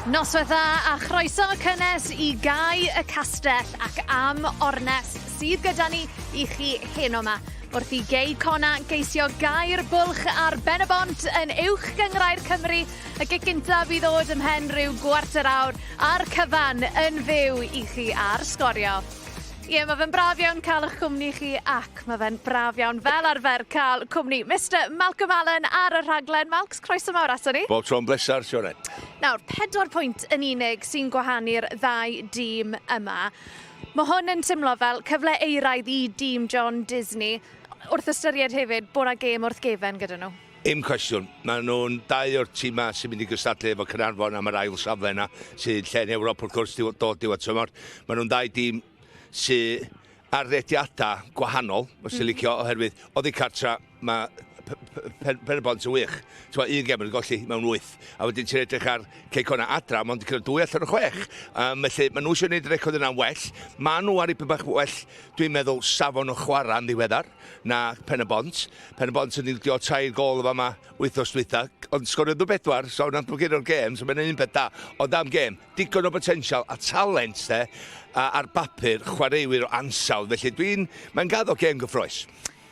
Noswaith dda a chroeso cynnes I gau y castell ac am ornes sydd gyda ni I chi heno yma. Wrth I Connah geisio gau'r bwlch ar Pen-y-bont yn uwch gyngrau'r Cymru. Y gic gyntaf I ddod ymhen rhyw gwarter awr a'r cyfan yn fyw I chi ar Sgorio. Ie, mae fe'n braf iawn cael eich cwmni chi ac mae fe'n braf iawn fel arfer cael cwmni Mr Malcolm Allen ar y rhaglen. Malcs, croeso mawr ato ni. Bob tro'n bleser, Sionet. Nawr, 4 pwynt yn unig sy'n gwahanu'r ddau dîm yma. Mae hwn yn teimlo fel cyfle eiraidd I dîm John Disney, wrth ystyried hefyd bod 'na gêm wrth gefen gyda nhw. Im cwestiwn, mae nhw'n dau o'r tîmau sy'n mynd I gystadlu efo Caernarfon am yr ail safle yna, sy'n lle'n Ewrop wrth gwrs dod diwedd tymor. Mae nhw'n dau dîm sy'n arddediadau gwahanol, os yw'n licio, oherwydd oedd I cartra, mae Pen-y-bont yn wych. Un gem yn golli mewn 8, a wedyn ti'n edrych ar Quay Connah adra, mae'n cael 2 allan o 6. Felly, mae nhw eisiau gwneud y record yna'n well. Mae nhw ar ei bach well, dwi'n meddwl, safon o chwarae yn ddiweddar na Pen-y-bont. Pen-y-bont yn ildio 3 gol o fama 8 os dwytha, ond sgorio 4, so wna'n blogyn o'r gêm, so mae'n un peth da. Ond am gêm, digon o potensial a talent ar bapur chwaraewyr o ansawdd. Felly, mae'n gaddo gêm gyffroes.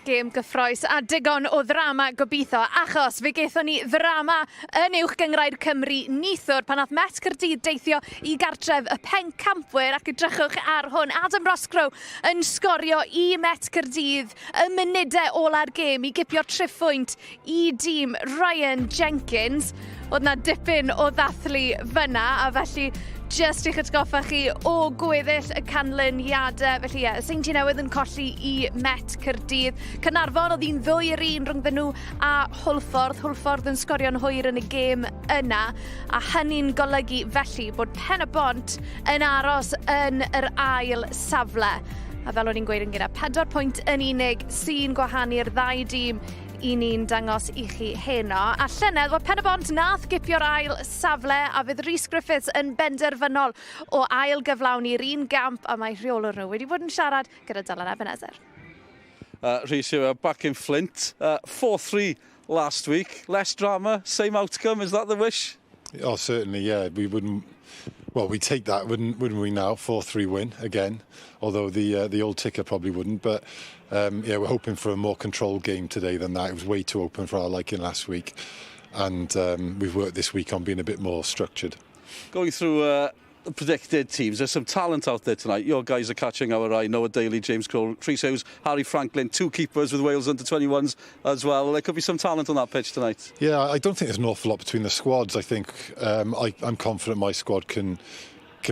Gêm gyffroes a digon o ddrama gobeithio, achos fe gaethon ni ddrama yn uwch gyngrau'r Cymru nithwr pan nath Met Caerdydd deithio I gartref y pencampwyr ac edrychwch ar hwn. Adam Roscoe yn sgorio I Met Caerdydd y munudau ola'r gêm I gipio triphwynt I dîm Ryan Jenkins. Oedd na dipyn o ddathlu fyna a felly just i'ch atgoffa chi o gweddill y canlyniadau. Felly ie, Seinti Newydd yn colli I Met Caerdydd. Caernarfon oedd hi'n 2-1 rhwng nhw a Hwlffordd. Hwlffordd yn sgorio'n hwyr yn y gêm yna. A hynny'n golygu felly bod Pen-y-bont yn aros yn yr ail safle. A fel o'n i'n gweud yn gyda 4 pwynt yn unig sy'n gwahanu'r ddau dîm I ni'n dangos I chi heno. A llynedd, bod Pen-y-bont nath gipio'r ail safle a fydd Rhys Griffiths yn benderfynol o ail gyflawni'r un gamp a mae rheolwr nhw wedi bod yn siarad gyda Dylan Ebenezer. Rhys, back in Flint. 4-3 last week. Less drama, same outcome. Is that the wish? Oh, certainly, yeah. We wouldn't. Well, we'd take that, wouldn't we now? 4-3 win again. Although the old ticker probably wouldn't. But yeah, we're hoping for a more controlled game today than that. It was way too open for our liking last week, and we've worked this week on being a bit more structured. Going through the predicted teams, there's some talent out there tonight. Your guys are catching our eye. Noah Daly, James Cole, Rhys Hughes, Harry Franklin, 2 keepers with Wales under-21s as well. There could be some talent on that pitch tonight. Yeah, I don't think there's an awful lot between the squads. I think I'm confident my squad can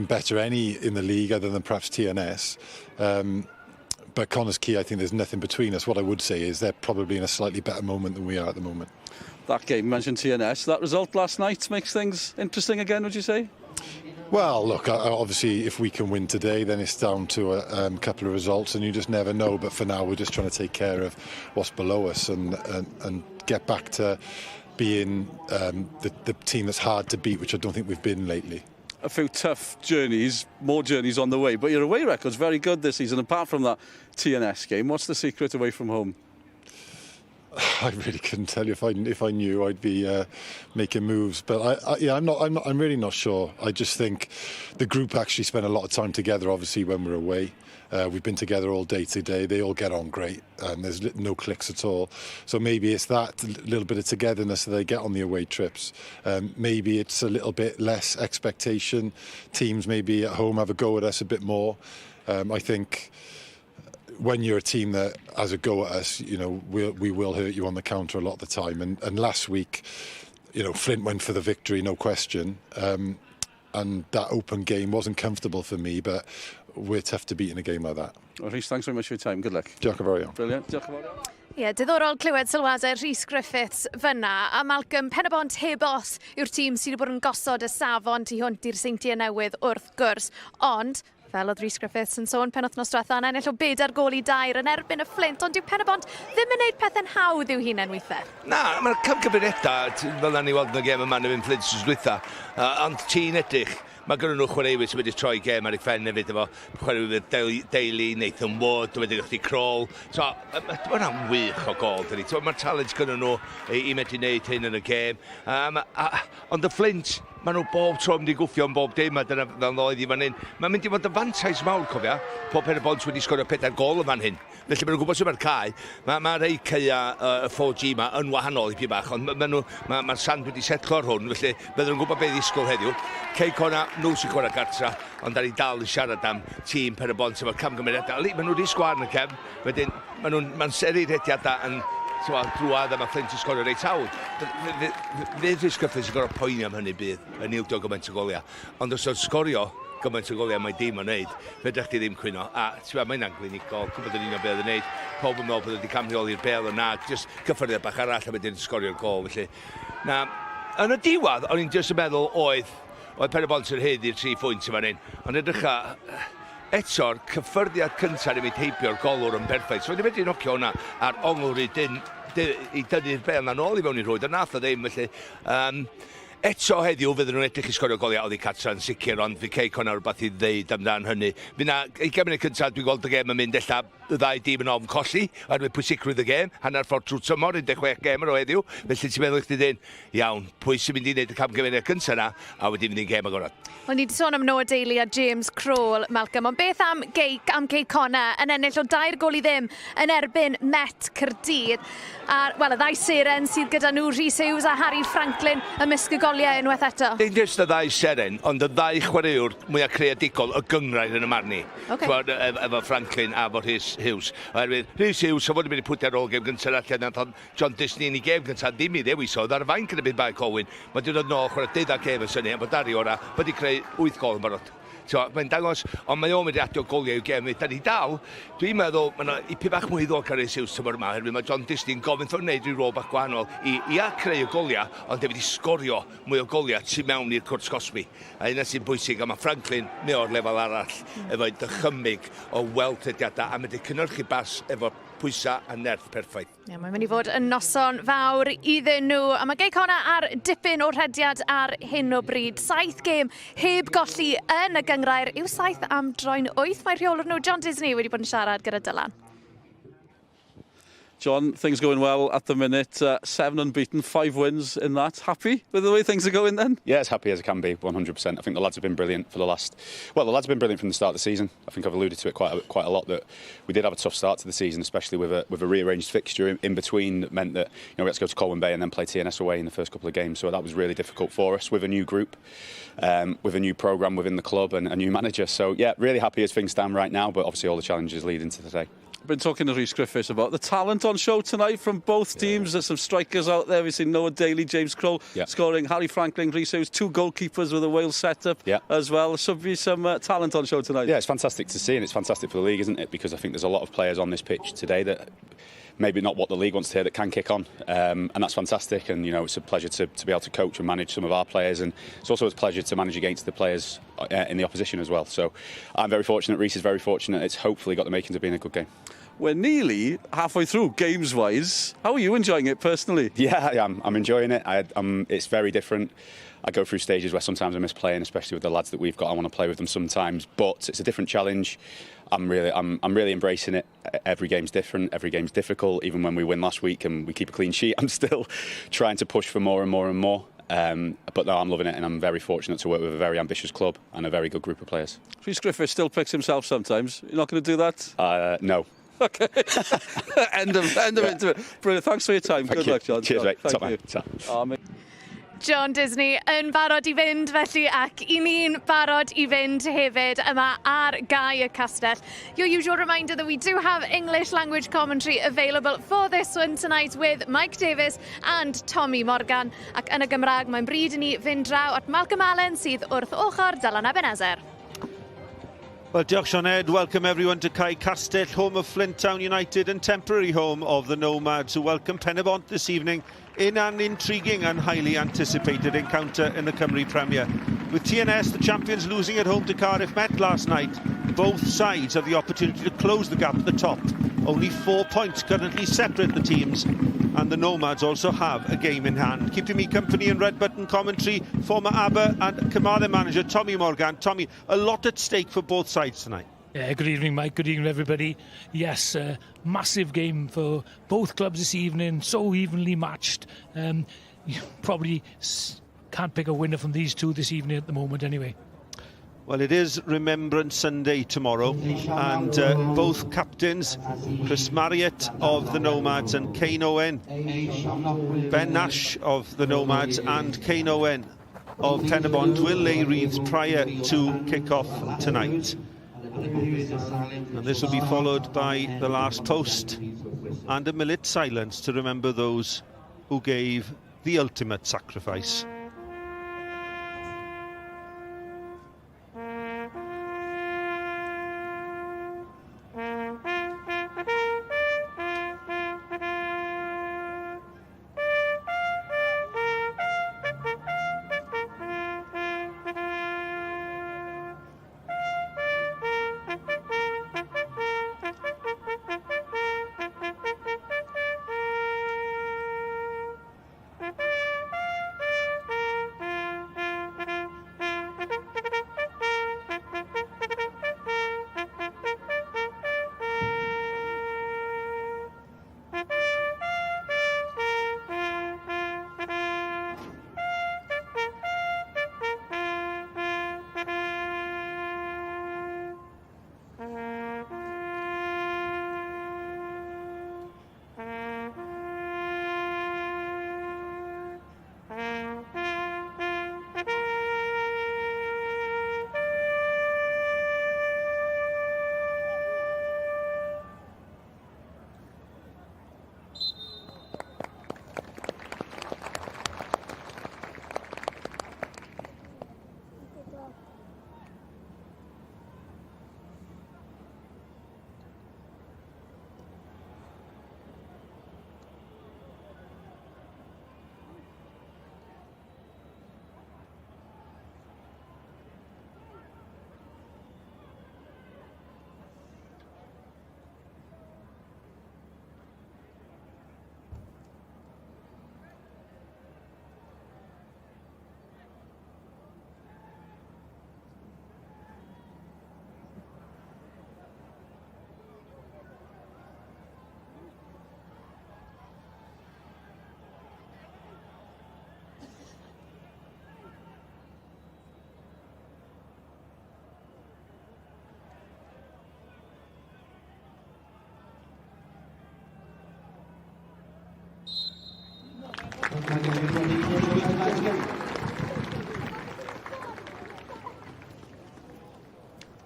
better any in the league other than perhaps TNS. But Connah's Quay, I think there's nothing between us. What I would say is they're probably in a slightly better moment than we are at the moment. That game, mentioned TNS, that result last night makes things interesting again, would you say? Well, look, obviously, if we can win today, then it's down to a couple of results, and you just never know. But for now, we're just trying to take care of what's below us and get back to being the team that's hard to beat, which I don't think we've been lately. A few tough journeys, more journeys on the way, but your away record's very good this season. Apart from that TNS game, what's the secret away from home? I really couldn't tell you. If I knew, I'd be making moves. But I'm really not sure. I just think the group actually spent a lot of time together. Obviously, when we're away, we've been together all day today. They all get on great, and there's no cliques at all. So maybe it's that little bit of togetherness that they get on the away trips. Maybe it's a little bit less expectation. Teams maybe at home have a go at us a bit more. I think when you're a team that has a go at us, you know, we will hurt you on the counter a lot of the time. And last week, you know, Flint went for the victory, no question. And that open game wasn't comfortable for me, but we're tough to beat in a game like that. Well, Rhys, thanks very much for your time. Good luck. Diolch yn fawr iawn. Brilliant. Diolch yn fawr iawn. Ie, diddorol clywed sylwadau Rhys Griffiths fyna a Malcolm Pen-y-bont heb os yw'r tîm sydd wedi bod yn gosod y safon tu hwnt i'r Seintiau Newydd wrth gwrs. Ond fel oedd Rhys Griffiths yn sôn penwythnos diwetha yn ennill o 4 gol I 2 yn erbyn y Flint, ond dyw Pen-y-bont ddim yn gwneud pethau'n hawdd i'w hunain weithiau. Na, mae'r camgymeriadau, fel na ni weld yn y gêm yma yn y Flint sy'n dwytha, ond ti'n edrych, mae gynnu nhw chwaraewyr sydd wedi troi gêm ar ei phen hefyd efo chwaraewyr Daly, Nathan Wood, wedi gallu crawl. So, mae hwnna'n wych o gol, dydi. Mae'r talent gynnu nhw I medru wneud hyn yn y gêm. Ond y Flint, nhw bob tro mynd i gwffio yn bob dim, a dyna fel oedd i fan hyn. Mae'n mynd i fod y fantais mawr, cofia, pob Pen-y-bont wedi sgorio 4 gol yn fan hyn. Felly maen nhw'n gwybod sy'n mae'r cae. Mae rei caea y 4G yma yn wahanol i pi bach, ond mae'r sand wedi setlo ar hwn, felly bydden nhw'n gwybod beth ddisgwyl heddiw. Connah, nhw sy'n chwarae gartra, ond da ni dal yn siarad am tîm Pen-y-bont efo'r camgymeriadau. Maen nhw wedi sgwar yn y cefn, wedyn mae'n seri'r hediadau yn drwad a mae Flint yn sgorio reit awr. Fe Rhys Griffiths yn gorau poeni am hynny bydd yn ildio gymaint o goliau. Ond os oedd sgorio gymaint o goliau mae dim yn neud, fedrech chi ddim cwyno. A mae'n anglinigol, gwybod yn un o beth yn neud. Pob yn meddwl bod wedi camreoli'r bel yna, jyst cyffyrddiad bach arall a wedyn sgorio'r gol. Felly, yn y diwadd, o'n i'n jyst yn meddwl oedd Pen-y-bont yn hyd i'r 3 phwynt yma hyn. Ond edrycha, eto'r cyffyrddiad cyntaf i mi teipio'r golwr yn berffaith. So wedi medru nocio hwnna ar ongl i dynnu'r bel na nôl i fewn i'r rwyd. A nath o ddim, felly. Eto heddiw fydden nhw'n edrych i sgorio goliau oedd i Catra yn sicr, ond fi Connah rhywbeth i ddeud amdan hynny. Fi na, i gemau cyntaf, dwi'n gweld y gêm yn mynd ella y 2 dîm yn ofn colli, oherwydd pwysigrwydd y gêm, hanner ffordd trwy tymor, 16 gêm ar o heddiw, felly ti'n meddwl chdi dyn, iawn, pwy sy'n mynd i wneud y camgymeriad cyntaf yna, a wedi mynd i'n gêm agorad. Wel, ni wedi sôn am Noah Daly a James Crowell, Malcolm, ond beth am Quay Connah yn ennill o 2 gol i ddim yn erbyn Met Caerdydd. A, wel, y 2 seren sydd gyda nhw, Rhys Hughes a Harry Franklin, ymysg y goliau unwaith eto. Dim jyst y 2 seren, ond y 2 chwaraewr mwyaf creadigol y gyngrair yn y marni. Efo Franklin a efo Rhys Hughes. Oherwydd, Rhys Hughes, so fod yn mynd i pwtio ar ôl gêm gyntaf allan, nath John Disney yn ei gêm gyntaf, ddim i ddewisodd ar y fain gyda bydd bai Colwyn. Mae dwi'n dod nôl chwarae 12 gêm yn syni, a bod Dari ora, wedi creu 8 gol yn barod. Mae'n dangos, ond mae o'n mynd i adio goliau i'w gêm. Da ni dal, dwi'n meddwl, mae i pi bach mwy ddol cael ei Hughes tymor yma, herwydd mae John Disney yn gofyn ffordd wneud rhyw rôl bach gwahanol i creu y goliau, ond e wedi sgorio mwy o goliau tu mewn i'r cwrs cosbi. A yna sy'n bwysig, a mae Franklin mae o'r lefel arall efo dychymig o weld hediadau a mynd i cynnyrchu bas efo pwysau a nerth perffaith. Ie, mae'n mynd i fod yn noson fawr iddyn nhw. A mae Quay Connah ar dipyn o rhediad ar hyn o bryd. 7 gêm heb golli yn y gyngrair. Yw 7 am droen 8. Mae rheolwr nhw, John Disney, wedi bod yn siarad gyda Dylan. John, things going well at the minute. 7 unbeaten, 5 wins in that. Happy with the way things are going then? Yeah, as happy as I can be, 100%. I think the lads have been brilliant for the last... Well, the lads have been brilliant from the start of the season. I think I've alluded to it quite a lot, that we did have a tough start to the season, especially with a rearranged fixture in between that meant that we had to go to Colwyn Bay and then play TNS away in the first couple of games. So that was really difficult for us with a new group, with a new programme within the club and a new manager. So yeah, really happy as things stand right now, but obviously all the challenges lead into today. Been talking to Rhys Griffiths about the talent on show tonight from both teams. There's some strikers out there. We've seen Noah Daly, James Crowell scoring, Harry Franklin, Rhys Hughes, 2 goalkeepers with a Wales setup as well. There should be some talent on show tonight. Yeah, it's fantastic to see, and it's fantastic for the league, isn't it? Because I think there's a lot of players on this pitch today that maybe not what the league wants to hear, that can kick on, and that's fantastic. And it's a pleasure to be able to coach and manage some of our players, and it's also a pleasure to manage against the players in the opposition as well. So I'm very fortunate, Rhys is very fortunate. It's hopefully got the makings of being a good game. We're nearly halfway through games-wise. How are you enjoying it personally? Yeah, I'm enjoying it. It's very different. I go through stages where sometimes I miss playing, especially with the lads that we've got. I want to play with them sometimes, but it's a different challenge. I'm really embracing it. Every game's different. Every game's difficult. Even when we win last week and we keep a clean sheet, I'm still trying to push for more and more and more. But no, I'm loving it, and I'm very fortunate to work with a very ambitious club and a very good group of players. Rhys Griffiths still picks himself sometimes. You're not going to do that? No. Okay. end of it. Brilliant. Thanks for your time. Good luck, John. Cheers, mate. Top man. John Disney yn barod i fynd felly, ac i ni'n barod i fynd hefyd yma ar Gau y Castell. Your usual reminder that we do have English language commentary available for this one tonight with Mike Davies and Tommy Morgan. Ac yn y Gymraeg, mae'n bryd i ni fynd draw at Malcolm Allen sydd wrth ochr Dylan Ebenezer. Well, diolch Sioned. Welcome everyone to Quay Castell, home of Flint Town United and temporary home of the Nomads, who welcome Pen-y-bont this evening in an intriguing and highly anticipated encounter in the Cymru Premier. With TNS, the champions, losing at home to Cardiff Met last night, both sides have the opportunity to close the gap at the top. Only 4 points currently separate the teams, and the Nomads also have a game in hand. Keeping me company in Red Button commentary, former ABBA and Carmarthen manager Tommy Morgan. Tommy, a lot at stake for both sides tonight. Yeah, good evening, Mike. Good evening, everybody. Yes, massive game for both clubs this evening, so evenly matched. Probably can't pick a winner from these two this evening at the moment anyway. Well, it is Remembrance Sunday tomorrow, and both captains, Chris Marriott of the Nomads and Quay Nomads, Ben Nash of the Nomads and Quay Nomads of Pen-y-bont will lay wreaths prior to kick-off tonight. And this will be followed by the last toast and a minute's silence to remember those who gave the ultimate sacrifice.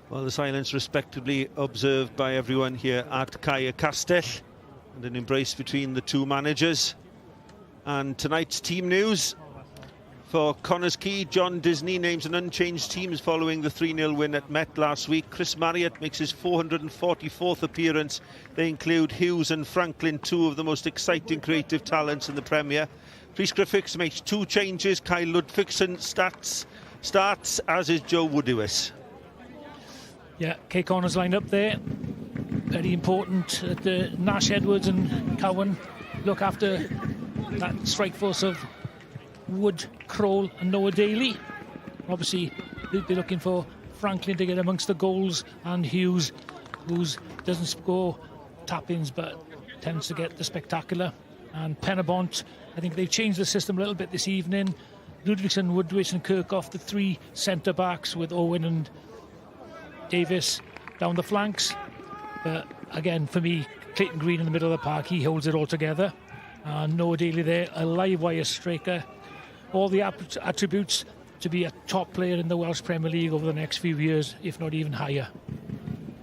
Well, the silence respectably observed by everyone here at Cae Castell, and an embrace between the two managers. And tonight's team news for Connah's Quay: John Disney names an unchanged teams following the 3-0 win at Met last week. Chris Marriott makes his 444th appearance. They include Hughes and Franklin, two of the most exciting creative talents in the Premier. Rhys Griffiths makes 2 changes. Kyle Ludvigsen starts, as is Joe Woodywis. Yeah, Kay Connah's lined up there. Very important that the Nash, Edwards and Cowan look after that strike force of Wood, Kroll and Noah Daly. Obviously, they'll be looking for Franklin to get amongst the goals, and Hughes, who doesn't score tap-ins but tends to get the spectacular. And Pen-y-bont, I think they've changed the system a little bit this evening. Ludvigsen, Woodwich and Kirkhoff, the 3 centre-backs with Owen and Davis down the flanks. But again, for me, Clayton Green in the middle of the park, he holds it all together. And Noah Daly there, a live wire striker. All the attributes to be a top player in the Welsh Premier League over the next few years, if not even higher.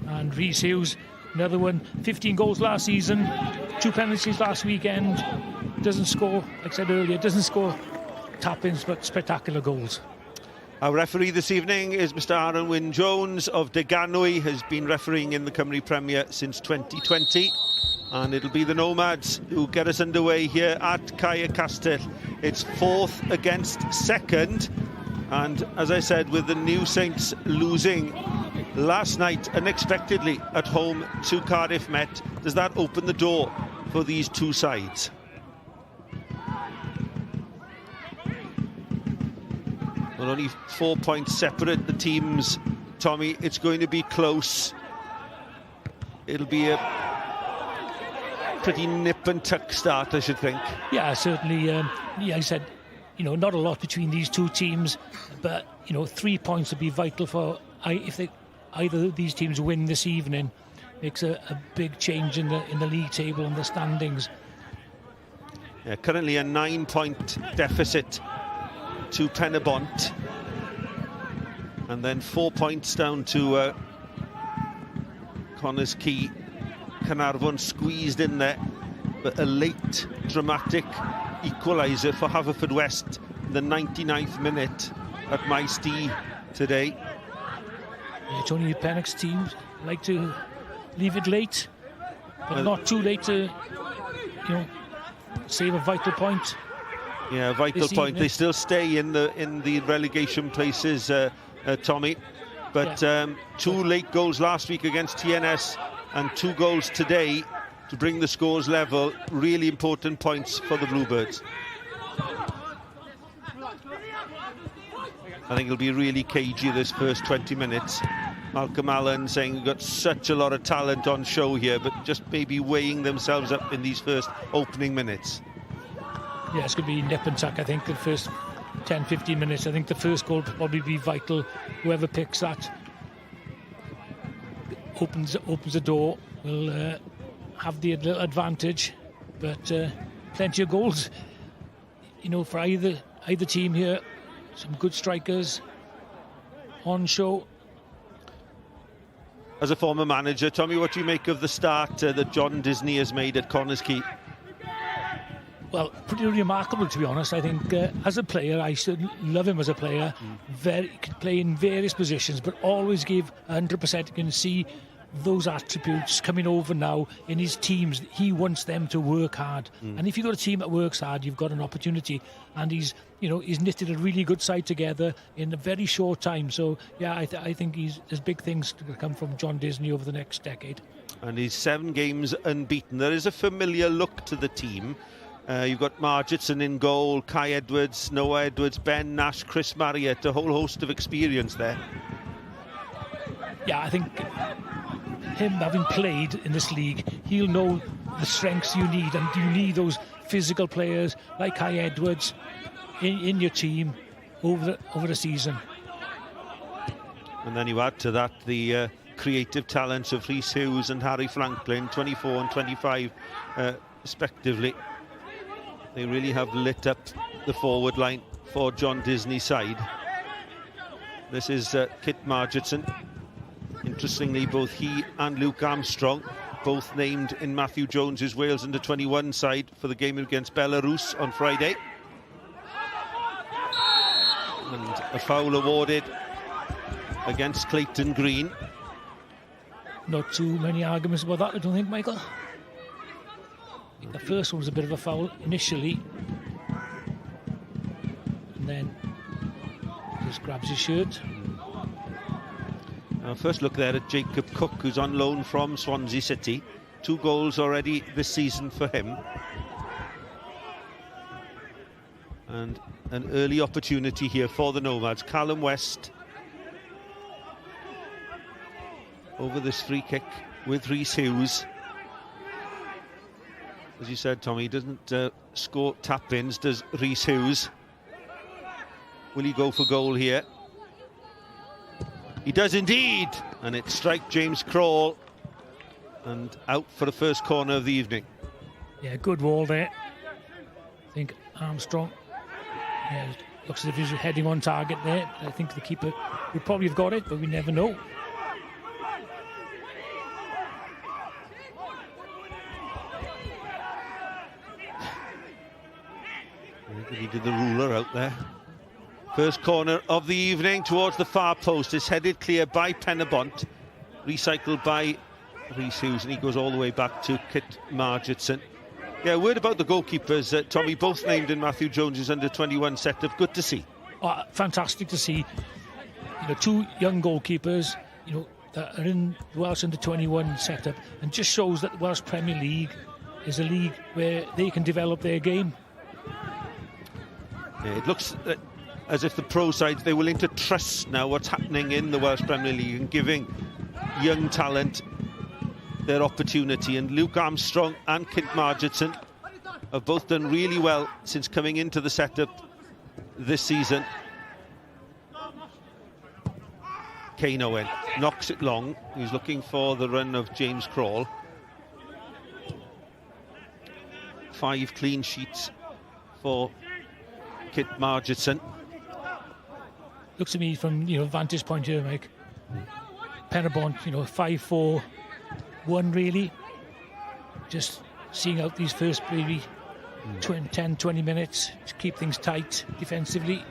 And Rhys Hughes, another one, 15 goals last season, 2 penalties last weekend. Doesn't score, like I said earlier, doesn't score tap-ins, but spectacular goals. Our referee this evening is Mr. Aaron Wyn-Jones of Deganwy, has been refereeing in the Cymru Premier since 2020. And it'll be the Nomads who get us underway here at Cae Castell. It's 4th against 2nd. And as I said, with the New Saints losing last night unexpectedly at home to Cardiff Met, does that open the door for these two sides? Well, only 4 points separate the teams, Tommy. It's going to be close. It'll be a pretty nip and tuck start, I should think. Yeah, certainly. Yeah, I said not a lot between these two teams, but 3 points would be vital for if either of these teams win this evening. Makes a big change in the league table and the standings. Yeah, currently a 9-point deficit to Pen-y-bont, and then 4 points down to Connah's Quay. Caernarfon squeezed in there, but a late dramatic equaliser for Haverfordwest in the 99th minute at Maes D today. Yeah, Tony Pennock's team like to leave it late, but not too late to save a vital point. Yeah, a vital point. Evening. They still stay in the relegation places, Tommy. But 2 late goals last week against TNS and 2 goals today to bring the scores level. Really important points for the Bluebirds. I think it'll be really cagey this first 20 minutes. Malcolm Allen saying we've got such a lot of talent on show here, but just maybe weighing themselves up in these first opening minutes. Yeah, it's going to be nip and tuck, I think, the first 10-15 minutes. I think the first goal will probably be vital. Whoever picks that opens the door will have the little advantage. But plenty of goals, for either team here. Some good strikers on show. As a former manager, Tommy, what do you make of the start that John Disney has made at Connah's Quay? Well, pretty remarkable, to be honest. I think as a player, I should love him as a player. Could play in various positions, but always give 100%. You can see those attributes coming over now in his teams. He wants them to work hard. And if you've got a team that works hard, you've got an opportunity. And he's knitted a really good side together in a very short time. So, yeah, I think there's big things to come from John Disney over the next decade. And he's 7 games unbeaten. There is a familiar look to the team. You've got Margetson in goal, Kai Edwards, Noah Edwards, Ben Nash, Chris Marriott, a whole host of experience there. Yeah, I think him having played in this league, he'll know the strengths you need, and you need those physical players like Kai Edwards in your team over the season. And then you add to that the creative talents of Rhys Hughes and Harry Franklin, 24 and 25 respectively. They really have lit up the forward line for John Disney's side. This is Kit Margetson. Interestingly, both he and Luke Armstrong, both named in Matthew Jones's Wales under-21 side for the game against Belarus on Friday. And a foul awarded against Clayton Green. Not too many arguments about that, I don't think, Michael. I think the first one was a bit of a foul initially, and then just grabs his shirt. First look there at Jacob Cook, who's on loan from Swansea City. 2 goals already this season for him. And an early opportunity here for the Nomads. Callum West over this free kick with Rhys Hughes. As you said, Tommy, doesn't score tap-ins, does Rhys Hughes. Will he go for goal here? He does indeed, and it strikes James Crawl and out for the first corner of the evening. Yeah, good wall there. I think Armstrong, looks as if he's heading on target there. I think the keeper would probably have got it, but we never know. He did the ruler out there. First corner of the evening towards the far post. It's headed clear by Pen-y-bont, recycled by Rhys Hughes, and he goes all the way back to Kit Margetson. Yeah, a word about the goalkeepers, Tommy, both named in Matthew Jones's under-21 setup. Good to see. Fantastic to see. 2 young goalkeepers, that are in Welsh under-21 setup, and just shows that the Welsh Premier League is a league where they can develop their game. Yeah, it looks as if the pro sides, they're willing to trust now what's happening in the Welsh Premier League and giving young talent their opportunity. And Luke Armstrong and Kit Margetson have both done really well since coming into the setup this season. Quay Nomads knocks it long. He's looking for the run of James Crawl. 5 clean sheets for Kit Margetson. Looks to me from vantage point here, Mike. Pen-y-bont, 5-4-1 really. Just seeing out these first maybe 10-20 minutes to keep things tight defensively.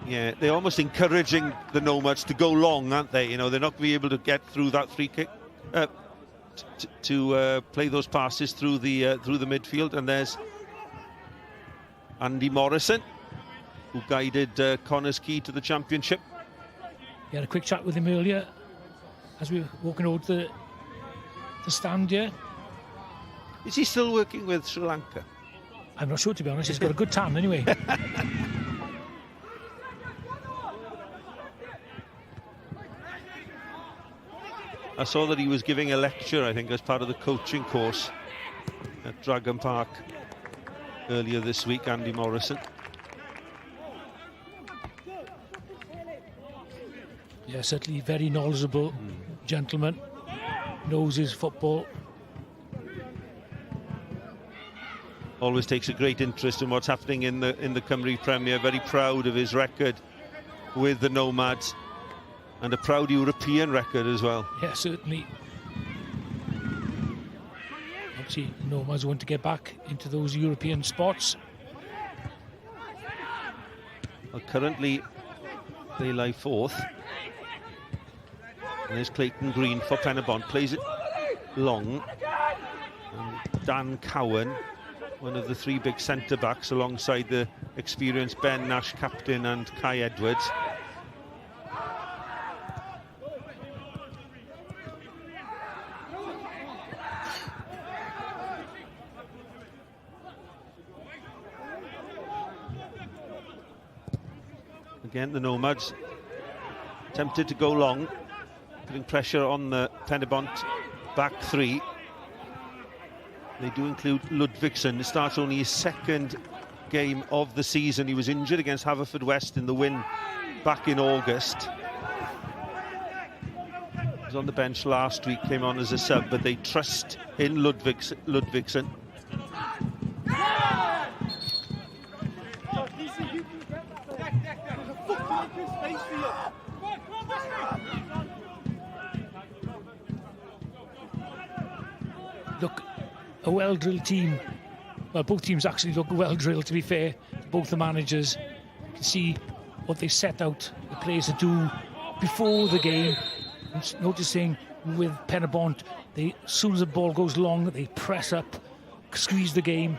Yeah, they're almost encouraging the Nomads to go long, aren't they? They're not going to be able to get through that free kick to play those passes through the midfield. And there's Andy Morrison, who guided Connah's Quay to the championship. We had a quick chat with him earlier as we were walking over to the stand here. Is he still working with Sri Lanka? I'm not sure, to be honest. He's got a good tan anyway. I saw that he was giving a lecture, I think, as part of the coaching course at Dragon Park earlier this week, Andy Morrison. Yeah, certainly very knowledgeable gentleman. Knows his football. Always takes a great interest in what's happening in the Cymru Premier. Very proud of his record with the Nomads, and a proud European record as well. Yeah, certainly. Obviously, Nomads want to get back into those European spots. Well, currently, they lie 4th. And there's Clayton Green for Pen-y-bont. Plays it long. And Dan Cowan, one of the 3 big centre-backs, alongside the experienced Ben Nash captain and Kai Edwards. Again, the Nomads tempted to go long, putting pressure on the Pen-y-bont back 3. They do include Ludvigsen. It starts only his 2nd game of the season. He was injured against Haverfordwest in the win back in August. He was on the bench last week, came on as a sub, but they trust in Ludvigsen. Look, a well-drilled team. Well, both teams actually look well-drilled, to be fair. Both the managers can see what they set out the players to do before the game. And noticing with Pen-y-bont, as soon as the ball goes long, they press up, squeeze the game.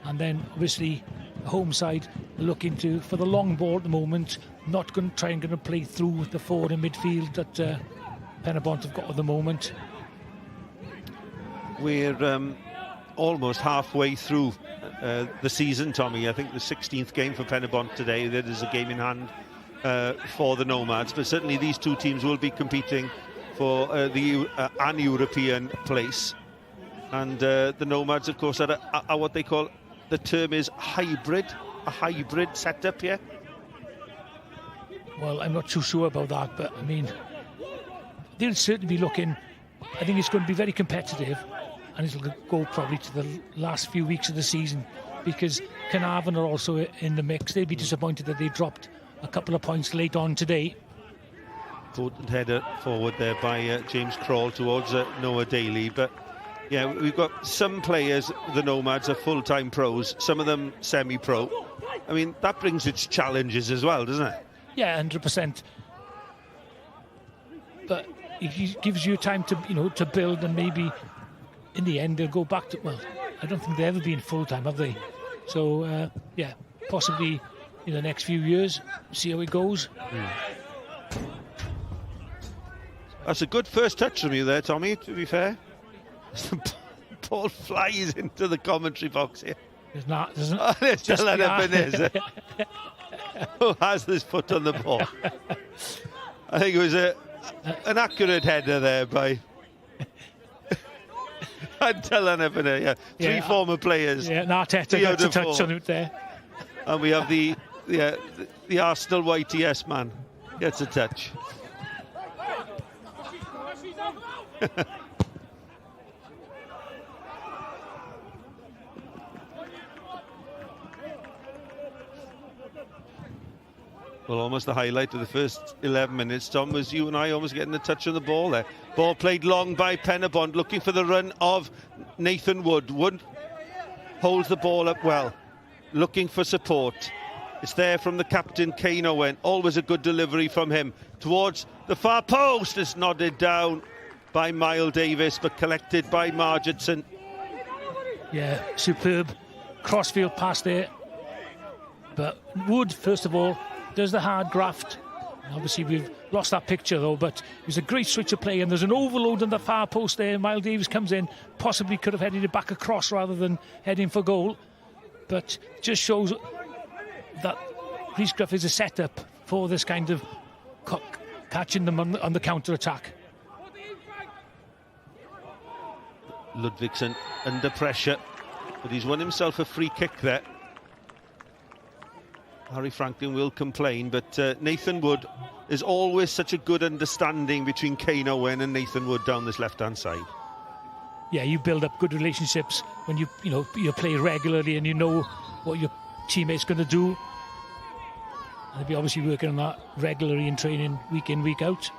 And then, obviously, the home side are looking for the long ball at the moment, not going to play through the forward and midfield that Pen-y-bont have got at the moment. We're almost halfway through the season, Tommy. I think the 16th game for Pen-y-bont today. There is a game in hand for the Nomads, but certainly these 2 teams will be competing for an European place. And the Nomads, of course, are what they call, the term is hybrid, a hybrid setup here. Well, I'm not too sure about that, but I mean, they'll certainly be looking. I think it's going to be very competitive, and it'll go probably to the last few weeks of the season, because Connah are also in the mix. They'd be disappointed that they dropped a couple of points late on today. Potent header forward there by James Crawl towards Noah Daly. But yeah, we've got some players, the Nomads, are full-time pros, some of them semi-pro. I mean, that brings its challenges as well, doesn't it? Yeah, 100%. But it gives you time to to build, and maybe in the end they'll go back to, well, I don't think they've ever been full-time, have they? So yeah, possibly in the next few years, see how it goes. That's a good first touch from you there, Tommy, to be fair. The ball flies into the commentary box here. There's not, there's Oh, there's just Dylan Ebenezer, who has this foot on the ball. I think it was an accurate header there by Dylan Ebenezer. Yeah. 3 former players. Yeah, Arteta got to touch on it there. And we have the Arsenal YTS man gets a touch. Well, almost the highlight of the first 11 minutes, Tom, was you and I almost getting a touch on the ball there. Ball played long by Pen-y-bont, looking for the run of Nathan Wood. Wood holds the ball up well, looking for support. It's there from the captain, Quay Nomads. Always a good delivery from him. Towards the far post, it's nodded down by Miles Davis, but collected by Margetson. Yeah, superb crossfield pass there. But Wood, first of all, does the hard graft. Obviously, we've lost that picture, though, but it was a great switch of play, and there's an overload on the far post there. Miles Davis comes in, possibly could have headed it back across rather than heading for goal. But just shows that Rhysgruff is a setup for this kind of catching them on the counter-attack. Ludvigsen under pressure, but he's won himself a free kick there. Harry Franklin will complain, but Nathan Wood, is always such a good understanding between Quay Nomads and Nathan Wood down this left-hand side. Yeah, you build up good relationships when you play regularly and you know what your teammate's going to do. And they'll be obviously working on that regularly in training, week in, week out.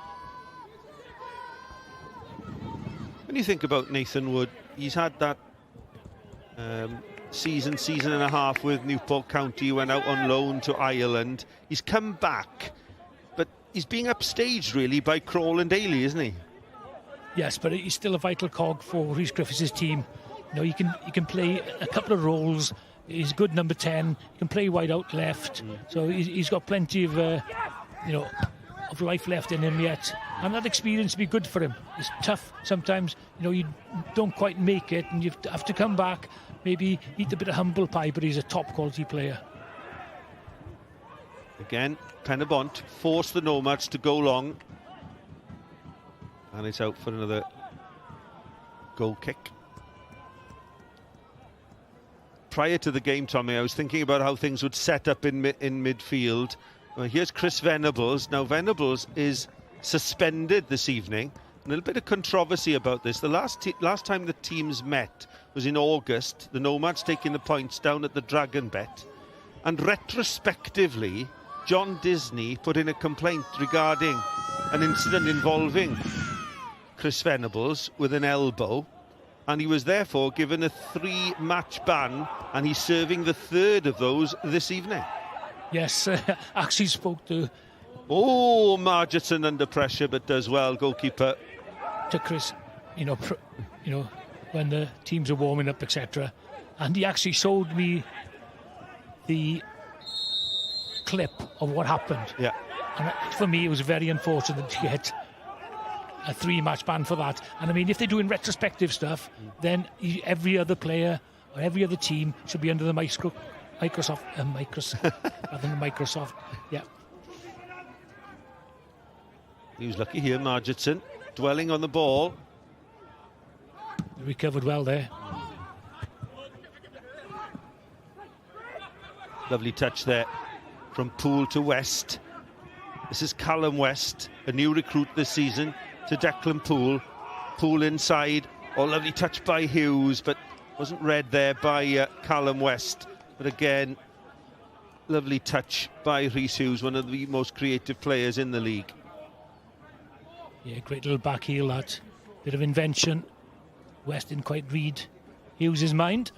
When you think about Nathan Wood, he's had that season and a half with Newport County. He went out on loan to Ireland. He's come back, but he's being upstaged really by Crawl and Daly, isn't he? Yes, but he's still a vital cog for Rhys-Griffiths' team. You know, he can play a couple of roles. He's good number 10. He can play wide out left. So he's got plenty of of life left in him yet. And that experience will be good for him. It's tough sometimes. You know, you don't quite make it, and you have to come back. Maybe eat a bit of humble pie, but he's a top quality player. Again, Pen-y-bont forced the Nomads to go long. And it's out for another goal kick. Prior to the game, Tommy, I was thinking about how things would set up in midfield. Well, here's Chris Venables. Now, Venables is suspended this evening. A little bit of controversy about this. The last time the teams met was in August. The Nomads taking the points down at the Dragon Bet. And retrospectively, John Disney put in a complaint regarding an incident involving Chris Venables with an elbow, and he was therefore given a 3-match ban, and he's serving the third of those this evening. Yes, actually spoke to... Oh, Margetson under pressure, but does well, goalkeeper. To Chris, when the teams are warming up, etc. And he actually showed me the clip of what happened. Yeah. And for me, it was very unfortunate to get a 3-match ban for that. And I mean, if they're doing retrospective stuff, then every other player or every other team should be under the Microsoft rather than Microsoft. Yeah. He was lucky here, Margetson, dwelling on the ball. He recovered well there. Lovely touch there from Poole to West. This is Callum West, a new recruit this season, to Declan Poole. Poole inside. Oh, lovely touch by Hughes, but wasn't read there by Callum West. But again, lovely touch by Rhys Hughes, one of the most creative players in the league. Yeah, great little back heel, that. Bit of invention. West didn't quite read Hughes' mind.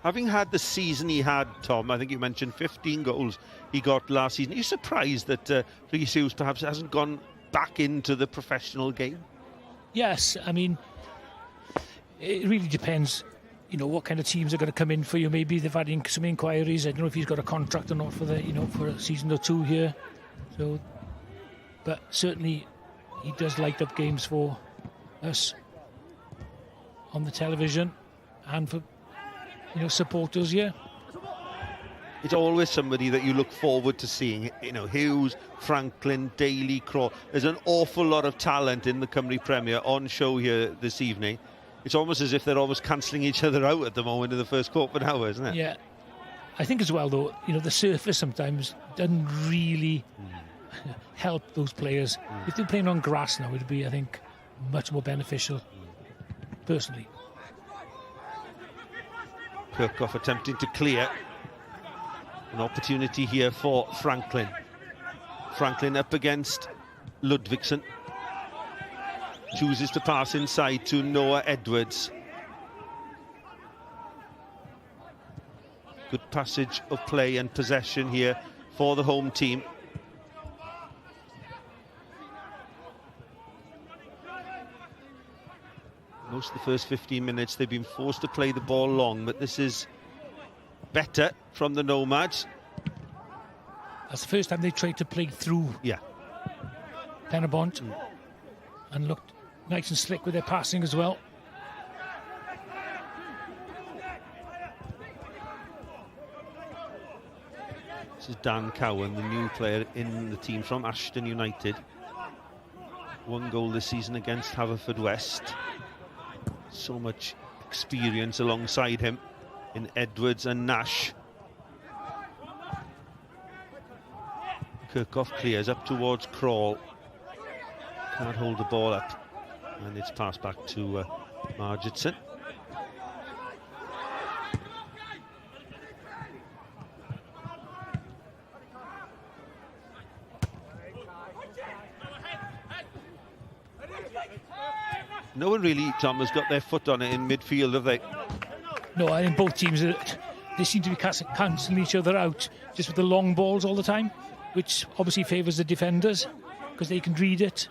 Having had the season he had, Tom, I think you mentioned 15 goals he got last season. Are you surprised that Rhys Hughes perhaps hasn't gone back into the professional game? Yes, I mean, it really depends, what kind of teams are going to come in for you. Maybe they've had some inquiries. I don't know if he's got a contract or not for for a season or two here. So, but certainly he does light up games for us on the television and for supporters. Yeah, it's always somebody that you look forward to seeing. Hughes, Franklin, Daly, Crawl. There's an awful lot of talent in the Cymru Premier on show here this evening. It's almost as if they're almost cancelling each other out at the moment in the first quarter of an hour, isn't it? Yeah, I think as well, though, you know, the surface sometimes doesn't really help those players. If they're playing on grass now, it'd be, I think, much more beneficial, personally. Kirchhoff attempting to clear. An opportunity here for Franklin. Franklin up against Ludvigsen. Chooses to pass inside to Noah Edwards. Good passage of play and possession here for the home team. Most of the first 15 minutes they've been forced to play the ball long, but this is better from the Nomads. That's the first time they tried to play through Pen-y-bont and looked nice and slick with their passing as well. This is Dan Cowan, the new player in the team from Ashton United. 1 goal this season against Haverfordwest. So much experience alongside him in Edwards and Nash. Kirchhoff clears up towards Crawl. Can't hold the ball up. And it's passed back to Margetson. No one really, Tom, has got their foot on it in midfield, have they? No, I think both teams, they seem to be cancelling each other out just with the long balls all the time, which obviously favours the defenders because they can read it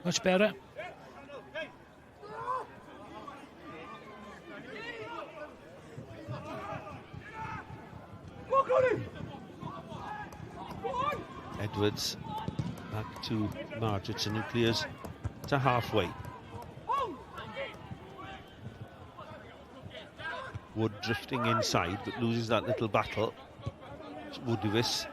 much better. Edwards back to Margetson, who clears to halfway. Wood drifting inside, but loses that little battle. It's Woodvis.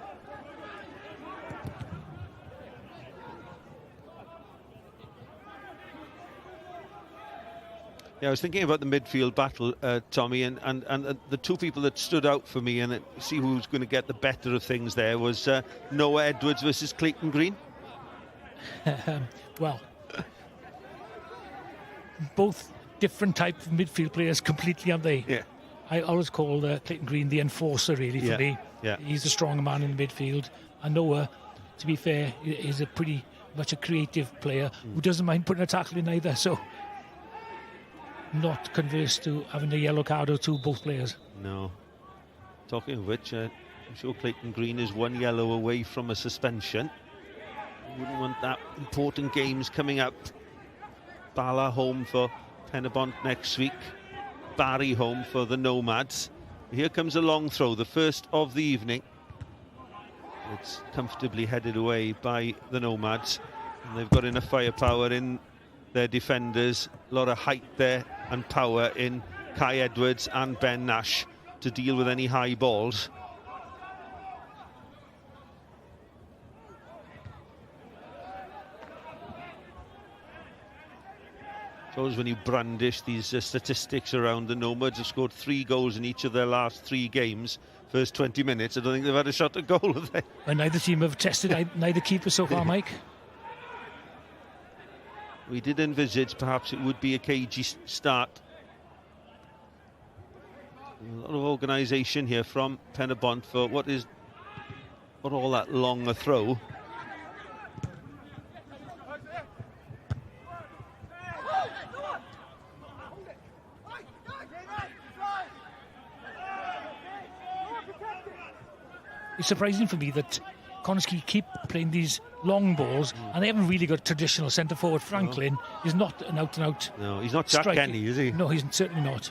Yeah, I was thinking about the midfield battle, Tommy, and the 2 people that stood out for me, and see who's going to get the better of things there, was Noah Edwards versus Clayton Green. Well, both different type of midfield players completely, aren't they? Yeah. I always call Clayton Green the enforcer, really, for me. Yeah. He's the stronger man in the midfield. And Noah, to be fair, is a pretty much a creative player who doesn't mind putting a tackle in either, so not converse to having a yellow card or 2, both players. No. Talking of which, I'm sure Clayton Green is 1 yellow away from a suspension. Wouldn't want that. Important games coming up. Bala home for Pen-y-bont next week. Barry home for the Nomads. Here comes a long throw, the first of the evening. It's comfortably headed away by the Nomads. And they've got enough firepower in their defenders. A lot of height there and power in Kai Edwards and Ben Nash to deal with any high balls. Always when you brandish these statistics around, the Nomads have scored 3 goals in each of their last 3 games. First 20 minutes, I don't think they've had a shot at goal, have they? And neither team have tested neither keeper so far, Mike. We did envisage perhaps it would be a cagey start. A lot of organisation here from Pen-y-bont for what all that long a throw. It's surprising for me that Connah keep playing these long balls and they haven't really got traditional centre forward. Franklin is not an out-and-out. No, he's not Jack Kenny, is he? No, he's certainly not.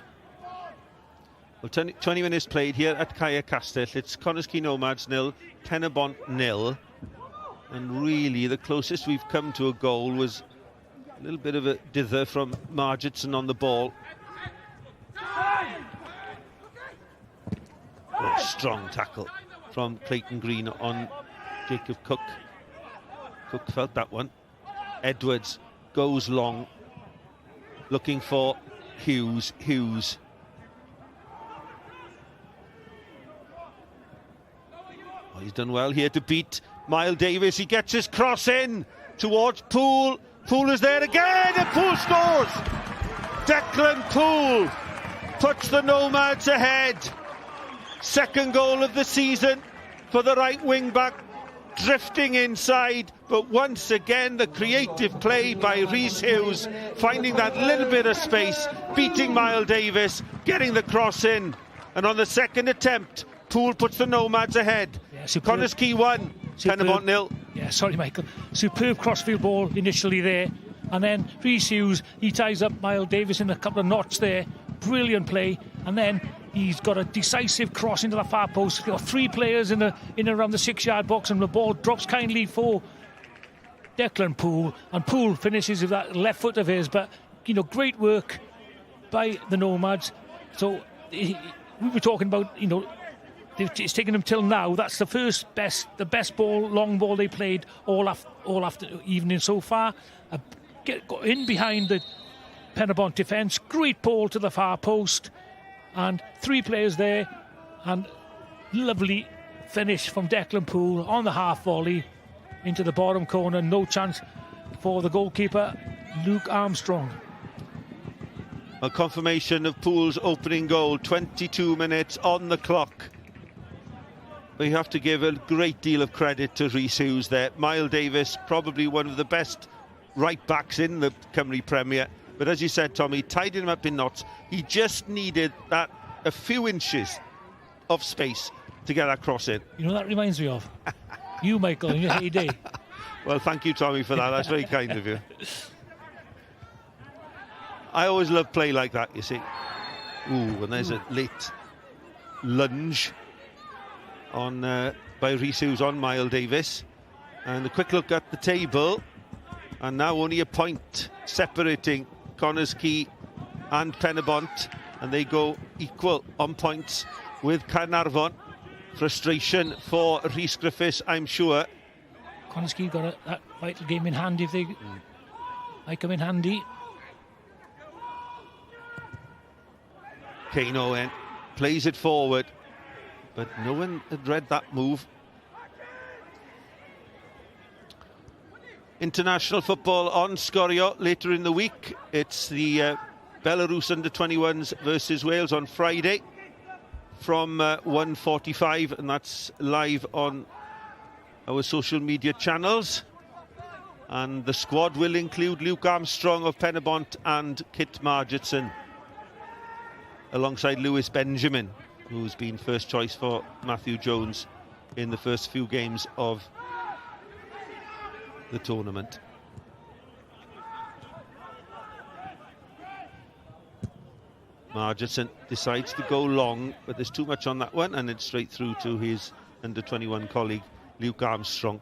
Well, 20 minutes played here at Cae Castell. It's Connah Nomads 0, Pen-y-bont 0. And really, the closest we've come to a goal was a little bit of a dither from Margetson on the ball. Oh, strong tackle from Clayton Green on Jacob Cook. Cook felt that one. Edwards goes long, looking for Hughes. He's done well here to beat Miles Davis. He gets his cross in towards Poole. Poole is there again, and Poole scores! Declan Poole puts the Nomads ahead. Second goal of the season for the right wing back, drifting inside, but once again the creative play by Rhys Hughes, finding that little bit of space, beating Miles Davis, getting the cross in, and on the second attempt Poole puts the Nomads ahead. Yeah, Connah's Quay 1, Pen-y-bont 0. Yeah, sorry Michael. Superb crossfield ball initially there, and then Rhys Hughes, he ties up Miles Davis in a couple of knots there. Brilliant play, and then he's got a decisive cross into the far post. He's got 3 players in around the 6-yard box, and the ball drops kindly for Declan Poole, and Poole finishes with that left foot of his. But great work by the Nomads. So we were talking about it's taken them till now. That's the best ball, long ball they played all after evening so far. Got in behind the Pen-y-bont defence, great ball to the far post, and 3 players there, and lovely finish from Declan Poole on the half volley into the bottom corner. No chance for the goalkeeper, Luke Armstrong. A confirmation of Poole's opening goal, 22 minutes on the clock. We have to give a great deal of credit to Rhys Hughes there. Miles Davis, probably one of the best right backs in the Cymru Premier. But as you said, Tommy, tied him up in knots. He just needed a few inches of space to get that cross in. That reminds me of you, Michael, in your heyday. Well, thank you, Tommy, for that. That's very kind of you. I always love play like that, you see. Ooh, and there's a late lunge on by Rhys Hughes on Miles Davis. And a quick look at the table. And now only a point separating Connah's Quay and Pen-y-bont, and they go equal on points with Caernarfon. Frustration for Rhys Griffiths, I'm sure. Connah's Quay got that vital game in hand if they like them in handy. Quay Nomads plays it forward, but no one had read that move. International football on Sgorio later in the week. It's the Belarus under-21s versus Wales on Friday from 1:45, and that's live on our social media channels. And the squad will include Luke Armstrong of Pen-y-bont and Kit Margetson, alongside Lewis Benjamin, who's been first choice for Matthew Jones in the first few games of the tournament. Margetson decides to go long, but there's too much on that one, and it's straight through to his under-21 colleague Luke Armstrong.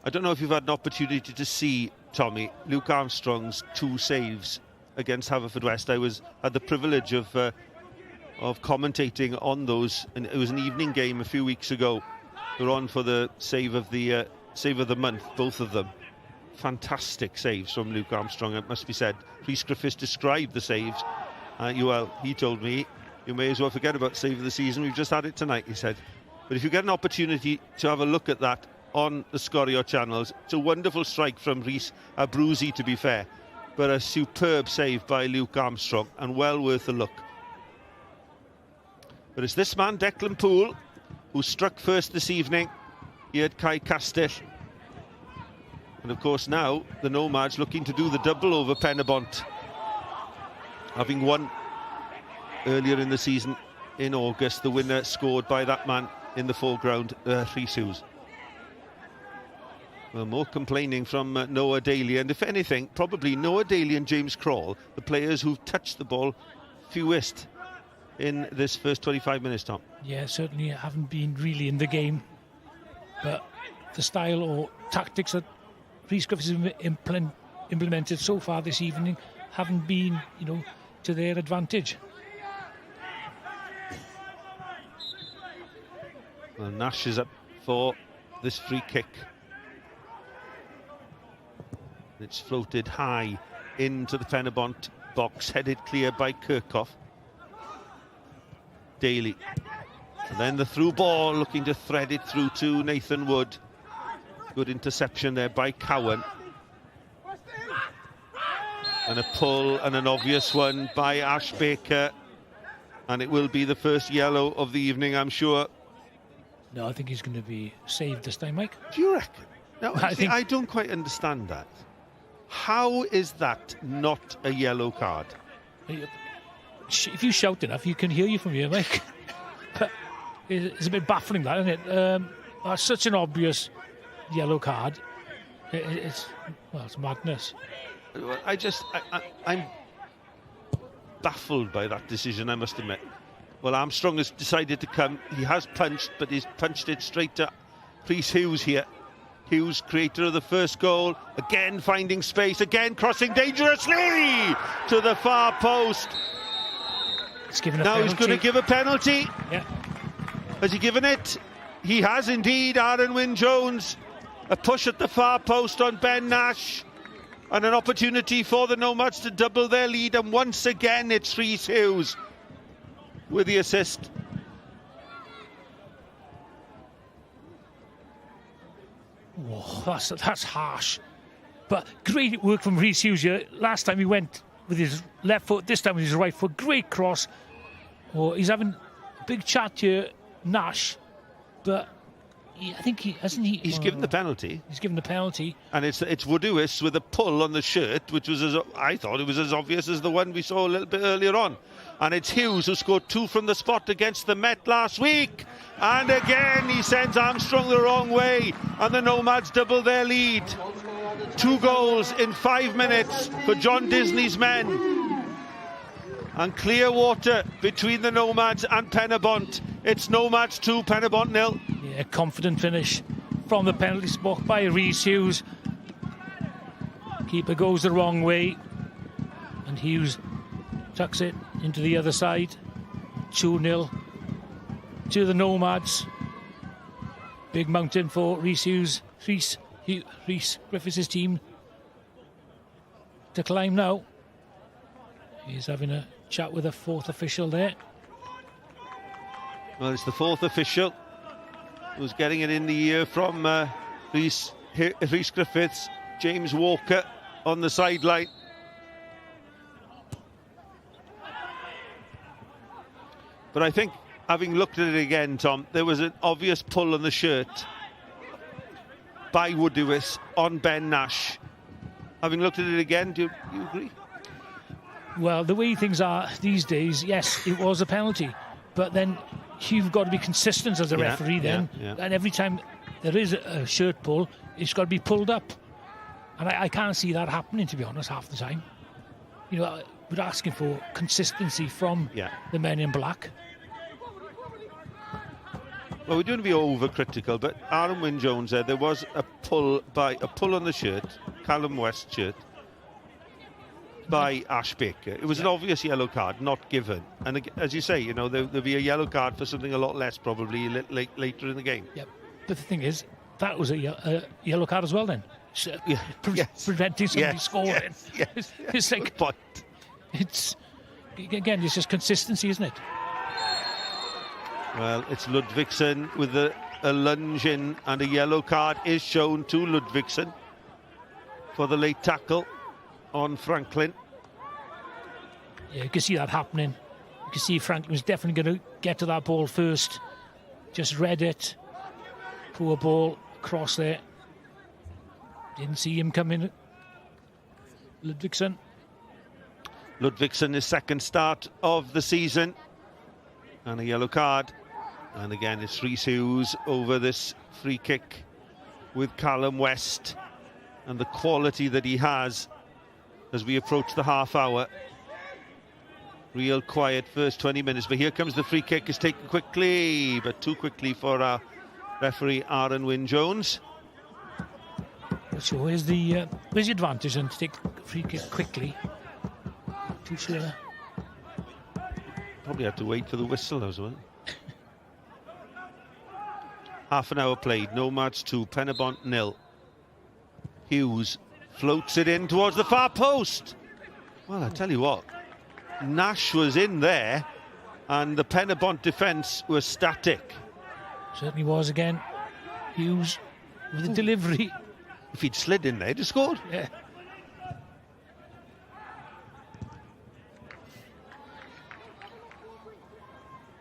I don't know if you've had an opportunity to see, Tommy, Luke Armstrong's 2 saves against Haverfordwest. I had the privilege of commentating on those, and it was an evening game a few weeks ago. We're on for the save of the month, both of them. Fantastic saves from Luke Armstrong, it must be said. Rhys Griffiths described the saves. He told me, you may as well forget about save of the season, we've just had it tonight, he said. But if you get an opportunity to have a look at that on the Sgorio channels, it's a wonderful strike from Rhys, a bruisey to be fair, but a superb save by Luke Armstrong, and well worth a look. But it's this man, Declan Poole, who struck first this evening here at Cae Castell. And of course now the Nomads looking to do the double over Pen-y-bont, having won earlier in the season in August. The winner scored by that man in the foreground, Rhys Hughes. Well, more complaining from Noah Daly, and if anything, probably Noah Daly and James Crawl, the players who've touched the ball fewest in this first 25 minutes, Tom. Yeah, certainly haven't been really in the game, but the style or tactics that Rhys Griffiths has implemented so far this evening haven't been, to their advantage. Well, Nash is up for this free kick. It's floated high into the And then the through ball, looking to thread it through to Nathan Wood. Good interception there by Cowan. And a pull, and an obvious one by Ash Baker. And it will be the first yellow of the evening, I'm sure. No, I think he's going to be saved this time, Mike. Do you reckon? No, I I don't quite understand that. How is that not a yellow card? If you shout enough, you can hear you from here, Mike. But it's a bit baffling, that, isn't it? That's such an obvious yellow card. It's madness. I'm baffled by that decision, I must admit. Well, Armstrong has decided to come. He has punched, but he's punched it straight to Rhys Hughes here. Hughes, creator of the first goal, again finding space, again crossing dangerously to the far post. He's given a now penalty. He's going to give a penalty. Yeah. Has he given it? He has indeed. Aaron Wynne-Jones, a push at the far post on Ben Nash, and an opportunity for the Nomads to double their lead, and once again it's Rhys Hughes with the assist. Whoa, that's harsh. But great work from Rhys Hughes here. Last time he went with his left foot, this time with his right foot. Great cross. Oh, he's having a big chat here, Nash. But I think he's given the penalty. He's given the penalty. And it's Woodouis with a pull on the shirt, which was, I thought it was as obvious as the one we saw a little bit earlier on. And it's Hughes who scored 2 from the spot against the Met last week. And again, he sends Armstrong the wrong way. And the Nomads double their lead. 2 goals in 5 minutes for John Disney's men. And clear water between the Nomads and Pen-y-bont. It's Nomads 2, Pen-y-bont 0. Yeah, confident finish from the penalty spot by Rhys Hughes. Keeper goes the wrong way. And Hughes tucks it into the other side. 2-0 to the Nomads. Big mountain for Rhys Hughes. Rhys Griffiths' team to climb now. He's having a chat with a 4th official there. Well, it's the 4th official who's getting it in the ear from Rhys Griffiths. James Walker on the sideline. But I think, having looked at it again, Tom, there was an obvious pull on the shirt by Woodouis on Ben Nash. Having looked at it again, do you agree? Well, the way things are these days, yes, it was a penalty. But then you've got to be consistent as a referee then. Yeah. And every time there is a shirt pull, it's got to be pulled up. And I can't see that happening, to be honest, half the time. You know, we're asking for consistency from the men in black. Well, we don't want to be overcritical, but Aaron Wynne-Jones there was a pull on the shirt, Callum West shirt, by Ash Baker. It was an obvious yellow card, not given. And as you say, you know, there'll be a yellow card for something a lot less probably later in the game. Yeah, but the thing is, that was a yellow card as well then. So, preventing somebody scoring. Yes. It's like, point. It's just consistency, isn't it? Well, it's Ludvigsen with a lunge in, and a yellow card is shown to Ludvigsen for the late tackle on Franklin. Yeah, you can see that happening. You can see Franklin was definitely going to get to that ball first. Just read it. Poor ball across there. Didn't see him come in. Ludvigsen. Ludvigsen, his 2nd start of the season. And a yellow card. And again, it's Rhys Hughes over this free kick with Callum West. And the quality that he has as we approach the half hour. Real quiet first 20 minutes. But here comes the free kick. It's taken quickly, but too quickly for our referee, Aaron Wynne-Jones. So where's the advantage then to take free kick quickly? Too sure. Probably had to wait for the whistle as well. Half an hour played. Nomads 2, Pen-y-bont 0. Hughes floats it in towards the far post. Well, I tell you what, Nash was in there and the Pen-y-bont defence was static. Certainly was again. Hughes with the delivery. If he'd slid in there, he'd have scored. Yeah.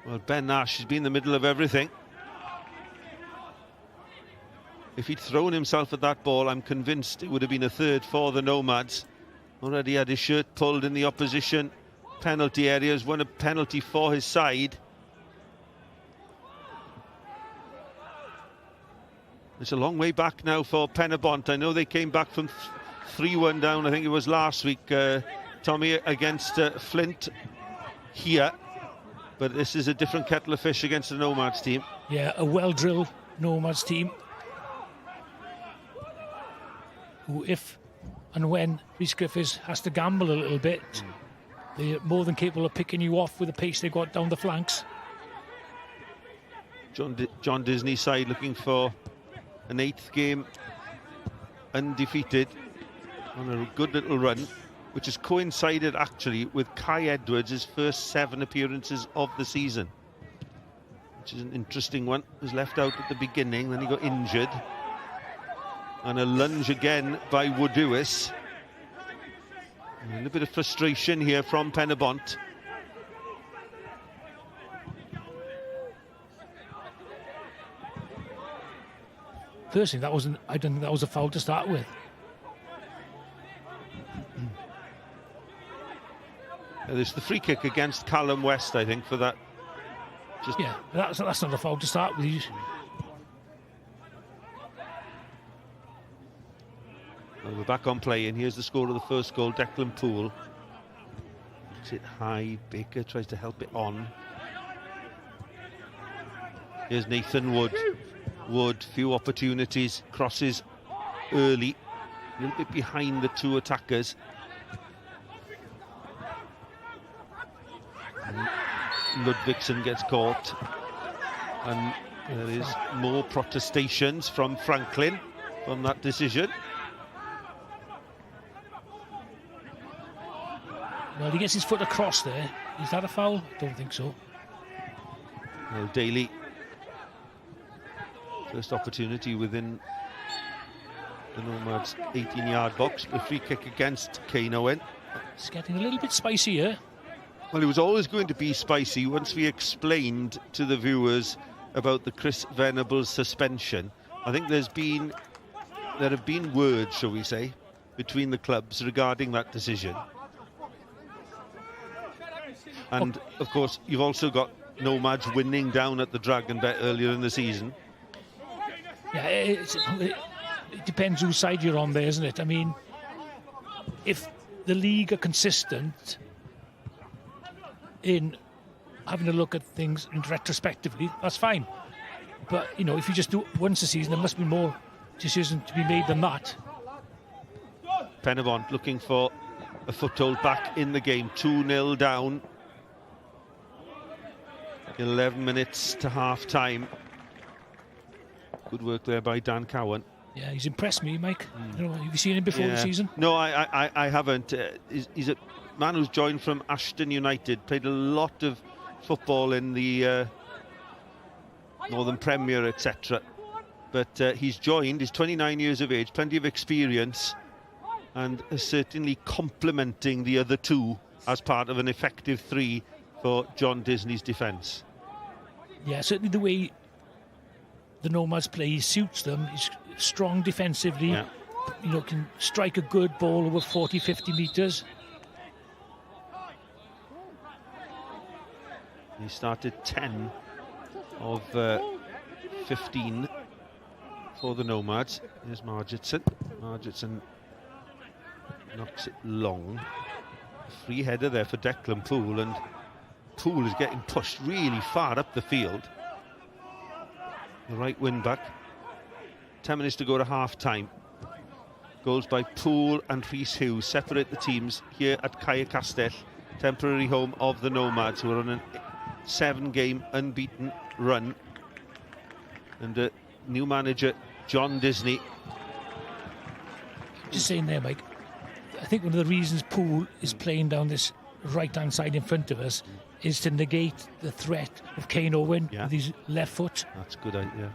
Well, Ben Nash has been in the middle of everything. If he'd thrown himself at that ball, I'm convinced it would have been a third for the Nomads. Already had his shirt pulled in the opposition penalty areas, won a penalty for his side. It's a long way back now for Pen-y-bont. I know they came back from 3-1 down, I think it was last week, Tommy, against Flint here. But this is a different kettle of fish against the Nomads team. Yeah, a well-drilled Nomads team, who, if and when Rhys Griffiths has to gamble a little bit, they're more than capable of picking you off with the pace they've got down the flanks. John Disney's side looking for an 8th game undefeated on a good little run, which has coincided actually with Kai Edwards' first 7 appearances of the season, which is an interesting one. He was left out at the beginning, then he got injured. And a lunge again by Woodewis. A little bit of frustration here from Pen-y-bont. Personally, I don't think that was a foul to start with. There's the free kick against Callum West, I think, for that. Yeah, that's not a foul to start with. Well, we're back on play, and here's the score of the first goal, Declan Poole. It's it high, Baker tries to help it on. Here's Nathan Wood. Wood, few opportunities, crosses early, a little bit behind the 2 attackers. Ludvigsen gets caught, and there is more protestations from Franklin from that decision. Well, he gets his foot across there. Is that a foul? Don't think so. Well, Daly, first opportunity within the Nomads' 18-yard box. The free kick against Connah. It's getting a little bit spicy here. Well, it was always going to be spicy once we explained to the viewers about the Chris Venables suspension. I think there have been words, shall we say, between the clubs regarding that decision. And, of course, you've also got Nomads winning down at the Dragon Bet earlier in the season. Yeah, it depends whose side you're on there, isn't it? I mean, if the league are consistent in having a look at things retrospectively, that's fine. But, you know, if you just do it once a season, there must be more decisions to be made than that. Pen-y-bont looking for a foothold back in the game. 2-0 down. 11 minutes to half-time. Good work there by Dan Cowan. Yeah, he's impressed me, Mike. You know, have you seen him before the season? No, I haven't. He's a man who's joined from Ashton United, played a lot of football in the Northern Premier, etc. But he's joined, he's 29 years of age, plenty of experience, and is certainly complementing the other 2 as part of an effective 3 for John Disney's defence. Yeah, certainly the way the Nomads play suits them. He's strong defensively, you know, can strike a good ball over 40, 50 metres. He started 10 of 15 for the Nomads. Here's Margetson. Margetson knocks it long. A free header there for Declan Poole, and Poole is getting pushed really far up the field. The right wing back. 10 minutes to go to half-time. Goals by Poole and Rhys Hughes separate the teams here at Cae Castell, temporary home of the Nomads, who are on a 7-game unbeaten run. And new manager John Disney. Just saying there, Mike, I think one of the reasons Poole is playing down this right-hand side in front of us is to negate the threat of Quay Nomads with his left foot. That's a good idea.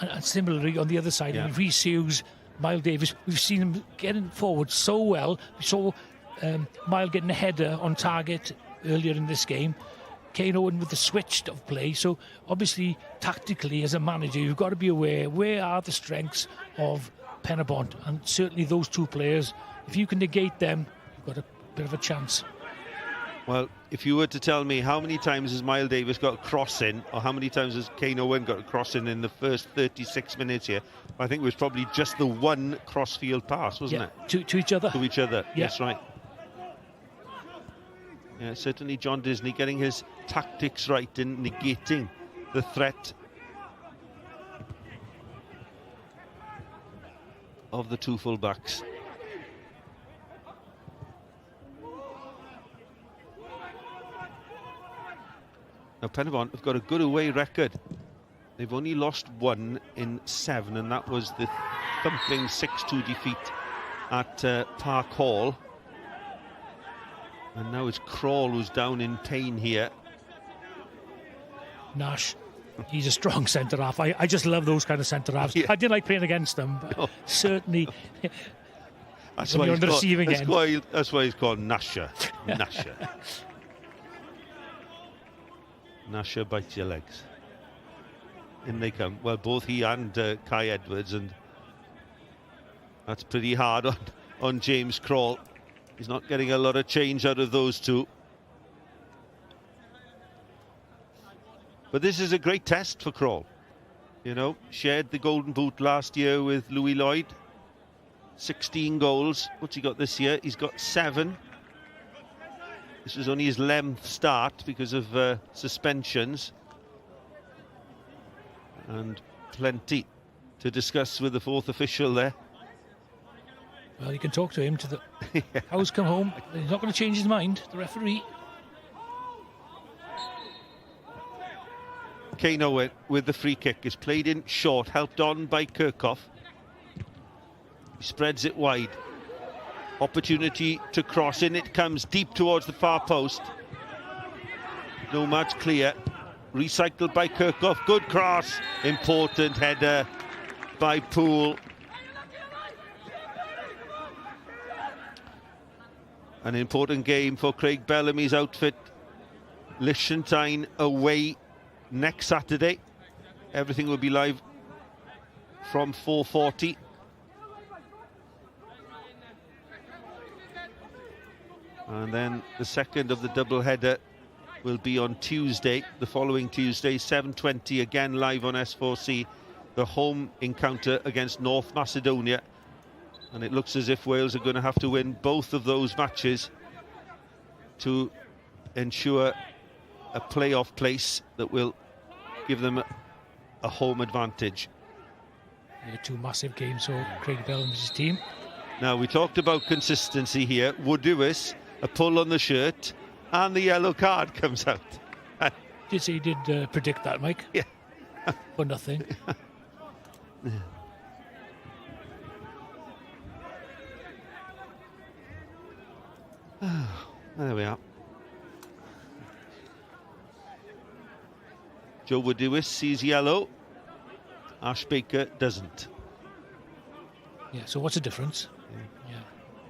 And similarly, on the other side, Rhys Hughes, Miles Davis, we've seen him getting forward so well. We saw Miles getting a header on target earlier in this game. Quay Nomads with the switch of play. So obviously, tactically, as a manager, you've got to be aware where are the strengths of Pen-y-bont, and certainly those two players. If you can negate them, you've got a bit of a chance. Well, if you were to tell me how many times has Miles Davis got a cross in, or how many times has Quay Nomads got a cross in the first 36 minutes here, I think it was probably just the one cross-field pass, wasn't it? To each other. To each other, that's right. Yeah, certainly John Disney getting his tactics right in negating the threat of the two full-backs. Now, Pen-y-bont have got a good away record. They've only lost 1 in 7, and that was the thumping 6-2 defeat at Park Hall. And now it's Crawl who's down in pain here. Nash, he's a strong centre-half. I just love those kind of centre-halves. I didn't like playing against them, but certainly that's when you're on the receiving end. That's why he's called Nasher. Nasher. Nasher bites your legs. In they come. Well, both he and Kai Edwards, and that's pretty hard on James Crawl. He's not getting a lot of change out of those two. But this is a great test for Crawl. You know, shared the Golden Boot last year with Louis Lloyd. 16 goals. What's he got this year? He's got 7. This was only his 11th start because of suspensions. And plenty to discuss with the 4th official there. Well, you can talk to him. How's come home? He's not going to change his mind, the referee. Quay Nomads with the free kick is played in short, helped on by Kirchhoff. He spreads it wide. Opportunity to cross in. It comes deep towards the far post. Nomads clear. Recycled by Kirchhoff. Good cross. Important header by Poole. An important game for Craig Bellamy's outfit. Liechtenstein away next Saturday. Everything will be live from 4:40. And then the second of the double header will be on Tuesday, the following Tuesday, 7:20, again live on S4C. The home encounter against North Macedonia. And it looks as if Wales are going to have to win both of those matches to ensure a playoff place that will give them a home advantage. Yeah, 2 massive games for Craig Bellamy's team. Now, we talked about consistency here. Wood-Lewis, a pull on the shirt, and the yellow card comes out. Did say he did predict that, Mike? Yeah. For nothing. There we are. Joe Wood-Lewis sees yellow. Ash Baker doesn't. Yeah, so what's the difference? Yeah,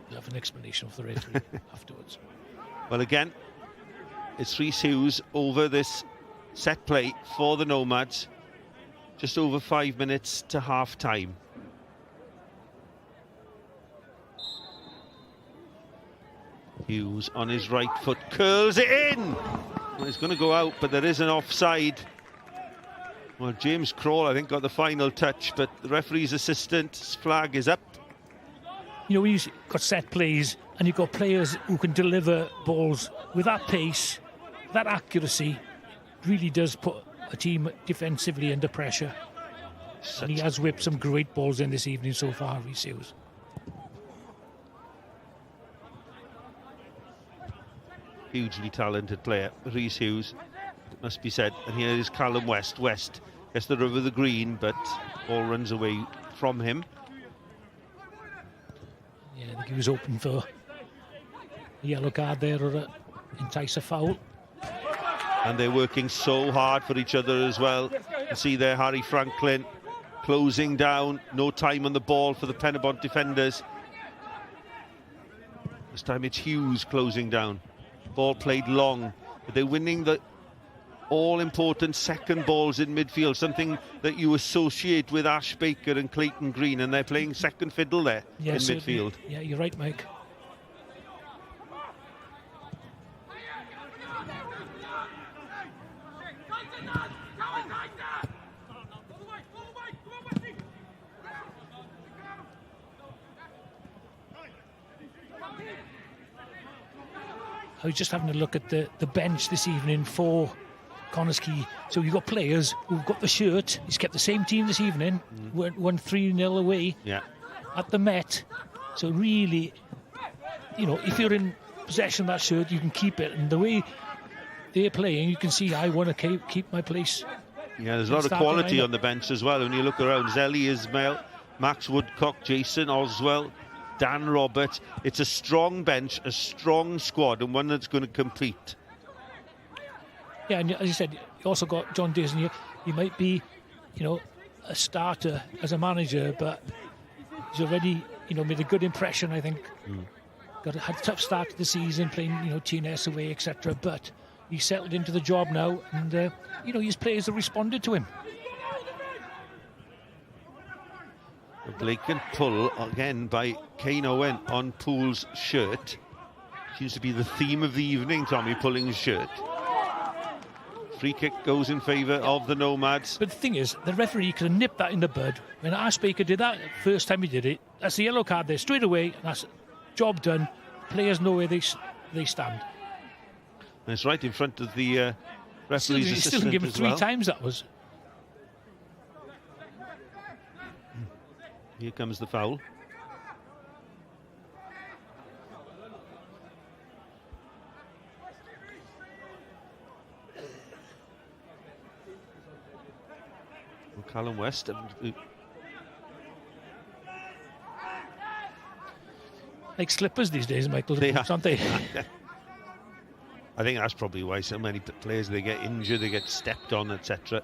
we'll have an explanation for the referee afterwards. Well, again, it's Rhys Hughes over this set play for the Nomads. Just over 5 minutes to half-time. Hughes on his right foot, curls it in! Well, it's going to go out, but there is an offside. Well, James Crawl, I think, got the final touch, but the referee's assistant's flag is up. You know, when you've got set plays and you've got players who can deliver balls with that pace, that accuracy, really does put a team defensively under pressure. And he has whipped some great balls in this evening so far, Rhys Hughes. Hugely talented player, Rhys Hughes, it must be said. And here is Callum West. West gets the rub of the green, but ball runs away from him. Yeah, I think he was open for a yellow card there or entice a foul. And they're working so hard for each other as well. You see there Harry Franklin closing down. No time on the ball for the Pen-y-bont defenders. This time it's Hughes closing down. Ball played long. But they're winning the all-important second balls in midfield, something that you associate with Ash Baker and Clayton Green, and they're playing second fiddle there in midfield. Yeah, you're right, Mike. I was just having a look at the bench this evening for Connah's Quay. So you've got players who've got the shirt. He's kept the same team this evening. Won 3-0 away at the Met. So really, you know, if you're in possession of that shirt, you can keep it. And the way they're playing, you can see I want to keep my place. Yeah, there's a lot of quality on the bench as well. When you look around, Zelly Ismail, Max Woodcock, Jason Oswell, Dan Roberts. It's a strong bench, a strong squad, and one that's going to compete. Yeah, and as you said, you also got John Disney. He might be, you know, a starter as a manager, but he's already, you know, made a good impression, I think. Had a tough start to the season, playing, you know, TNS away, etc. But he's settled into the job now, and, you know, his players have responded to him. A blatant pull again by Quay Nomads on Poole's shirt. Seems to be the theme of the evening, Tommy, pulling his shirt. Free kick goes in favour of the Nomads. But the thing is, the referee could have nipped that in the bud. When Ash Baker did that first time he did it, that's the yellow card there straight away, and that's job done. Players know where they stand. And it's right in front of the referee's assistant. Still given as 3 well. times that was. Here comes the foul. Well, Callum West. Like slippers these days, Michael, They are. aren't they? I think that's probably why so many players, they get injured, they get stepped on, etc.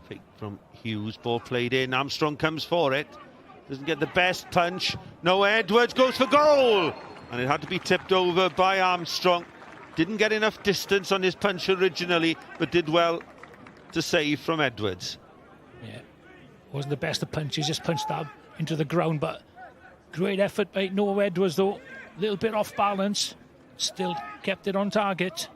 Fake from Hughes, ball played in. Armstrong comes for it. Doesn't get the best punch. Noah Edwards goes for goal! And it had to be tipped over by Armstrong. Didn't get enough distance on his punch originally, but did well to save from Edwards. Yeah, wasn't the best of punches, just punched that into the ground, but great effort by Noah Edwards, though. A little bit off balance, still kept it on target.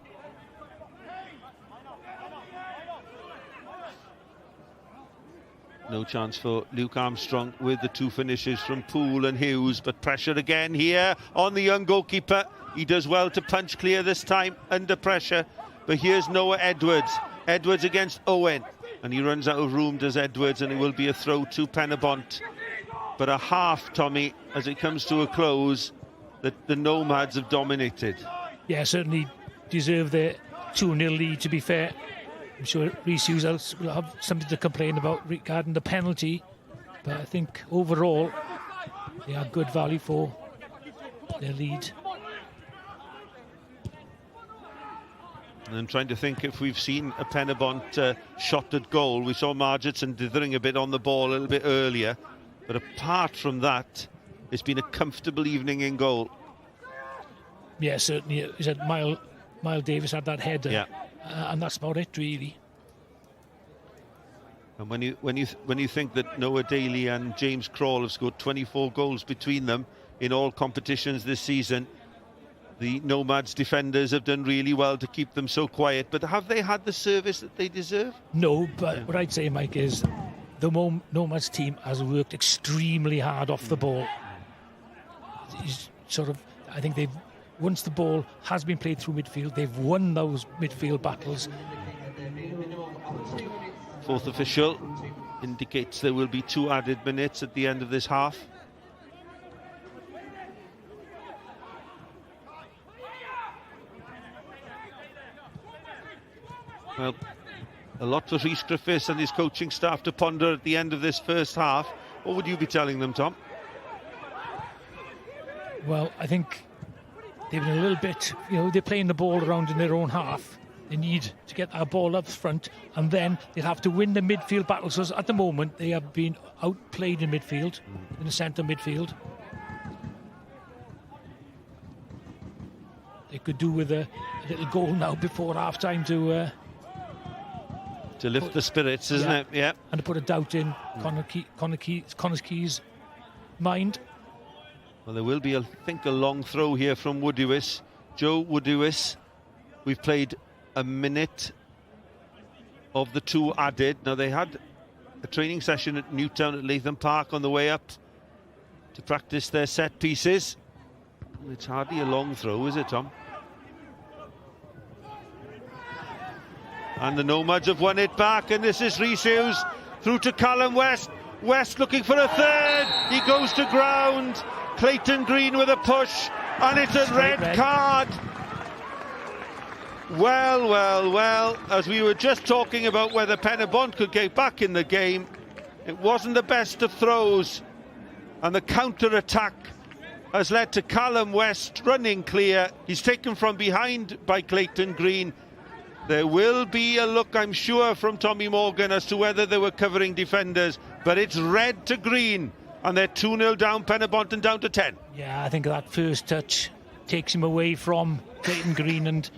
No chance for Luke Armstrong with the 2 finishes from Poole and Hughes, but pressure again here on the young goalkeeper. He does well to punch clear this time under pressure, but here's Noah Edwards. Edwards against Owen, and he runs out of room, does Edwards, and it will be a throw to Pen-y-bont. But a half, Tommy, as it comes to a close, that the Nomads have dominated. Yeah, certainly deserve their 2-0 lead, to be fair. I'm sure Rhys Hughes will have something to complain about regarding the penalty, but I think overall they are good value for their lead. And I'm trying to think if we've seen a Pen-y-bont shot at goal. We saw Margetson dithering a bit on the ball a little bit earlier, but apart from that, it's been a comfortable evening in goal. Yeah, certainly. He said Miles Davis had that header. Yeah. And that's about it, really. And when you think that Noah Daly and James Crawl have scored 24 goals between them in all competitions this season, the Nomads defenders have done really well to keep them so quiet. But have they had the service that they deserve? No, but what I'd say, Mike, is the Nomads team has worked extremely hard off the ball. I think they've, once the ball has been played through midfield, they've won those midfield battles. Fourth official indicates there will be 2 added minutes at the end of this half. Well, a lot for Rhys Griffiths and his coaching staff to ponder at the end of this first half. What would you be telling them, Tom? Well, I think they've been a little bit, they're playing the ball around in their own half. They need to get that ball up front, and then they'll have to win the midfield battle. So at the moment, they have been outplayed in midfield, in the centre midfield. They could do with a little goal now before half-time to lift the spirits, isn't it? Yeah. And to put a doubt in Connah's Quay's mind. Well, there will be, I think, a long throw here from Woodewis. Joe Woodewis. We've played a minute of the two added. Now, they had a training session at Newtown at Latham Park on the way up to practice their set pieces. It's hardly a long throw, is it, Tom? And the Nomads have won it back, and this is Rhys Hughes through to Callum West. West looking for a third. He goes to ground. Clayton Green with a push, and it's a red card. Well, as we were just talking about whether Pen-y-bont could get back in the game, it wasn't the best of throws, and the counter-attack has led to Callum West running clear. He's taken from behind by Clayton Green. There will be a look, I'm sure, from Tommy Morgan as to whether they were covering defenders, but it's red to green, and they're 2-0 down, Pen-y-bont, and down to 10. Yeah, I think that first touch takes him away from Clayton Green and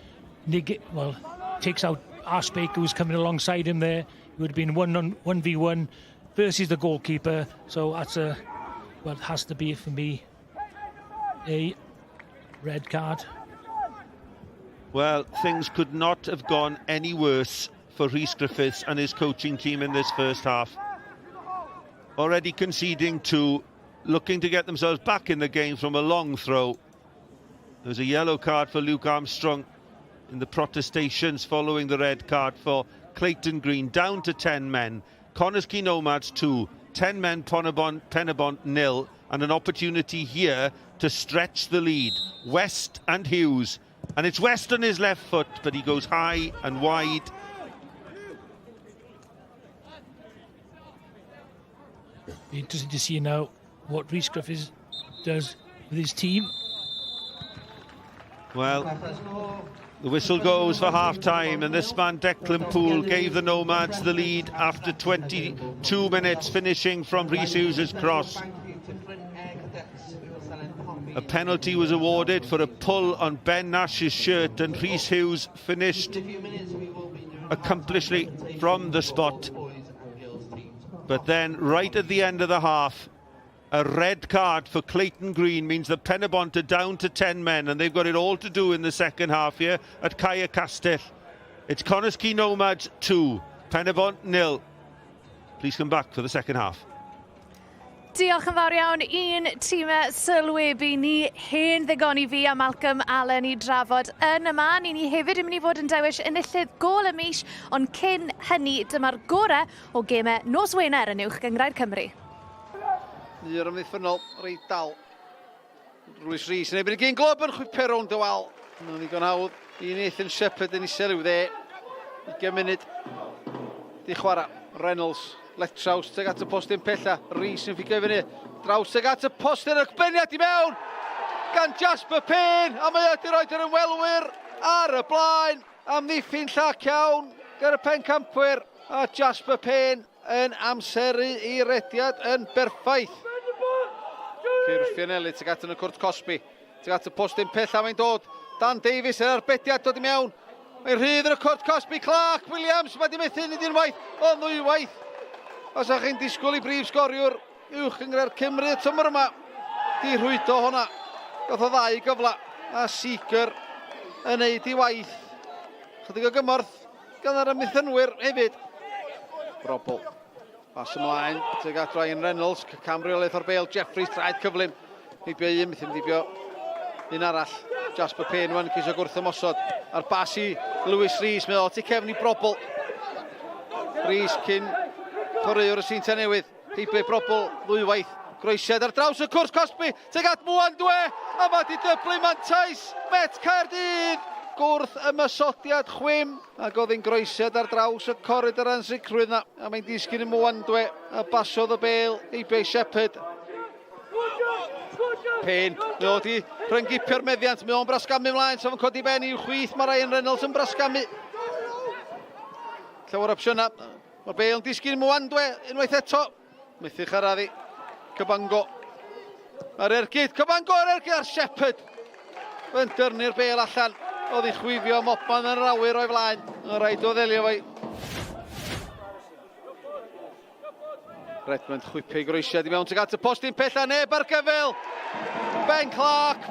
takes out Ash Baker, who's coming alongside him there. It would have been 1v1 versus the goalkeeper. So that's it has to be, for me, a red card. Well, things could not have gone any worse for Rhys Griffiths and his coaching team in this first half. Already conceding two, looking to get themselves back in the game from a long throw. There's a yellow card for Luke Armstrong in the protestations following the red card for Clayton Green, down to 10 men. Quay Nomads 2, 10 men, Pen-y-bont 0, and an opportunity here to stretch the lead. West and Hughes, and it's West on his left foot, but he goes high and wide. Be interesting to see now what Rhys Griffiths does with his team. Well, the whistle goes for half-time, and this man Declan Poole gave the Nomads the lead after 22 minutes, finishing from Rhys Hughes' cross. A penalty was awarded for a pull on Ben Nash's shirt, and Rhys Hughes finished accomplishingly from the spot. But then, right at the end of the half, a red card for Clayton Green means that Pen-y-bont are down to 10 men, and they've got it all to do in the second half here at Cae Castell. It's Quay Nomads 2, Pen-y-bont 0. Please come back for the second half. Diolch yn fawr iawn un tîmau sylwebu ni, hen ddigon I fi a Malcolm Allen I drafod yn y man. I ni hefyd yn mynd I fod yn dewis enillydd gol y mis, ond cyn hynny dyma'r gorau o gemau nos Wener yn uwch gyngrair Cymru. I'r ymddiffynol, reit dal. Rhys Rhys yn ebyn y gyn glob yn chwiper rownd y wal. Yn ddigon hawdd I Nathan Shepherd yn isel i'w dde. 20 munud di chwarae. Reynolds, left traws, teg at y postyn pella. Rhys yn ffigo fyny. Draws teg at y postyn, y beniad I mewn. Gan Jasper Payne, a mae wedi roed yr ymwelwyr ar y blaen. Amddiffyn llac iawn gyda'r pencampwyr. A Jasper Payne yn amseru I rediad yn berffaith. Ceir Fianelli teg at yn y cwrt Cosby. Teg at y postyn pella mae'n dod. Dan Davies yr arbediad dod I mewn. Mae'n rhydd yn y cwrt Cosby. Clark Williams, mae di methu nid unwaith, ond ddwywaith. Os ych chi'n disgwyl I brif sgoriwr uwch gyngrair Cymru y tymor yma, di rhwydo honna. Gath o ddau gyfla, a Seeger yn neud I waith. Chydig o gymorth gan yr ymddiffynwyr hefyd. Brobl. Bas ymlaen, teg at Ryan Reynolds, camriolaeth o'r bêl, Jeffries, traed cyflym. Heibio un, byth yn dibio un arall. Jasper Payne wan cisio gwrth ymosod. Ar bas I Lewis Rhys, mae o ti cefn I brobl. Rhys cyn chwaraewr y Seinta Newydd. Heibio brobl, ddwywaith. Groesiad ar draws y cwrs Cosby, teg at Mwandwe. A mae di dyblu mantais, Met Caerdydd. Gwrth ymysodiad chwym, ac oedd hi'n groesiad ar draws y corridor yn sicrwydd na. A mae'n disgyn I Mwandwe, a basodd y bêl, Heibio Shepherd. Pen, mae o di rhyngipio'r meddiant, mae o'n brasgamu mlaen, so fo'n codi ben i'w chwith, mae Ryan Reynolds yn brasgamu. Llawer opsiynau, mae'r Bale yn disgyn Mwandwe, unwaith eto. Methu charaddi, Cabango. Mae'r ergyd, Cabango ar ergyd ar Shepherd. Fe'n dyrnu'r Bale allan, oedd hi'n chwifio Mopman yn yr awyr o'i flaen. Yn rhaid o ddelio fo'i. Redmond chwipio i groesiad i mewn tuag at y postyn pella, neb ar gyfel. Ben Clark,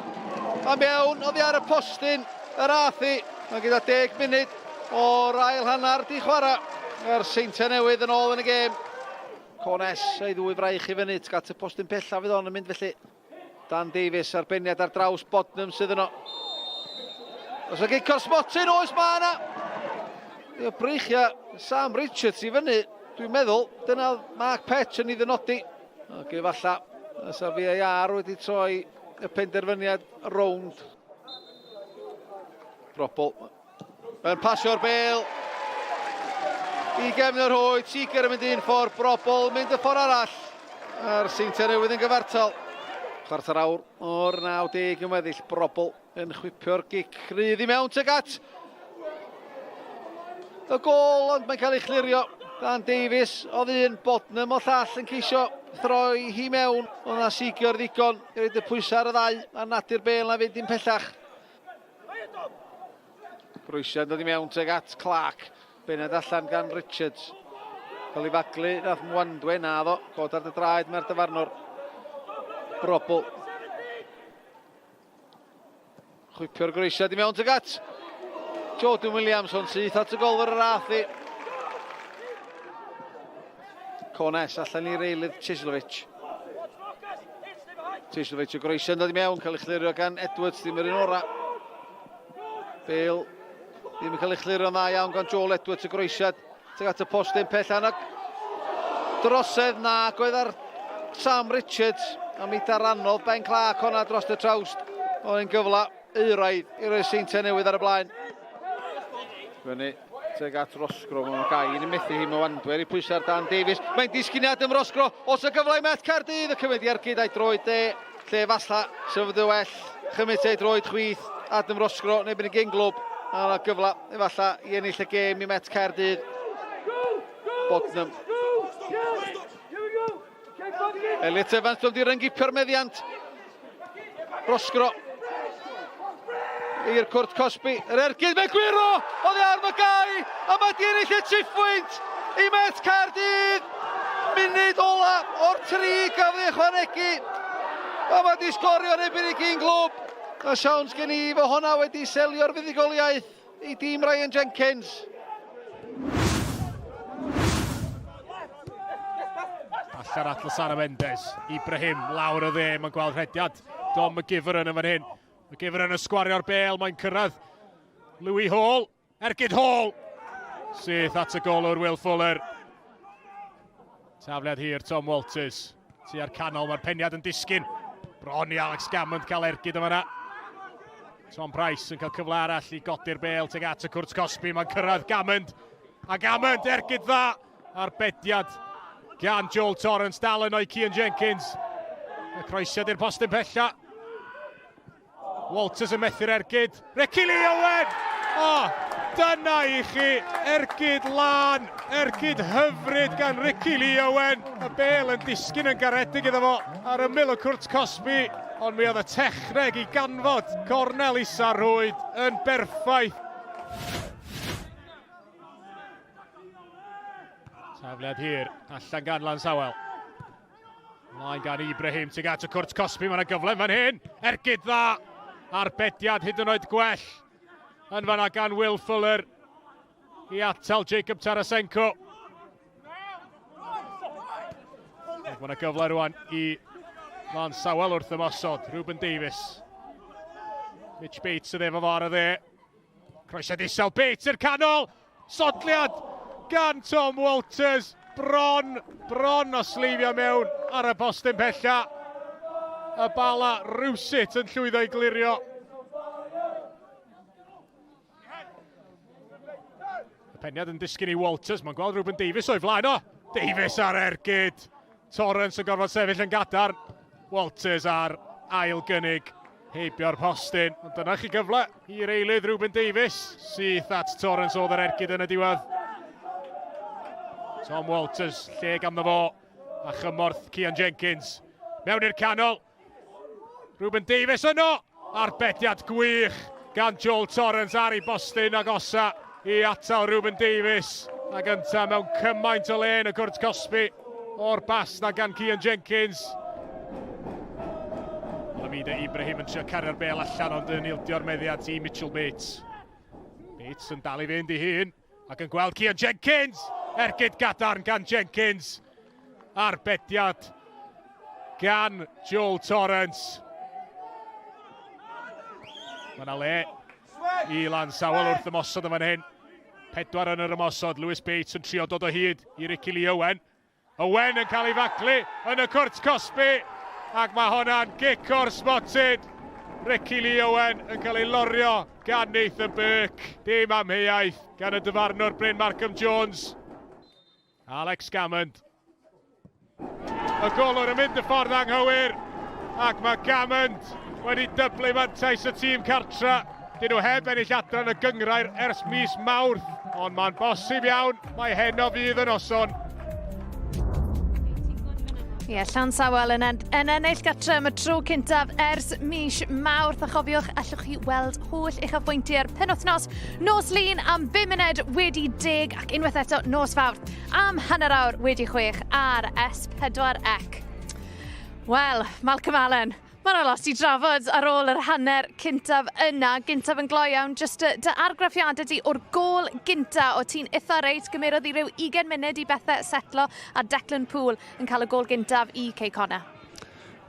a mewn, oddi ar y postyn, yr athi. Mae gyda 10 munud o'r ail hannar di chwarae. Yr Seintiau newydd yn ôl yn y gêm. Connah ei ddwy fraich i fyny, tuag at y postyn pella fydd o'n yn mynd felly. Dan Davies arbeniad ar draws Bodnam sydd yno. Os o gicor Smotin, oes ma yna. Y breichia Sam Richards i fyny. Dwi'n meddwl, dyna Mark Petch yn ei ddynodi. Ac efalla, ysa VAR wedi troi y penderfyniad rownd. Brobl. Mae'n pasio'r Bale. I gefn yr hwyd, Seeger yn mynd un ffordd, Brobl mynd y ffordd arall. A'r Seintiau newydd yn gyfartal. Chwarter awr o'r 90 yn weddill, Brobl yn chwipio'r gic rydd i mewn tuag at y gol, ond mae'n cael ei chlirio. Dan Davies, oedd un Bodnam o llall yn ceisio throi hi mewn. Oedd na Seeger ddigon i roed y pwysau ar y ddau a nadur Bale na fynd i'n pellach. Groesiad dod i mewn tuag at Clark. Bened allan gan Richards. Cael ei faglu, nath Mwandwe na ddo. God ar dy draed mae'r dyfarnwr. Brobl. Chwipio'r groesiad i mewn tuag at Jordan Williamson sydd at y golwr yr athi. Connah allan i reilydd Chislovic. Chislovic o groesiad dod i mewn, cael ei chlirio gan Edwards, ddim yr un ora. Bale ddim yn cael ei chlirio dda iawn gan Joel Edwards o groesiad. Tuag at y postyn pellan ac drosedd na oedd ar Sam Richards a mi dar anodd Ben Clark honna dros y trawst. Oedd yn gyfla euraidd i roi'r Seintiau newydd ar y blaen. Fyny tuag at Rosgro, mae'n gai yn methu hi Mwandwe i pwysau'r Dan Davies. Mae'n disgyniad ym Rosgro, os y gyfle i Met Caerdydd, y cymryd i ergyd a'i droed de, lle falla sefyd y well, chymryd a'i droed chwith, Adam Rosgro, neu yn y genglwb, a yna gyfle, efalla, i ennill y gêm i Met Caerdydd. Bodnam. Elliot Evans, dwi'n di ryngipio'r meddiant. Rosgro. I'r Cwrt Cosby, yr ergyd, mae'n gwiro, oedd ar Magai, a mae di ennill y triffwynt i Met Caerdydd. Munud ola o'r 3 gafodd ei ychwanegu, a mae di sgorio nebyn i gyn glwb. A siawns gen i fo honna wedi selio'r fuddigoliaeth i dîm Ryan Jenkins. Allar at Losana Mendes, Ibrahim, lawr o dde, mae'n gweld rhediad. Dom McGivern yn fan hyn. McGivern yn ysgwario'r Bale, mae'n cyrraedd. Louis Hall, ergyd Hall. Syth at y golwr Will Fuller. Tafliad hir Tom Walters. Tu ar canol, mae'r peniad yn disgyn. Bron i Alex Gammond cael ergyd yma. Tom Price yn cael cyfle arall i godi'r Bale tuag at y Cwrt Cosby, mae'n cyrraedd Gammond. A Gammond, ergyd dda ar bediad gan Joel Torrance, dal yn o'i Cian Jenkins. Y croesiad i'r postyn pella. Walters yn methu'r ergyd. Recili Owen! Dyna i chi, ergyd lan, ergyd hyfryd gan Recili Owen. Y Bale yn disgyn yn garedig iddo fo ar ymyl y Cwrt Cosby. Ond mi oedd y techneg i ganfod cornel isa rwyd yn berffaith. Tafliad hir, allan gan Lansawel. Mlaen gan Ibrahim tuag at y Cwrt Cosby, mae'n gyfle fan hyn. Ergyd dda. Arbediad hyd yn oed gwell yn fanna gan Will Fuller i atal Jacob Tarasenko. Mae'n gyfle rwan i Lansawel wrth ymosod, Ruben Davies. Mitch Bates yn efo fo ar y dde. Croesiad isel, Bates i'r canol. Sodliad gan Tom Walters. Bron o sleifio mewn ar y postyn pella. Y bala rwsut yn llwyddo i glirio. Y peniad yn disgyn i Walters, mae'n gweld Ruben Davies o'i flaen o. Davies ar ergyd. Torrance yn gorfod sefyll yn gadarn. Walters ar ail gynnig heibio'r postyn. Ond dyna chi gyfle i'r eilydd Ruben Davies syth at Torrance oedd yr ergyd yn y diwedd. Tom Walters, lle ganddo fo a chymorth Cian Jenkins. Mewn i'r canol. Ruben Davies yno. Arbediad gwych gan Joel Torrance ar ei bostyn agosa i atal Ruben Davies. A gynta mewn cymaint o le yn y cwrt Cosby o'r bas na gan Cian Jenkins. Lamida Ibrahim yn trio cario'r bel allan ond yn ildio'r meddiad i Mitchell Bates. Bates yn dal i fynd i hun ac yn gweld Cian Jenkins. Ergyd gadarn gan Jenkins. Arbediad gan Joel Torrance. Mae yna le i Lan Sawel wrth ymosod yma'n hyn. 4 yn yr ymosod, Lewis Bates yn trio dod o hyd i Ricky Lee Owen. Owen yn cael ei faclu yn y cwrt Cosby. Ac mae hwnna'n gic o'r spotted. Ricky Lee Owen yn cael ei lorio gan Nathan Burke. Dim amheuaeth gan y dyfarnwr Bryn Markham Jones. Alex Gammond. Y golwr yn mynd y ffordd anghywir. Ac mae Gammond wedi dyblu mantais y tîm cartra. Dyn nhw heb ennill adran y gyngrair ers mis Mawrth. Ond mae'n bosib iawn, mae heno fydd yn oson. Ie, Llan Sawel yn ennill gartre am y tro cyntaf ers mis Mawrth. A chofiwch, allwch chi weld holl eich afbwyntiau'r penwythnos. Nos lun am 5 munud wedi 10 ac unwaith eto nos fawr am hanner awr wedi 6 ar S4C. Wel, Malcolm Allen. Mae'n lot i drafod ar ôl yr hanner cyntaf yna. Gyntaf yn gloi iawn, jyst dy argraffiadau di o'r gol gynta o ti'n eitha reit. Gymerodd i ryw 20 munud i bethau setlo a Declan Poole yn cael y gol gyntaf i Connah.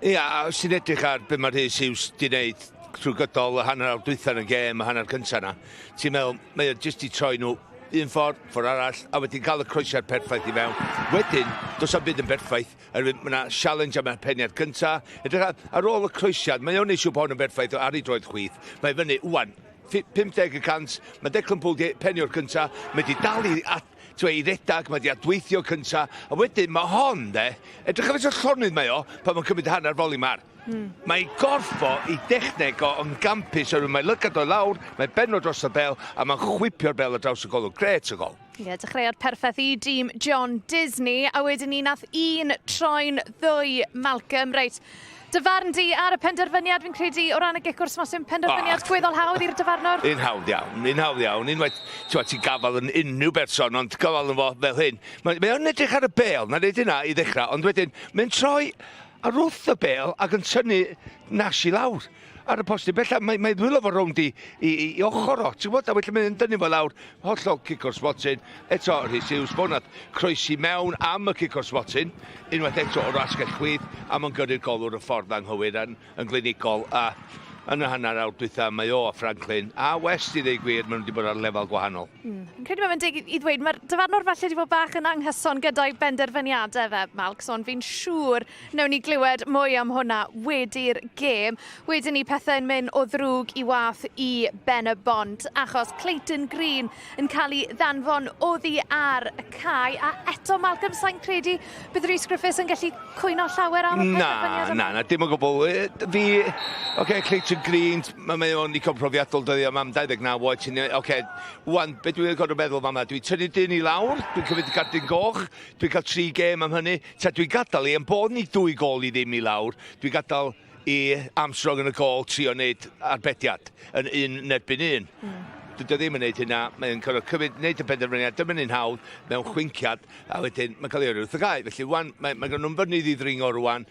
Ia, sy'n edrych ar be mae Rhys Hughes di wneud trwy gydol y hanner awr dwytha yn y gêm, y hanner cyntaf yna. Ti'n meddwl, mae o jyst i troi nhw un ffordd arall, a wedyn cael y croesiad perffaith i fewn. Wedyn, does am byd yn berffaith, mae yna challenge am y peniad cyntaf. Ar ôl y croesiad, mae o'n eisiau bod yn berffaith ar ei droed chwith. Mae fyny, wwan, 50%, mae Declan Poole penio'r cyntaf, mae di dal i redag, mae di adweithio cyntaf, a wedyn mae hon, edrych ar eich llonydd mae o, pan mae'n cymryd hanner foli mar. Mae gorffo i dechneg o'n gampus, mae'n lygad o lawr, mae'n benno dros y bel, a mae'n chwipio'r bel o draws y gol. Gret y gol. Ie, dechreuad perffaith i dîm John Disney, a wedyn ni nath un troi'n ddwy Malcolm. Reit, dyfarn di ar y penderfyniad, fi'n credu o ran y gic o'r smosyn, penderfyniad gweddol hawdd i'r dyfarnwr? Un hawdd iawn. Unwaith ti'n gafal yn unrhyw berson, ond gafal yn fo fel hyn. Mae o'n edrych ar y bel, na dweud yna i ddechrau, ond wedyn, mae'n troi ar wrth y bel ac yn tynnu Nash i lawr ar y postyn. Bella, mae ddwylo fo rownd i ochr o. Ti'n gwybod, a wedyn mae'n dynnu fo lawr, hollol cic o'r spotyn. Eto, Rhys Hughes, bonad croesi mewn am y cic o'r spotyn. Unwaith eto o'r asgell chwydd, a mae'n gyrru'r golwr y ffordd anghywir yn glinigol. A yn y hanner awr dwytha, mae o a Franklin a West i ddeu gwir, maen nhw wedi bod ar lefel gwahanol. Credu mae'n dig i ddweud, mae'r dyfarnwr falle wedi bod bach yn anghyson gyda'i benderfyniadau fe, Malcs, ond fi'n siŵr newn ni glywed mwy am hwnna wedi'r gêm. Wedyn ni pethau'n mynd o ddrwg i wath i Pen-y-bont, achos Clayton Green yn cael ei ddanfon oddi ar y cae, a eto Malcolm, sa'n credu bydd Rhys Griffiths yn gallu cwyno llawer am y penderfyniad? Na, dim o gwbl. Clayton Green, mae o'n i comprofiadol dyddio am 29 oed. Wan, be dwi'n gorfod meddwl am yma? Dwi'n tynnu dyn i lawr, dwi'n cymryd gardyn goch, dwi'n cael 3 gêm am hynny. Dwi'n gadael i, yn bod ni 2 gol i ddim i lawr, dwi'n gadael i Armstrong yn y gol trio wneud arbediad yn 1 erbyn 1. Dwi ddim yn gwneud hynna, mae'n cymryd wneud y penderfyniad, dim yn un hawdd mewn chwinkiad, a wedyn mae'n cael ei wrth y gau. Felly, mae gen nhw'n fynydd i ddringo rwan,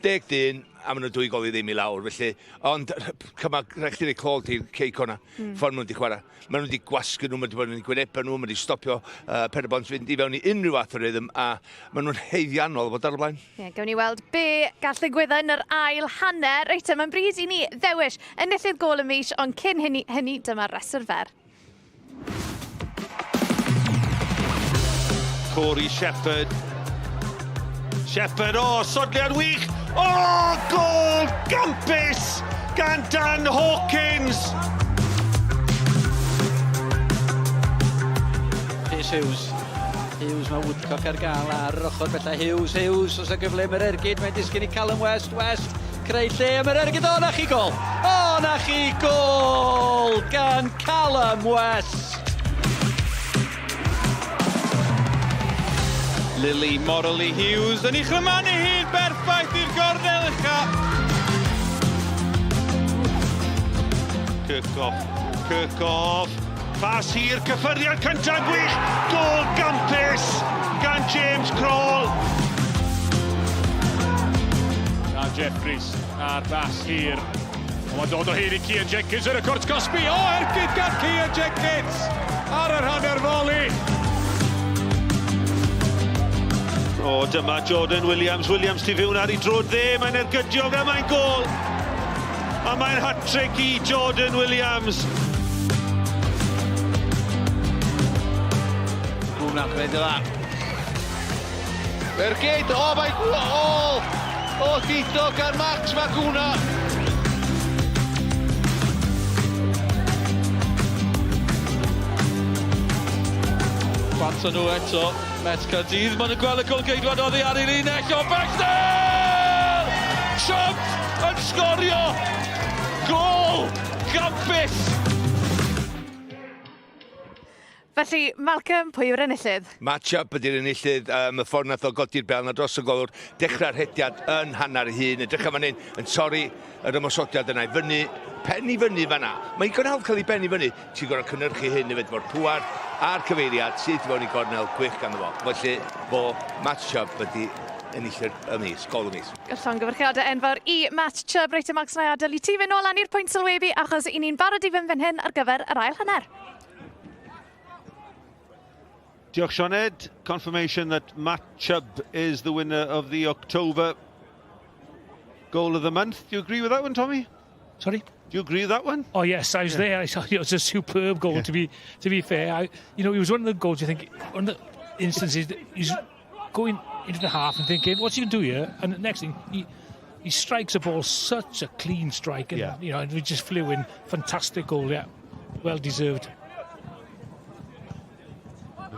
10 a maen nhw'n 2 gol i ddim i lawr, felly, ond rhaid chi'n ei clol ti'r Cei Connah, ffordd maen nhw wedi chwarae. Maen nhw wedi gwasgu nhw, maen nhw wedi gwyneba nhw, maen nhw wedi stopio Pen-y-bont fynd i fewn i unrhyw fath o rhythm, a maen nhw'n heiddiannol fod ar y blaen. Ie, gawn ni weld be gall ddigwyddo yn yr ail hanner. Reit, mae'n bryd i ni ddewis enillydd gol y mis, ond cyn hynny dyma'r rheswr fer. Corey Shepherd, sodliad wych! Gol gampus gan Dan Hawkins! Rhys Hughes. Mae Woodcock ar gael ar yr ochr bella. Hughes, os y gyflym yr ergyd, mae'n disgyn i Callum West. creu lle am yr ergyd. O, na chi gol! O, na chi gol! Gan Callum West. Lily Morley Hughes yn ei chlymannu hyd berffaith i'r gornel ucha. Kirchhoff, pas hir, cyffyriad cyntaf gwych, gol gampus gan James Crawl. A Jeffries a'r bas hir. Mae'n dod o hir i Cian Jenkins yn y cwrt Cosby. O, ergyd gan Cian Jenkins ar yr hanner foli. O, dyma Jordan Williams. Williams tu fewn ar ei drod dde. Mae'n ergydiog a mae'n gol. A mae'n hat-trick i Jordan Williams. Hwna'n gwneud y dda. Ergyd, o, mae'n gol! O, Dito gan Max Maguna. Bant nhw eto. Met Caerdydd, mae'n gweld y golgeidwad oddi ar ei linell o Bechdel! Siop yn sgorio! Gol! Gampus! Felly, Malcolm, pwy yw'r enillydd? Match-up ydy'r enillydd, y ffordd nath o godi'r bel na dros y golwr, dechrau'r hediad yn hanner hun, edrych am fan hyn, yn torri yr ymosodiad yna i fyny, pen i fyny fan'na. Mae'n gynhawdd cael ei pen i fyny, ti'n gorau cynnyrchu hyn i fynd mor pŵar a'r cyfeiriad sydd fewn i gornel gwych ganddo fo. Felly, fo match-up ydy enillydd y mis, gol y mis. Llongyfarchiadau enfawr i match-up reit y Max na adael i ti fynd nôl i'r pwynt sylwebu achos i ni'n barod i fynd fan hyn ar gyfer yr ail hanner. Diolch Sioned. Confirmation that Matt Chubb is the winner of the October goal of the month. Do you agree with that one, Tommy? Sorry? Do you agree with that one? Oh yes, I was there. I thought it was a superb goal. To be fair, you know, it was one of the goals. You think one of the instances that he's going into the half and thinking, what's he going to do here? And the next thing, he strikes a ball, such a clean strike, and you know, and it just flew in. Fantastic goal, yeah, well deserved.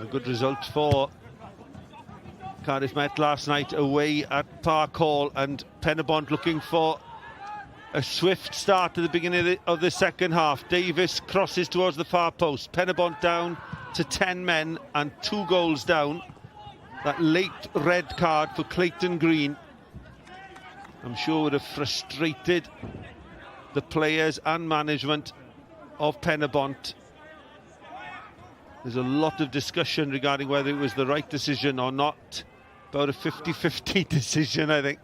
A good result for Cardiff Met last night away at Park Hall, and Pen-y-bont looking for a swift start at the beginning of the second half. Davis crosses towards the far post. Pen-y-bont down to 10 men and 2 goals down. That late red card for Clayton Green, I'm sure, would have frustrated the players and management of Pen-y-bont. There's a lot of discussion regarding whether it was the right decision or not. About a 50-50 decision, I think,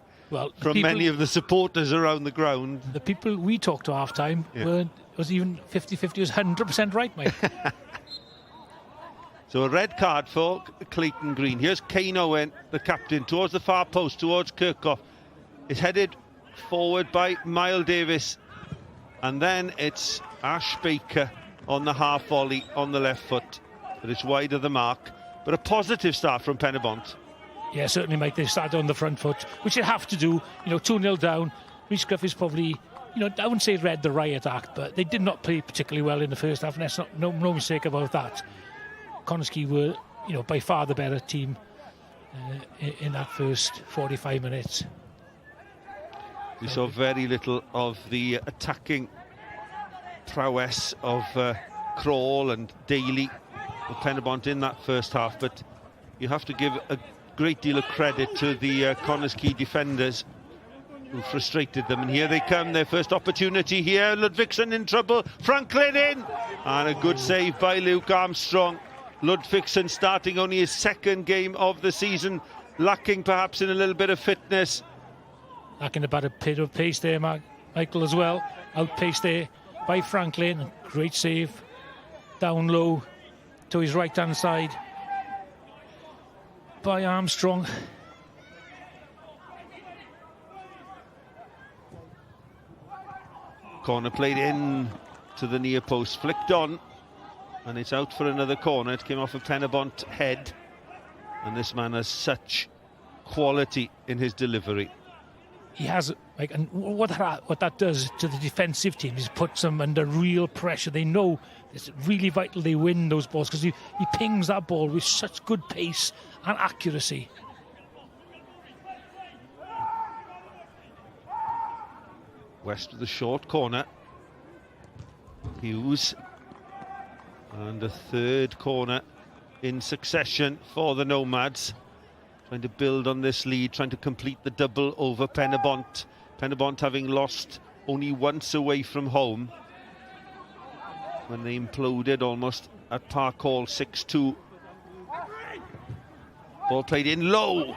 from many of the supporters around the ground. The people we talked to half-time was even 50-50, was 100% right, mate. So a red card for Clayton Green. Here's Quay Nomads, the captain, towards the far post, towards Kirchhoff. It's headed forward by Miles Davis. And then it's Ash Baker on the half volley on the left foot. But it's wide of the mark. But a positive start from Pen-y-bont. Yeah, certainly, mate. They started on the front foot, which they have to do. You know, 2-0 down. Rhys-Gruff is probably, you know, I wouldn't say read the riot act, but they did not play particularly well in the first half, and that's no mistake about that. Connah were, you know, by far the better team in that first 45 minutes. We saw very little of the attacking prowess of Crawl and Daly with Pen-y-bont in that first half, but you have to give a great deal of credit to the Connah defenders who frustrated them. And here they come, their first opportunity here. Ludvigsen in trouble, Franklin in, and a good save by Luke Armstrong. Ludvigsen starting only his second game of the season, lacking perhaps in a little bit of fitness. Lacking about a bit of pace there, Michael, as well. Outpaced there by Franklin. Great save. Down low to his right-hand side by Armstrong. Corner played in to the near post, flicked on, and it's out for another corner. It came off a Pen-y-bont head, and this man has such quality in his delivery. He has, like, and what that does to the defensive team is puts them under real pressure. They know it's really vital they win those balls because he pings that ball with such good pace and accuracy. West with the short corner. Hughes. And a third corner in succession for the Nomads. Trying to build on this lead, trying to complete the double over Pen-y-bont. Pen-y-bont having lost only once away from home when they imploded almost at Park Hall 6-2. Ball played in low.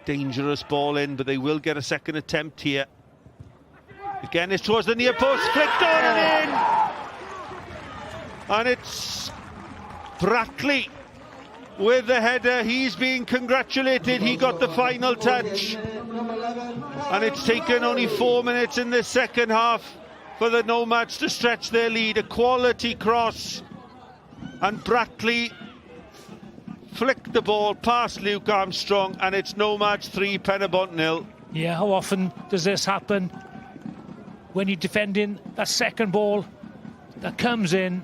Dangerous ball in, but they will get a second attempt here. Again, it's towards the near post, flicked on and in! And it's Brackley with the header. He's being congratulated. He got the final touch. And it's taken only 4 minutes in the second half for the Nomads to stretch their lead. A quality cross. And Brackley flicked the ball past Luke Armstrong, and it's Nomads 3, Pen-y-bont 0. Yeah, how often does this happen? When you're defending that second ball that comes in,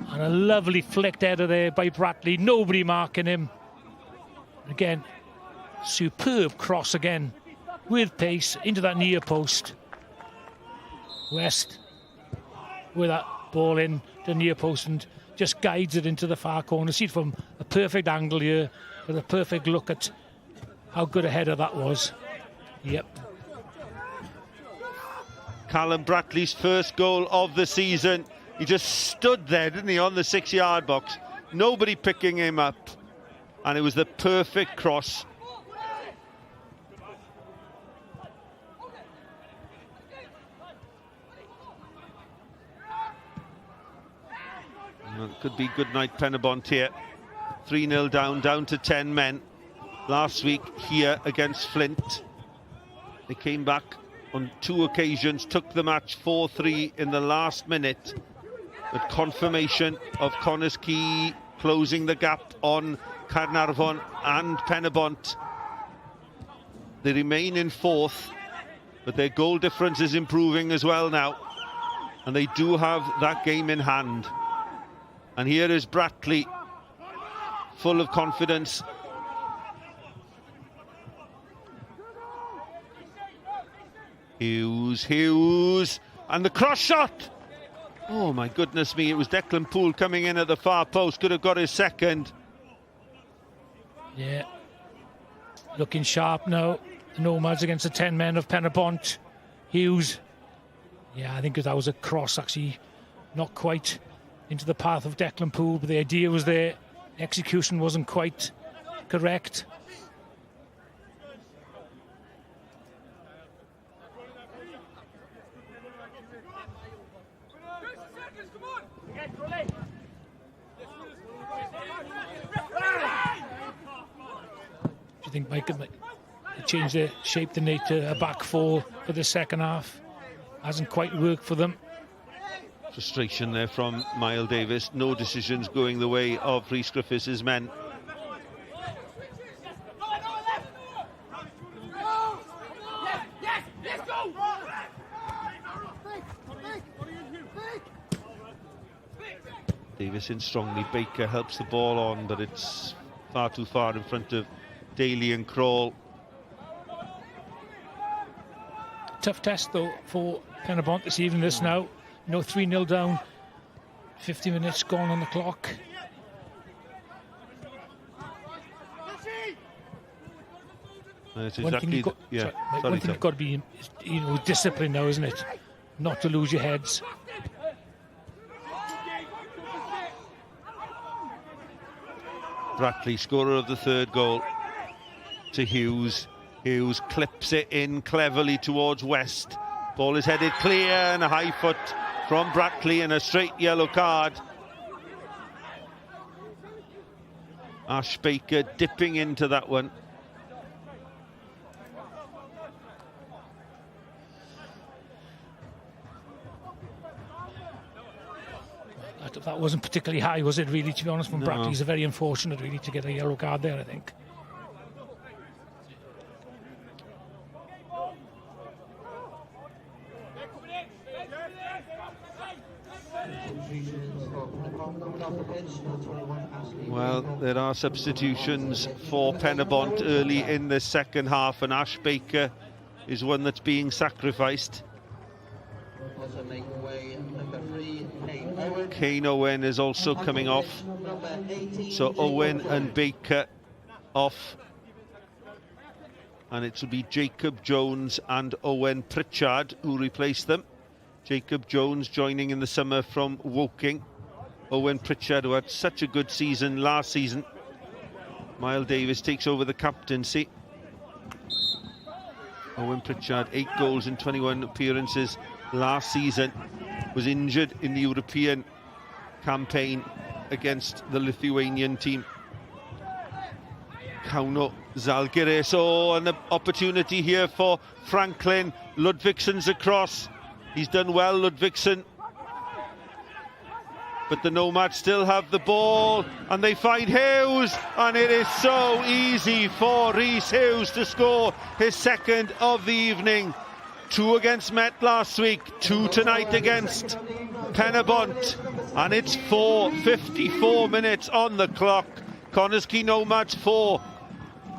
and a lovely flicked header there by Brackley, nobody marking him. Again, superb cross again, with pace into that near post. West with that ball in the near post and just guides it into the far corner. See it from a perfect angle here, with a perfect look at how good a header that was. Yep. Callum Brackley's first goal of the season. He just stood there, didn't he, on the 6-yard box. Nobody picking him up. And it was the perfect cross. Well, it could be good night Pen-y-bont here. 3-0 down to 10 men. Last week here against Flint. They came back on 2 occasions, took the match 4-3 in the last minute. But confirmation of Connah's Quay closing the gap on Caernarfon and Pen-y-bont. They remain in 4th, but their goal difference is improving as well now. And they do have that game in hand. And here is Brackley, full of confidence. Hughes, and the cross shot! Oh my goodness me, it was Declan Poole coming in at the far post, could have got his second. Yeah, looking sharp now. The Nomads against the 10 men of Pen-y-bont. Hughes, yeah, I think that was a cross, actually, not quite into the path of Declan Poole, but the idea was there. Execution wasn't quite correct. Do you think Mike could change the shape they need to a back 4 for the second half? Hasn't quite worked for them. Frustration there from Miles Davis. No decisions going the way of Rhys Griffiths' men. Davis in strongly. Baker helps the ball on, but it's far too far in front of Daly and Crawl. Tough test though for Pen-y-bont this evening. This now, 3-0 down, 50 minutes gone on the clock. That's exactly, one thing you've got to be, discipline now, isn't it? Not to lose your heads. Brackley, scorer of the third goal, to Hughes. Hughes clips it in cleverly towards West. Ball is headed clear, and a high foot from Brackley and a straight yellow card. Ash Baker dipping into that one. That wasn't particularly high, was it, really, to be honest, from Brackley? He's very unfortunate, really, to get a yellow card there, I think. Well, there are substitutions for Pen-y-bont early in the second half, and Ash Baker is one that's being sacrificed. Quay Nomads is also coming off. So Owen and Baker off. And it will be Jacob Jones and Owen Pritchard who replace them. Jacob Jones joining in the summer from Woking. Owen Pritchard, who had such a good season last season. Miles Davis takes over the captaincy. Owen Pritchard, 8 goals in 21 appearances last season. Was injured in the European campaign against the Lithuanian team. Kauno Zalgiris. Oh, an opportunity here for Franklin. Ludvigsson's across. He's done well, Ludvigsson. But the Nomads still have the ball, and they find Hughes, and it is so easy for Rhys Hughes to score his second of the evening. 2 against Met last week, 2 tonight against Pen-y-bont, and it's 54 minutes on the clock. Connah's Quay Nomads 4,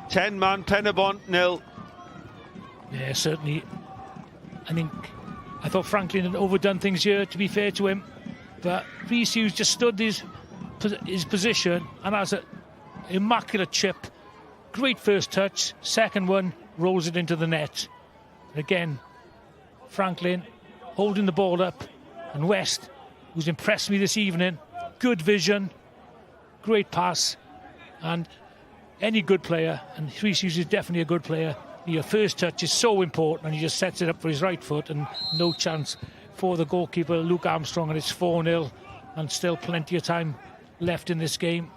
10-man Pen-y-bont 0. Yeah, certainly. I thought Franklin had overdone things here, to be fair to him. But Rhys Hughes just stood his position and has an immaculate chip. Great first touch. Second one, rolls it into the net. Again, Franklin holding the ball up. And West, who's impressed me this evening. Good vision. Great pass. And any good player, and Rhys Hughes is definitely a good player, your first touch is so important, and he just sets it up for his right foot, and no chance for the goalkeeper, Luke Armstrong, and it's 4-0, and still plenty of time left in this game.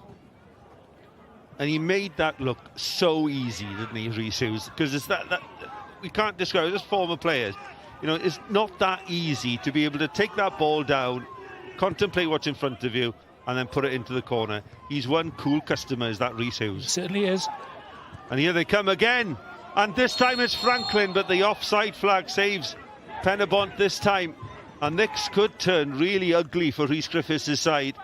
And he made that look so easy, didn't he, Rhys Hughes? Because it's that we can't describe it as former players. You know, it's not that easy to be able to take that ball down, contemplate what's in front of you, and then put it into the corner. He's one cool customer, is that Rhys Hughes? Certainly is. And here they come again. And this time it's Franklin, but the offside flag saves Pen-y-bont this time. And this could turn really ugly for Rhys Griffiths' side.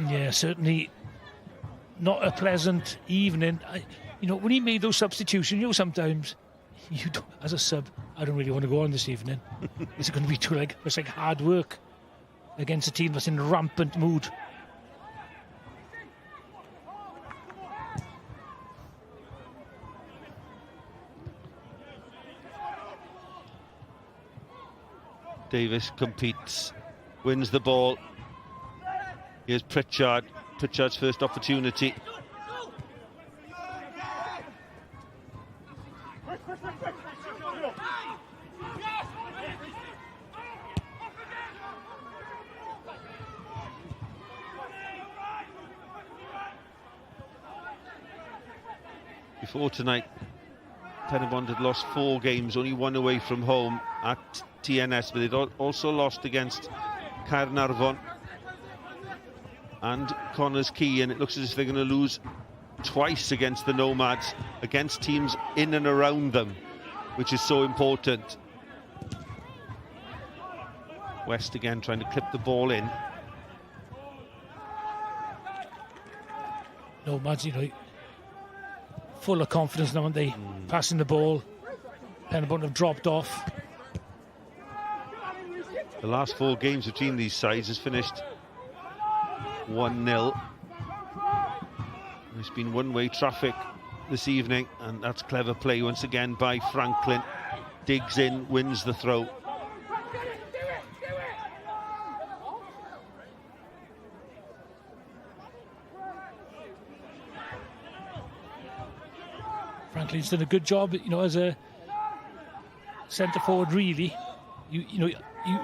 Yeah, certainly not a pleasant evening. When he made those substitutions, sometimes you don't, as a sub, I don't really want to go on this evening. It's going to be too it's like hard work against a team that's in rampant mood. Davis competes, wins the ball. Here's Pritchard. Pritchard's first opportunity. Before tonight, Pen-y-bont had lost 4 games, only 1 away from home at TNS, but they'd also lost against Caernarfon and Connah's Quay, and it looks as if they're going to lose twice against the Nomads, against teams in and around them, which is so important. West again trying to clip the ball in. Nomads, full of confidence now, aren't they? Passing the ball. Pen-y-bont have dropped off. The last 4 games between these sides has finished 1-0. There's been one-way traffic this evening, and that's clever play once again by Franklin. Digs in, wins the throw. Franklin's done a good job, as a centre forward. Really, you're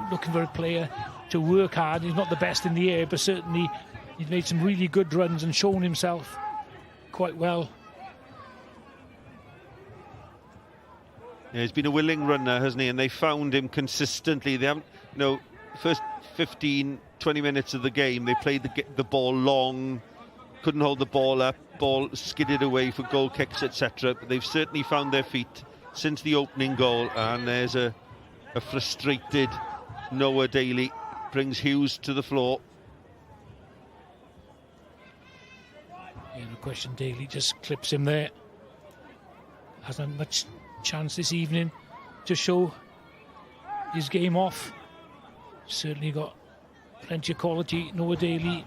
looking for a player to work hard. He's not the best in the air, but certainly he's made some really good runs and shown himself quite well. Yeah, he's been a willing runner, hasn't he? And they found him consistently. They haven't, first 15, 20 minutes of the game, they played the ball long, couldn't hold the ball up, ball skidded away for goal kicks, etc. But they've certainly found their feet since the opening goal, and there's a frustrated Noah Daly, brings Hughes to the floor. Yeah, no question, Daly just clips him there. Hasn't had much chance this evening to show his game off. Certainly got plenty of quality. Noah Daly.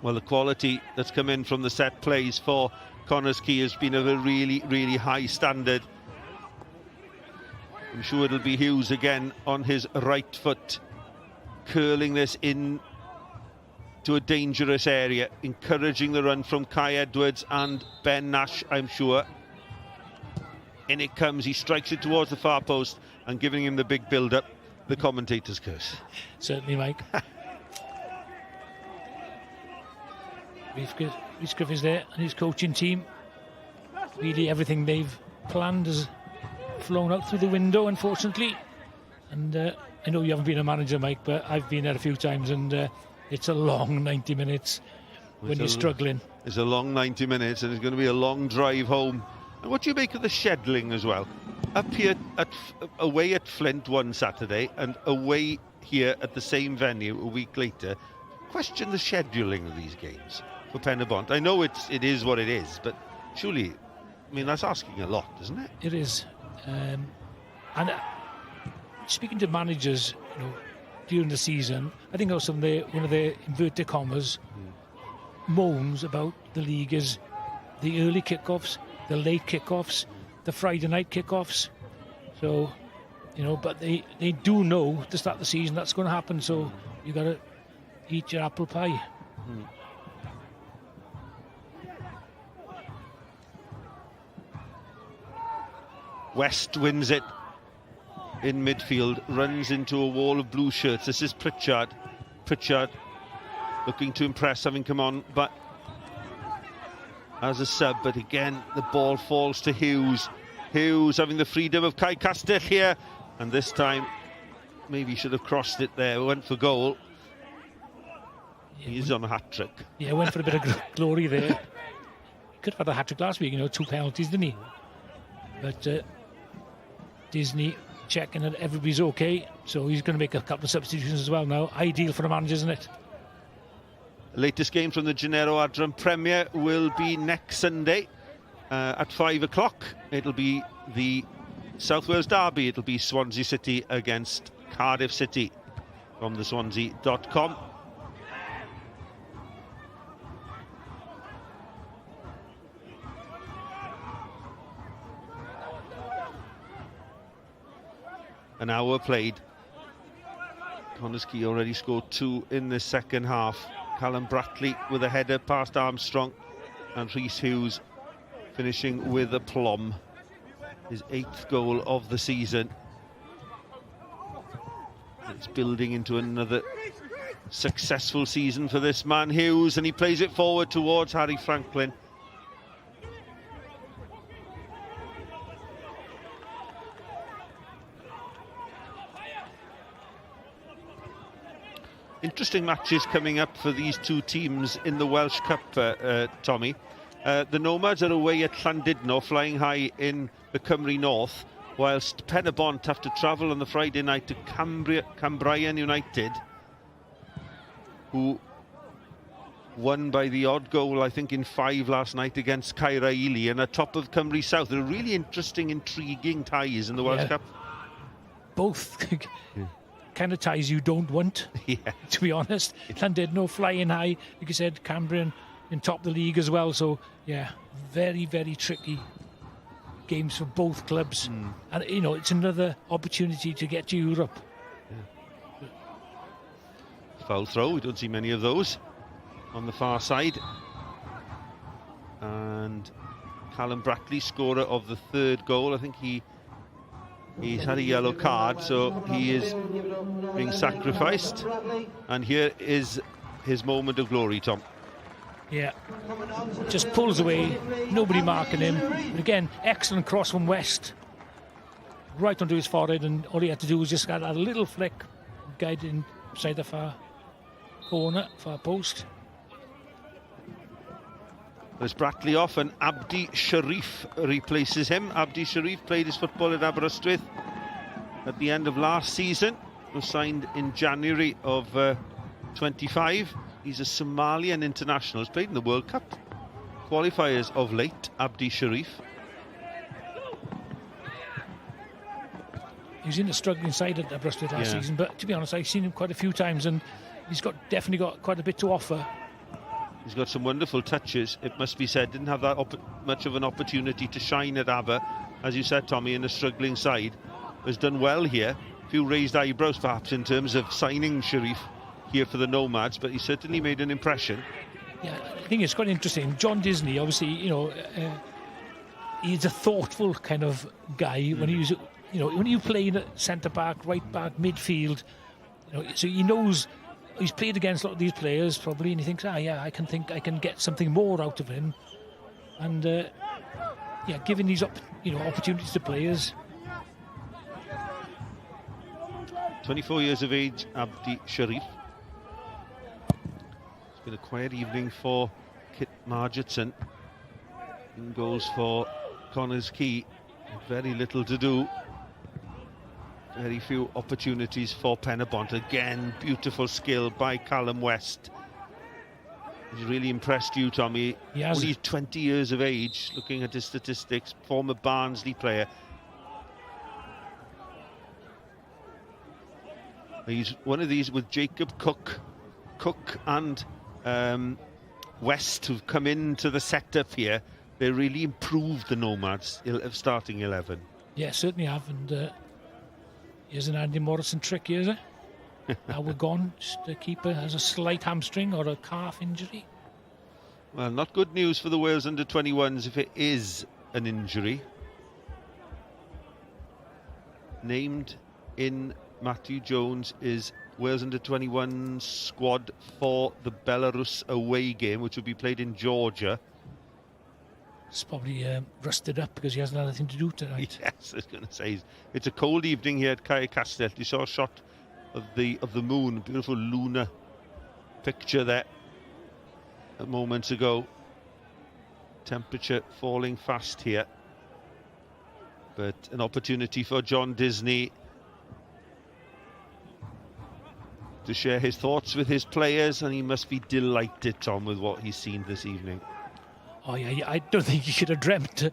Well, the quality that's come in from the set plays for Connah's Quay has been of a really, really high standard. I'm sure it'll be Hughes again on his right foot, curling this in to a dangerous area, encouraging the run from Kai Edwards and Ben Nash, I'm sure. In it comes, he strikes it towards the far post and giving him the big build-up. The commentator's curse. Certainly, Mike. Rhys Griffiths there and his coaching team. Really everything they've planned has flown out through the window, unfortunately. And I know you haven't been a manager, Mike, but I've been there a few times, and it's a long 90 minutes when you're struggling. It's a long 90 minutes, and it's going to be a long drive home. And what do you make of the scheduling as well? Up here, away at Flint one Saturday, and away here at the same venue a week later. Question the scheduling of these games for Pen-y-bont. I know it is what it is, but surely, I mean, that's asking a lot, isn't it? It is. And speaking to managers, during the season, I think also one of the inverted commas moans about the league is the early kickoffs, the late kickoffs, the Friday night kickoffs. So, but they do know to start the season that's going to happen. So you got to eat your apple pie. West wins it in midfield, runs into a wall of blue shirts. This is Pritchard. Pritchard looking to impress, having come on but as a sub, but again the ball falls to Hughes. Hughes having the freedom of Kai Castell here, and this time maybe should have crossed it there, went for goal. He's on a hat-trick. Yeah, went for a bit of glory there. Could have had a hat-trick last week, 2 penalties, didn't he? But Disney checking that everybody's okay, so he's going to make a couple of substitutions as well now. Ideal for the manager, isn't it? Latest game from the Gennaro Adram Premier will be next Sunday at 5 o'clock. It'll be the South Wales derby. It'll be Swansea City against Cardiff City from the Swansea.com. An hour played. Connah's Quay already scored 2 in the second half. Callum Brackley with a header past Armstrong, and Rhys Hughes finishing with a plum. His 8th goal of the season. It's building into another successful season for this man Hughes, and he plays it forward towards Harry Franklin. Interesting matches coming up for these two teams in the Welsh Cup, Tommy. The Nomads are away at Llandudno, flying high in the Cymru North, whilst Pen-y-bont have to travel on the Friday night to Cambrian United, who won by the odd goal, I think, in 5 last night against Caerhili, and are top of Cymru South. They're really interesting, intriguing ties in the Welsh Cup. Both kind of ties you don't want, to be honest. Llandudno flying high, like you said, Cambrian in top of the league as well. So, yeah, very, very tricky games for both clubs. And, it's another opportunity to get to Europe. Foul throw, we don't see many of those on the far side. And Callum Brackley, scorer of the 3rd goal. I think he's had a yellow card, so he is being sacrificed. And here is his moment of glory, Tom. Yeah, just pulls away, nobody marking him. And again, excellent cross from West, right onto his forehead, and all he had to do was just get a little flick, guide inside the far corner, far post. There's Brackley off, and Abdi Sharif replaces him. Abdi Sharif played his football at Aberystwyth at the end of last season. Was signed in January of 25. He's a Somalian international. He's played in the World Cup qualifiers of late, Abdi Sharif. He was in the struggling side at Aberystwyth last season, but to be honest, I've seen him quite a few times, and he's definitely got quite a bit to offer. He's got some wonderful touches, it must be said. Didn't have that much of an opportunity to shine at Aber. As you said, Tommy, in a struggling side. Has done well here. A few raised eyebrows, perhaps, in terms of signing Sharif here for the Nomads, but he certainly made an impression. Yeah, I think it's quite interesting. John Disney, obviously, you know, he's a thoughtful kind of guy. When he was, you know, when you play in centre back, right back, midfield, you know, so he knows. He's played against a lot of these players probably, and he thinks, I can get something more out of him, and giving these opportunities to players. 24 years of age, Abdi Sharif. It's been a quiet evening for Kit Margetson. In goals for Connah's Quay. Very little to do. Very few opportunities for Pen-y-bont. Again, beautiful skill by Callum West. He's really impressed you, Tommy. Only 20 years of age, looking at his statistics, former Barnsley player. He's one of these with Jacob Cook and West, who've come into the setup here. They really improved the Nomads starting 11. Yeah, certainly have. And here's an Andy Morrison trick, here, is it? Now we're gone. Just the keeper has a slight hamstring or a calf injury. Well, not good news for the Wales under-21s if it is an injury. Named in Matthew Jones is Wales under-21 squad for the Belarus away game, which will be played in Georgia. It's probably rusted up because he hasn't had anything to do tonight. Yes, I was going to say, it's a cold evening here at Cai Castell. You saw a shot of the moon, beautiful lunar picture there a moment ago. Temperature falling fast here, but an opportunity for John Disney to share his thoughts with his players, and he must be delighted, Tom, with what he's seen this evening. Oh yeah, I don't think he could have dreamt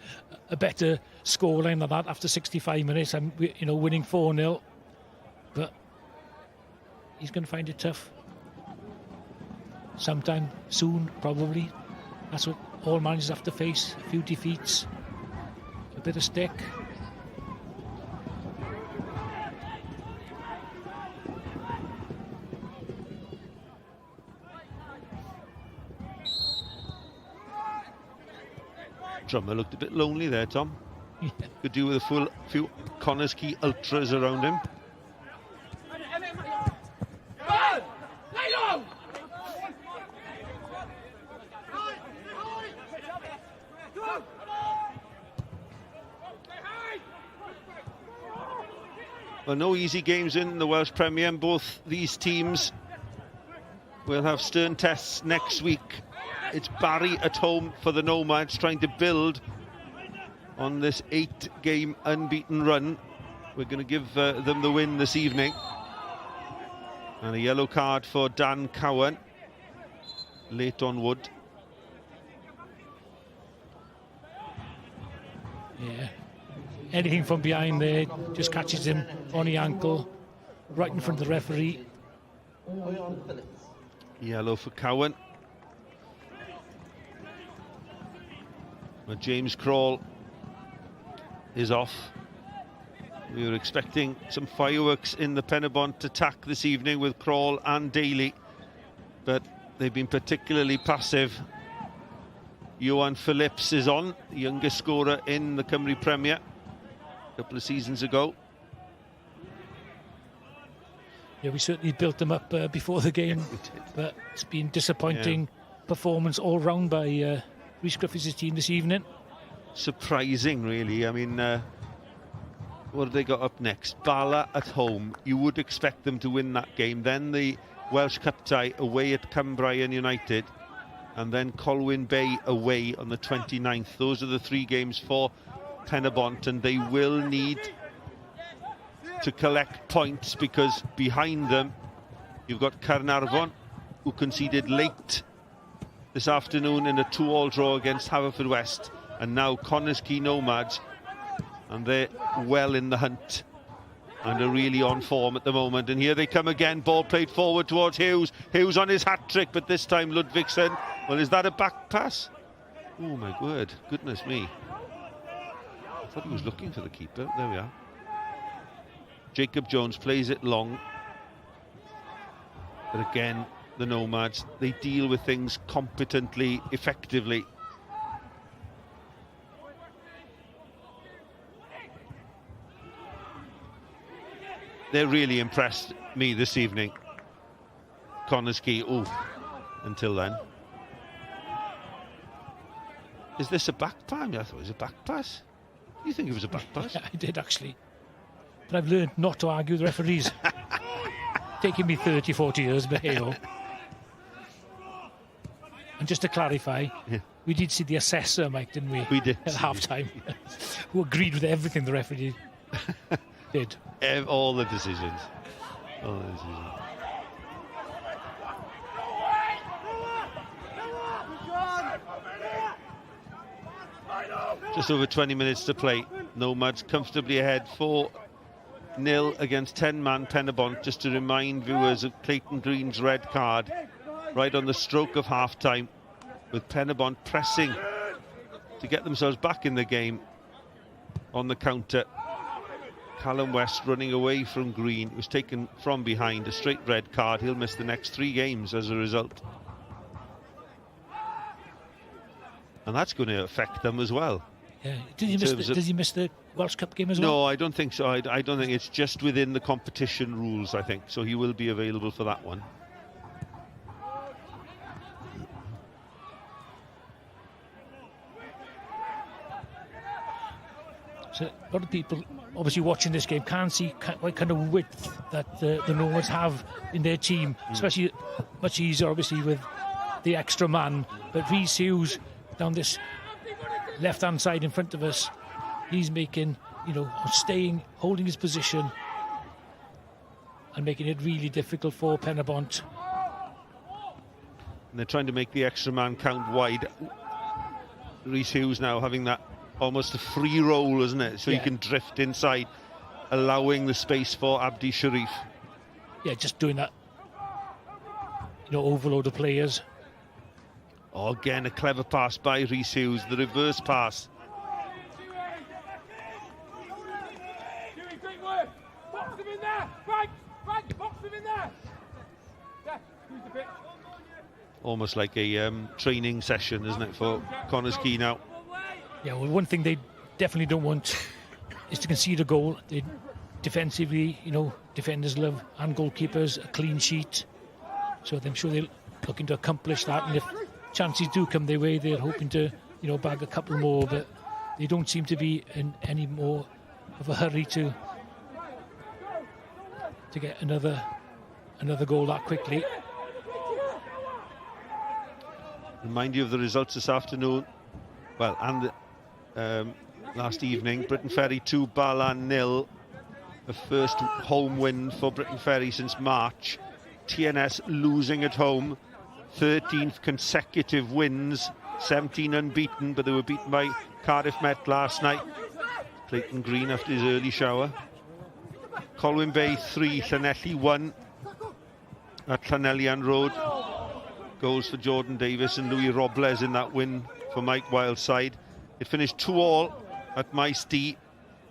a better scoreline than that after 65 minutes. And winning 4-0, but he's going to find it tough. Sometime soon, probably. That's what all managers have to face. A few defeats, a bit of stick. Drummer looked a bit lonely there, Tom. Yeah. Could do with a few Connah's Quay ultras around him. Well, no easy games in the Welsh Premier, and both these teams will have stern tests next week. It's Barry at home for the Nomads, trying to build on this 8-game unbeaten run. We're going to give them the win this evening. And a yellow card for Dan Cowan, late on wood. Yeah, anything from behind there just catches him on the ankle, right in front of the referee. Yellow for Cowan. Well, James Crawl is off. We were expecting some fireworks in the Pen-y-bont attack this evening with Crawl and Daly, but they've been particularly passive. Johan Phillips is on, the youngest scorer in the Cymru Premier a couple of seasons ago. Yeah, we certainly built them up before the game, but it's been disappointing performance all round by Rhys Griffiths' team this evening. Surprising, really. I mean, what have they got up next? Bala at home. You would expect them to win that game. Then the Welsh Cup tie away at Cymru United, and then Colwyn Bay away on the 29th. Those are the 3 games for Pen-y-bont, and they will need to collect points, because behind them you've got Caernarfon, who conceded late this afternoon in a 2-2 draw against Haverfordwest, and now Connah's Quay Nomads, and they're well in the hunt and are really on form at the moment. And here they come again, ball played forward towards Hughes. Hughes on his hat-trick, but this time Ludvigsen. Well, is that a back pass? Oh my word, goodness me. I thought he was looking for the keeper. There we are. Jacob Jones plays it long. But again, the Nomads, they deal with things competently, effectively. They really impressed me this evening. Connah's Quay, until then. Is this a back pass? I thought it was a back pass. You think it was a back pass? Yeah, I did actually. But I've learned not to argue with referees. Taking me 30, 40 years, but hey-oh. And just to clarify, we did see the assessor, Mike, didn't we? We did. At half-time. Who agreed with everything the referee did. All the decisions. All the decisions. Just over 20 minutes to play. Nomads comfortably ahead 4-0 against 10-man Pen-y-bont. Just to remind viewers of Clayton Green's red card right on the stroke of half-time, with Pen-y-bont pressing to get themselves back in the game on the counter. Callum West running away from Green, was taken from behind, a straight red card. He'll miss the next 3 games as a result. And that's going to affect them as well. Yeah. Does he miss the Welsh Cup game as well? No, I don't think so. I don't think it's just within the competition rules, I think. So he will be available for that one. So a lot of people obviously watching this game can't see what kind of width that the Nomads have in their team, especially much easier obviously with the extra man. But Rhys Hughes down this left-hand side in front of us, he's making, staying, holding his position and making it really difficult for Pen-y-bont. And they're trying to make the extra man count wide. Rhys Hughes now having that almost a free roll, isn't it? So he can drift inside, allowing the space for Abdi Sharif. Yeah, just doing that, overload of players. Oh, again, a clever pass by Rhys Hughes, the reverse pass. Almost like a training session, isn't it, for Connah's Quay now? Yeah, well, one thing they definitely don't want is to concede a goal. They defensively, defenders love, and goalkeepers, a clean sheet. So I'm sure they're looking to accomplish that. And if chances do come their way, they're hoping to, bag a couple more. But they don't seem to be in any more of a hurry to get another goal that quickly. Remind you of the results this afternoon. Well, and last evening, Britain Ferry 2, Balan 0. The first home win for Britain Ferry since March. TNS losing at home. 13th consecutive wins. 17 unbeaten, but they were beaten by Cardiff Met last night. Clayton Green after his early shower. Colwyn Bay 3, Llanelli 1 at Llanellian Road. Goals for Jordan Davis and Louis Robles in that win for Mike Wild's side. It finished 2-2 at Maes D.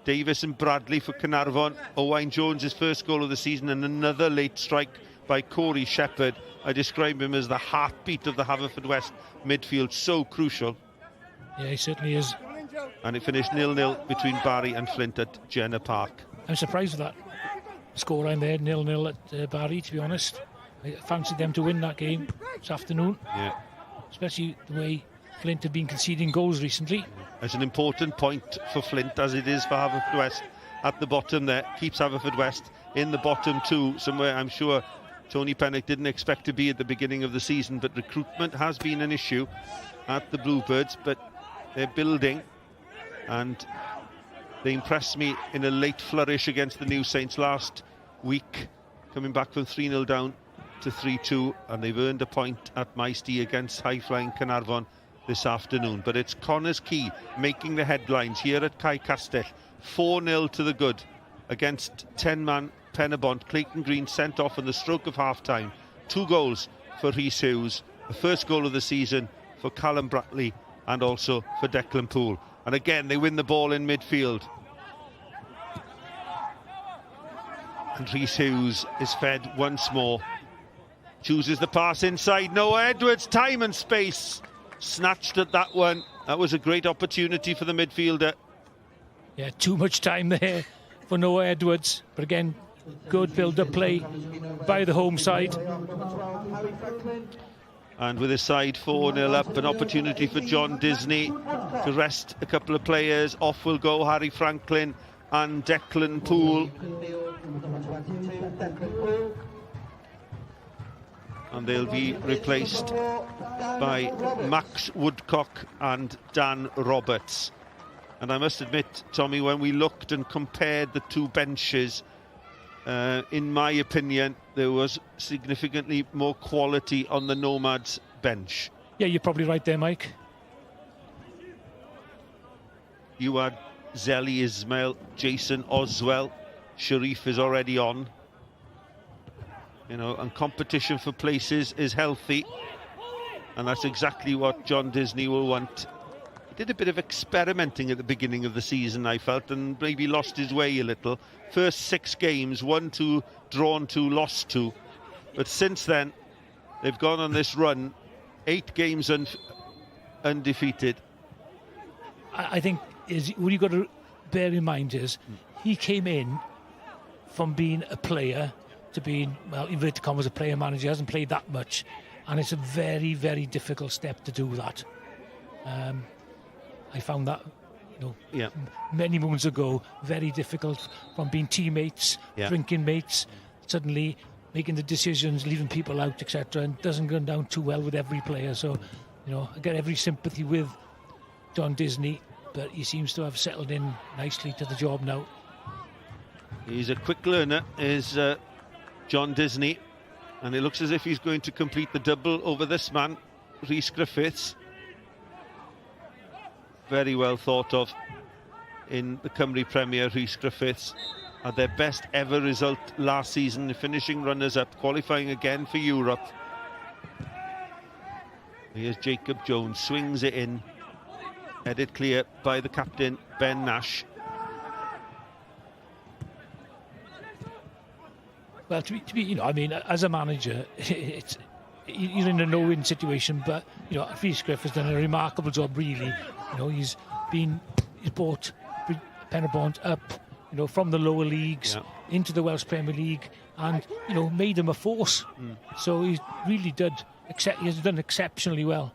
Davis and Bradley for Caernarfon. Owain Jones' first goal of the season, and another late strike by Corey Shepherd. I describe him as the heartbeat of the Haverfordwest midfield, so crucial. Yeah, he certainly is. And it finished 0-0 between Barry and Flint at Jenner Park. I'm surprised with that scoreline there, 0-0 at Barry, to be honest. I fancied them to win that game this afternoon. Yeah. Especially the way Flint have been conceding goals recently. It's an important point for Flint, as it is for Haverfordwest at the bottom there. Keeps Haverfordwest in the bottom two, somewhere I'm sure Tony Pennock didn't expect to be at the beginning of the season, but recruitment has been an issue at the Bluebirds, but they're building, and they impressed me in a late flourish against the New Saints last week, coming back from 3-0 down to 3-2, and they've earned a point at Maes D against high-flying Caernarfon this afternoon. But it's Connah's Quay making the headlines here at Cae Castell. 4-0 to the good. against 10-man Pen-y-bont. Clayton Green sent off in the stroke of half-time. 2 goals for Rhys Hughes, the first goal of the season for Callum Bratley and also for Declan Poole. And again, they win the ball in midfield. And Rhys Hughes is fed once more. Chooses the pass inside. Noah Edwards, time and space. Snatched at that one. That was a great opportunity for the midfielder. Yeah, too much time there for Noah Edwards. But again, good build-up play by the home side. And with his side 4-0 up, an opportunity for John Disney to rest a couple of players. Off will go Harry Franklin and Declan Poole. And they'll be replaced by Max Woodcock and Dan Roberts. And I must admit, Tommy, when we looked and compared the 2 benches, in my opinion, there was significantly more quality on the Nomads bench. Yeah, you're probably right there, Mike. You had Zeli Ismail, Jason Oswell, Sharif is already on. You know, and competition for places is healthy. And that's exactly what John Disney will want. He did a bit of experimenting at the beginning of the season, I felt, and maybe lost his way a little. First 6 games, won 2, drawn 2, lost 2. But since then, they've gone on this run, 8 games undefeated. I think what you've got to bear in mind is he came in from being a player to being, well, inverted commas, a player manager. He hasn't played that much, and it's a very, very difficult step to do that. I found that, you know, many moons ago, very difficult from being teammates, drinking mates, suddenly making the decisions, leaving people out, etc., and doesn't go down too well with every player. So, you know, I get every sympathy with John Disney, but he seems to have settled in nicely to the job now. He's a quick learner, is John Disney, and it looks as if he's going to complete the double over this man, Rhys Griffiths. Very well thought of in the Cymru Premier. Rhys Griffiths had their best ever result last season, finishing runners-up, qualifying again for Europe. Here's Jacob Jones, swings it in, headed clear by the captain, Ben Nash. Well, to be, you know, I mean, as a manager, you're in a no-win situation, but, you know, Rhys Griffiths has done a remarkable job, really. You know, he's brought Pen-y-bont up, you know, from the lower leagues into the Welsh Premier League, and, you know, made him a force. So he's really he has done exceptionally well.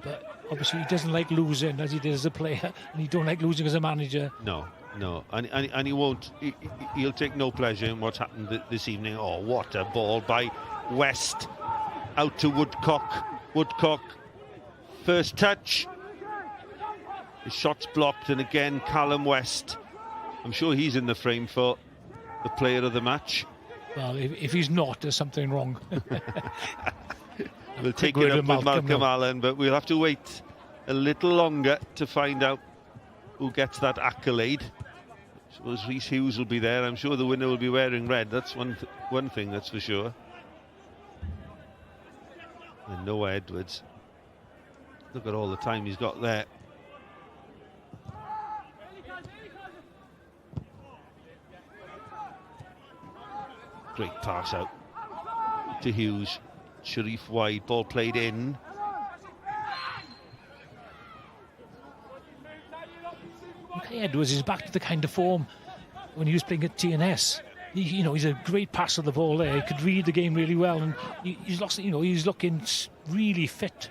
But obviously he doesn't like losing as he did as a player, and he don't like losing as a manager. No, and he won't. He'll take no pleasure in what's happened this evening. Oh, what a ball by West, out to Woodcock. Woodcock, first touch. His shot's blocked, and again Callum West. I'm sure he's in the frame for the player of the match. Well, if he's not, there's something wrong. We'll take it up with Malcolm Allen, but we'll have to wait a little longer to find out who gets that accolade. I suppose Rhys Hughes will be there. I'm sure the winner will be wearing red. That's one thing, that's for sure. And Noah Edwards. Look at all the time he's got there. Great pass out to Hughes. Sharif wide, ball played in. Okay, Edwards is back to the kind of form when he was playing at TNS. You know, he's a great passer of the ball there. He could read the game really well, and he's lost. You know, he's looking really fit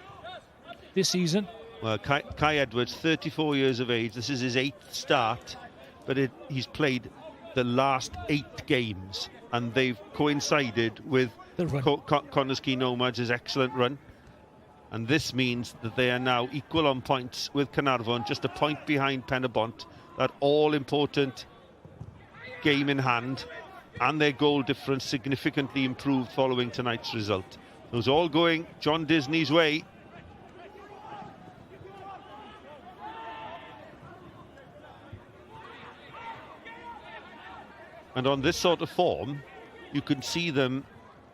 this season. Well, Kai Edwards, 34 years of age. This is his 8th start, but he's played the last 8 games, and they've coincided with Connah's Quay Nomads' excellent run. And this means that they are now equal on points with Caernarfon, just a point behind Pen-y-bont. That all-important game in hand, and their goal difference significantly improved following tonight's result. It was all going John Disney's way. And on this sort of form, you can see them,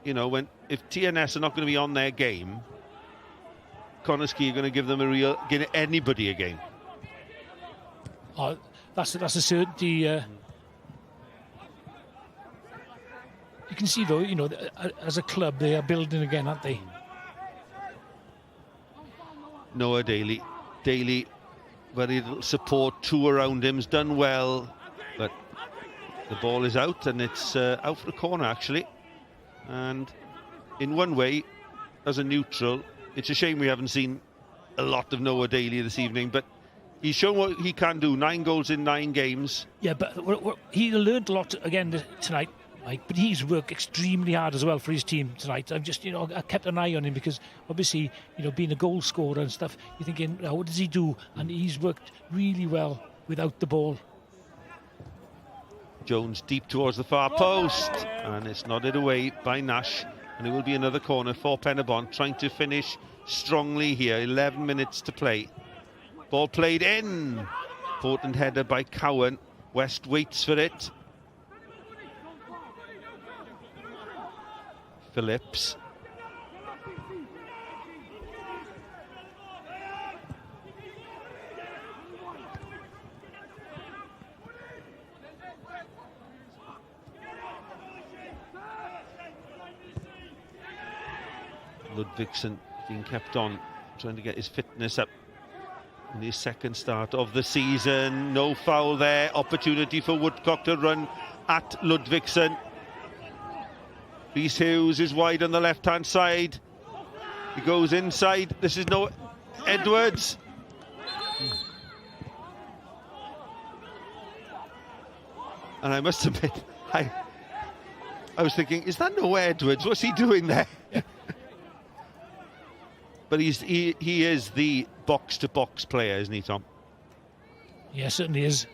you know, if TNS are not going to be on their game, Connah are going to give them give anybody a game. Oh, that's a certainty. You can see though, you know, as a club they are building again, aren't they? Noah Daly, very little support, two around him, has done well, but the ball is out and it's out for a corner actually. And in one way, as a neutral, it's a shame we haven't seen a lot of Noah Daly this evening, but he's shown what he can do. 9 goals in 9 games. Yeah, but he learned a lot again tonight, Mike, but he's worked extremely hard as well for his team tonight. I've just, you know, I kept an eye on him because obviously, you know, being a goal scorer and stuff, you're thinking, what does he do? And he's worked really well without the ball. Jones deep towards the far post, and it's nodded away by Nash, and it will be another corner for Pen-y-bont, trying to finish strongly here. 11 minutes to play. Ball played in. Important header by Cowan. West waits for it. Phillips. Ludvigsen being kept on, trying to get his fitness up in his second start of the season. No foul there. Opportunity for Woodcock to run at Ludvigsen. Rhys Hughes is wide on the left-hand side. He goes inside. This is no Edwards. And I must admit, I was thinking, is that no Edwards? What's he doing there? But he is the box-to-box player, isn't he, Tom? Yeah, certainly is.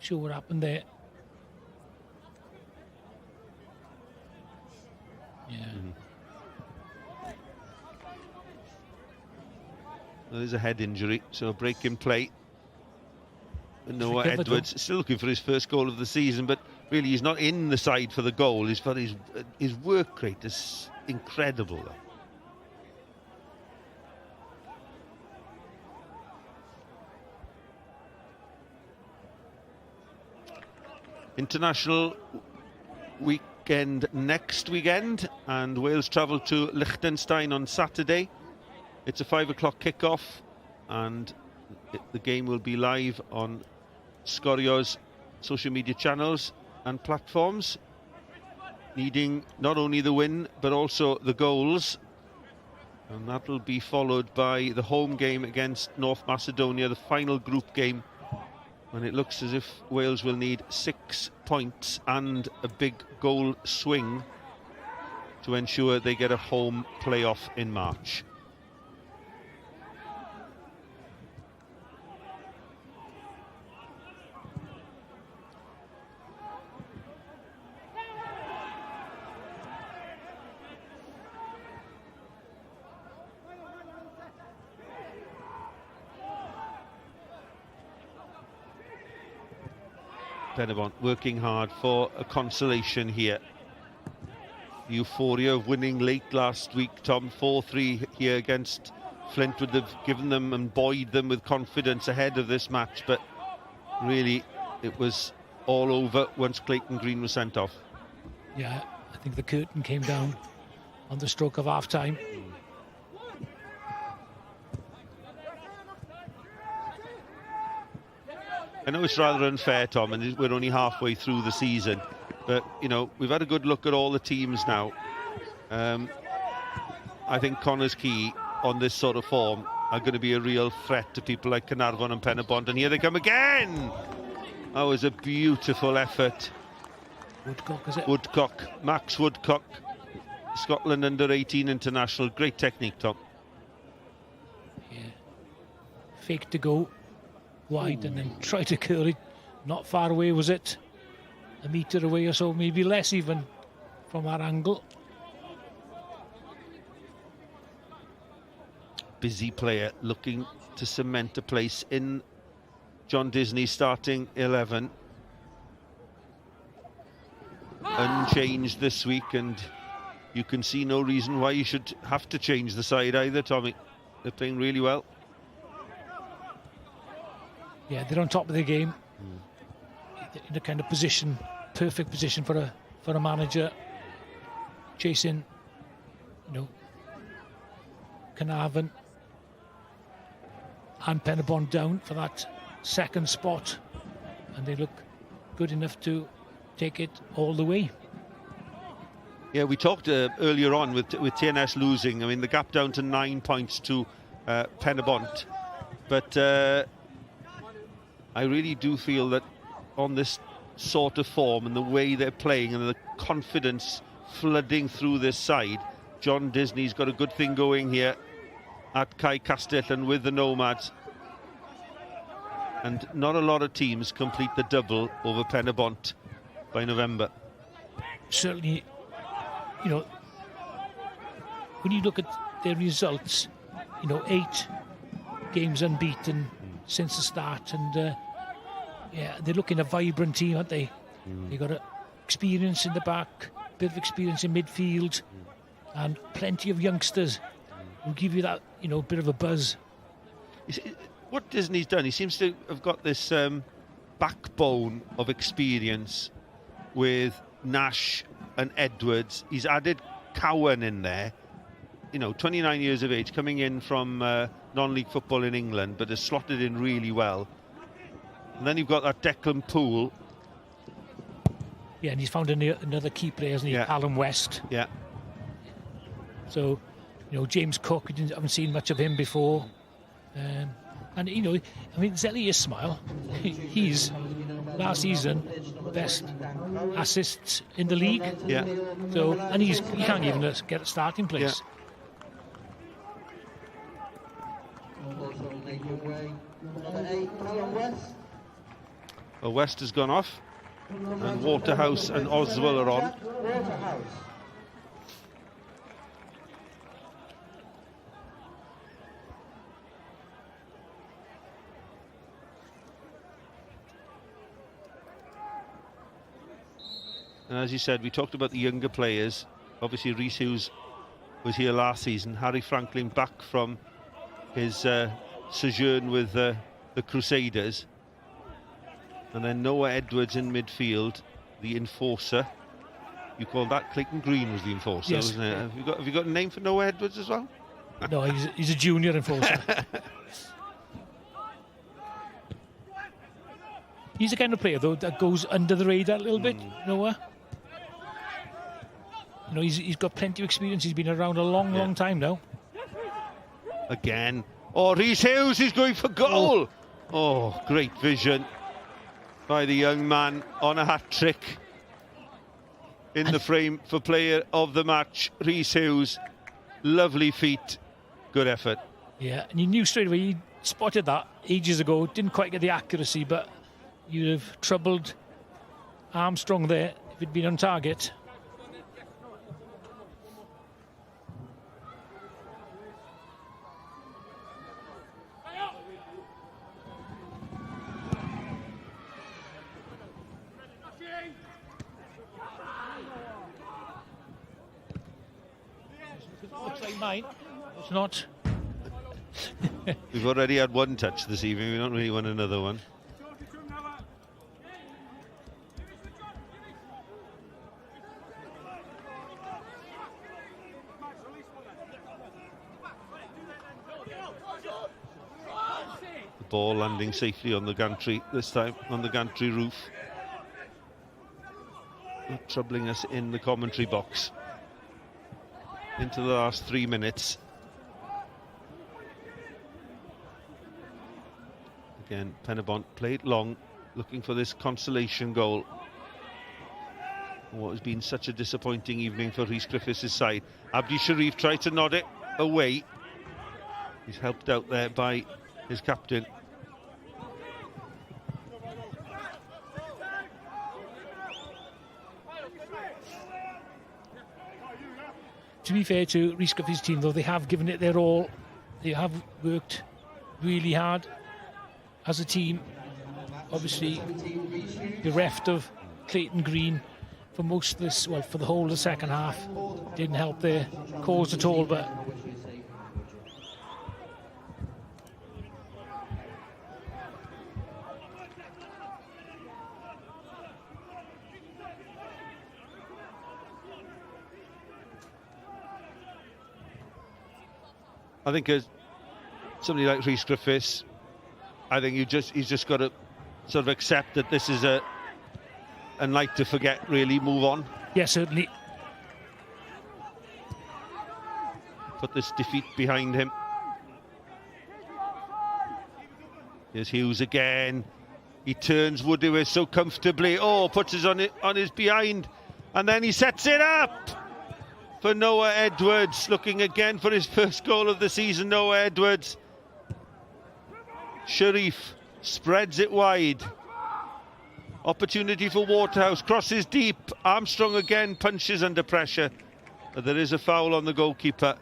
Sure what happened there. Yeah. Well, there's a head injury, so a break in play. And Noah Edwards still looking for his first goal of the season, but really he's not in the side for the goal. He's for his work rate is incredible, though. International weekend next weekend, and Wales travel to Liechtenstein on Saturday. It's a 5 o'clock kickoff, and the game will be live on Sgorio's social media channels and platforms, needing not only the win but also the goals, and that will be followed by the home game against North Macedonia, the final group game, when it looks as if Wales will need 6 points and a big goal swing to ensure they get a home playoff in March. Pen-y-bont working hard for a consolation here. The euphoria of winning late last week, Tom, 4-3 here against Flint would have given them and buoyed them with confidence ahead of this match, but really it was all over once Clayton Green was sent off. Yeah, I think the curtain came down on the stroke of half-time. I know it's rather unfair, Tom, and we're only halfway through the season, but, you know, we've had a good look at all the teams now. I think Connah's Quay, on this sort of form, are going to be a real threat to people like Caernarfon and Pen-y-bont, and here they come again! That was a beautiful effort. Woodcock, is it? Woodcock, Max Woodcock, Scotland under-18 international. Great technique, Tom. Yeah. Fake to go wide. Ooh. And then try to curl it. Not far away, was it? A metre away or so, maybe less even from our angle. Busy player looking to cement a place in John Disney's starting 11. unchanged this week, and you can see no reason why you should have to change the side either, Tommy. They're playing really well. Yeah, they're on top of their game. In a kind of position, perfect position for a manager, chasing, Connah and Pen-y-bont down for that second spot, and they look good enough to take it all the way. Yeah, we talked earlier on with TNS losing. I mean, the gap down to 9 points to Pen-y-bont, but I really do feel that on this sort of form and the way they're playing and the confidence flooding through this side, John Disney's got a good thing going here at Cai Castell and with the Nomads. And not a lot of teams complete the double over Pen-y-bont by November. Certainly, when you look at their results, 8 games unbeaten since the start, and they're looking a vibrant team, aren't they? They've got experience in the back, bit of experience in midfield, and plenty of youngsters who give you that, bit of a buzz. What Disney's done, he seems to have got this backbone of experience with Nash and Edwards. He's added Cowan in there, 29 years of age, coming in from non-league football in England, but has slotted in really well. And then you've got that Declan Poole. Yeah, and he's found another key player, hasn't he? Alan West. Yeah. So, James Cook, we haven't seen much of him before. And, Zelly is smile. He's, last season, best assists in the league. Yeah. So, and he can't even get a starting place. Well, West has gone off, and Waterhouse and Oswell are on. And as you said, we talked about the younger players. Obviously, Rhys Hughes was here last season. Harry Franklin back from his sojourn with the Crusaders. And then Noah Edwards in midfield, the enforcer. You called that Clayton Green was the enforcer, yes. Wasn't it? Have you got a name for Noah Edwards as well? No, he's a junior enforcer. He's the kind of player, though, that goes under the radar a little bit, Noah. He's got plenty of experience. He's been around a long time now. Again. Oh, Rhys Hughes is going for goal. Oh, great vision by the young man on a hat-trick. In the frame for player of the match, Rhys Hughes. Lovely feet. Good effort. Yeah, and you knew straight away, you spotted that ages ago. Didn't quite get the accuracy, but you'd have troubled Armstrong there if it'd been on target. It's not. We've already had one touch this evening. We don't really want another one. The ball landing safely on the gantry this time, on the gantry roof. Not troubling us in the commentary box. Into the last 3 minutes. Again, Pen-y-bont played long, looking for this consolation goal. What has been such a disappointing evening for Rhys Griffiths' side. Abdi Sharif tried to nod it away. He's helped out there by his captain. To be fair to Rhys Griffiths' team, though, they have given it their all. They have worked really hard as a team. Obviously, bereft of Clayton Green, for most of this, well, for the whole of the second half. Didn't help their cause at all, but I think as somebody like Rhys Griffiths, I think he's just got to sort of accept that this is a night to forget, really, move on. yeah, certainly. Put this defeat behind him. Here's Hughes again. He turns Woodward so comfortably. Oh, puts us on his behind. And then he sets it up for Noah Edwards. Looking again for his first goal of the season, Noah Edwards. Sharif spreads it wide. Opportunity for Waterhouse. Crosses deep. Armstrong again punches under pressure. But there is a foul on the goalkeeper.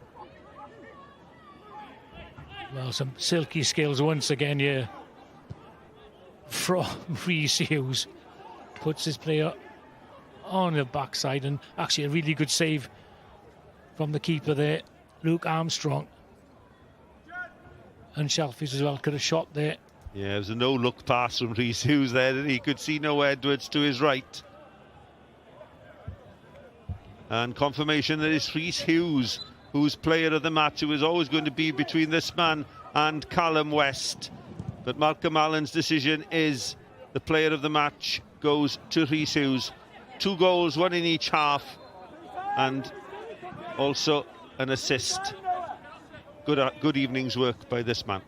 Well, some silky skills once again here from Rhys Hughes. Puts his player on the backside, and actually a really good save from the keeper there, Luke Armstrong. And Shelfies as well could have shot there. Yeah, it was a no-look pass from Rhys Hughes there that he could see Noah Edwards to his right. And confirmation that it's Rhys Hughes who's player of the match, who was always going to be between this man and Callum West. But Malcolm Allen's decision is the player of the match goes to Rhys Hughes. 2 goals, 1 in each half, and also an assist. Good evening's work by this man.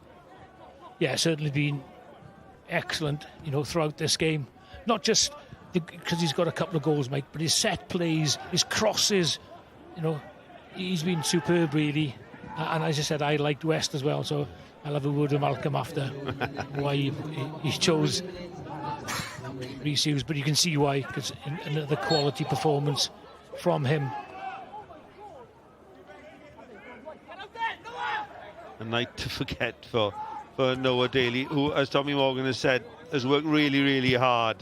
Yeah, certainly been excellent, you know, throughout this game. Not just because he's got a couple of goals, Mike, but his set plays, his crosses, you know, he's been superb, really. And as I said, I liked West as well, so I'll have a word with Malcolm after why he chose Rhys Hughes, but you can see why, because another quality performance from him. A night to forget for Noah Daly, who, as Tommy Morgan has said, has worked really, really hard.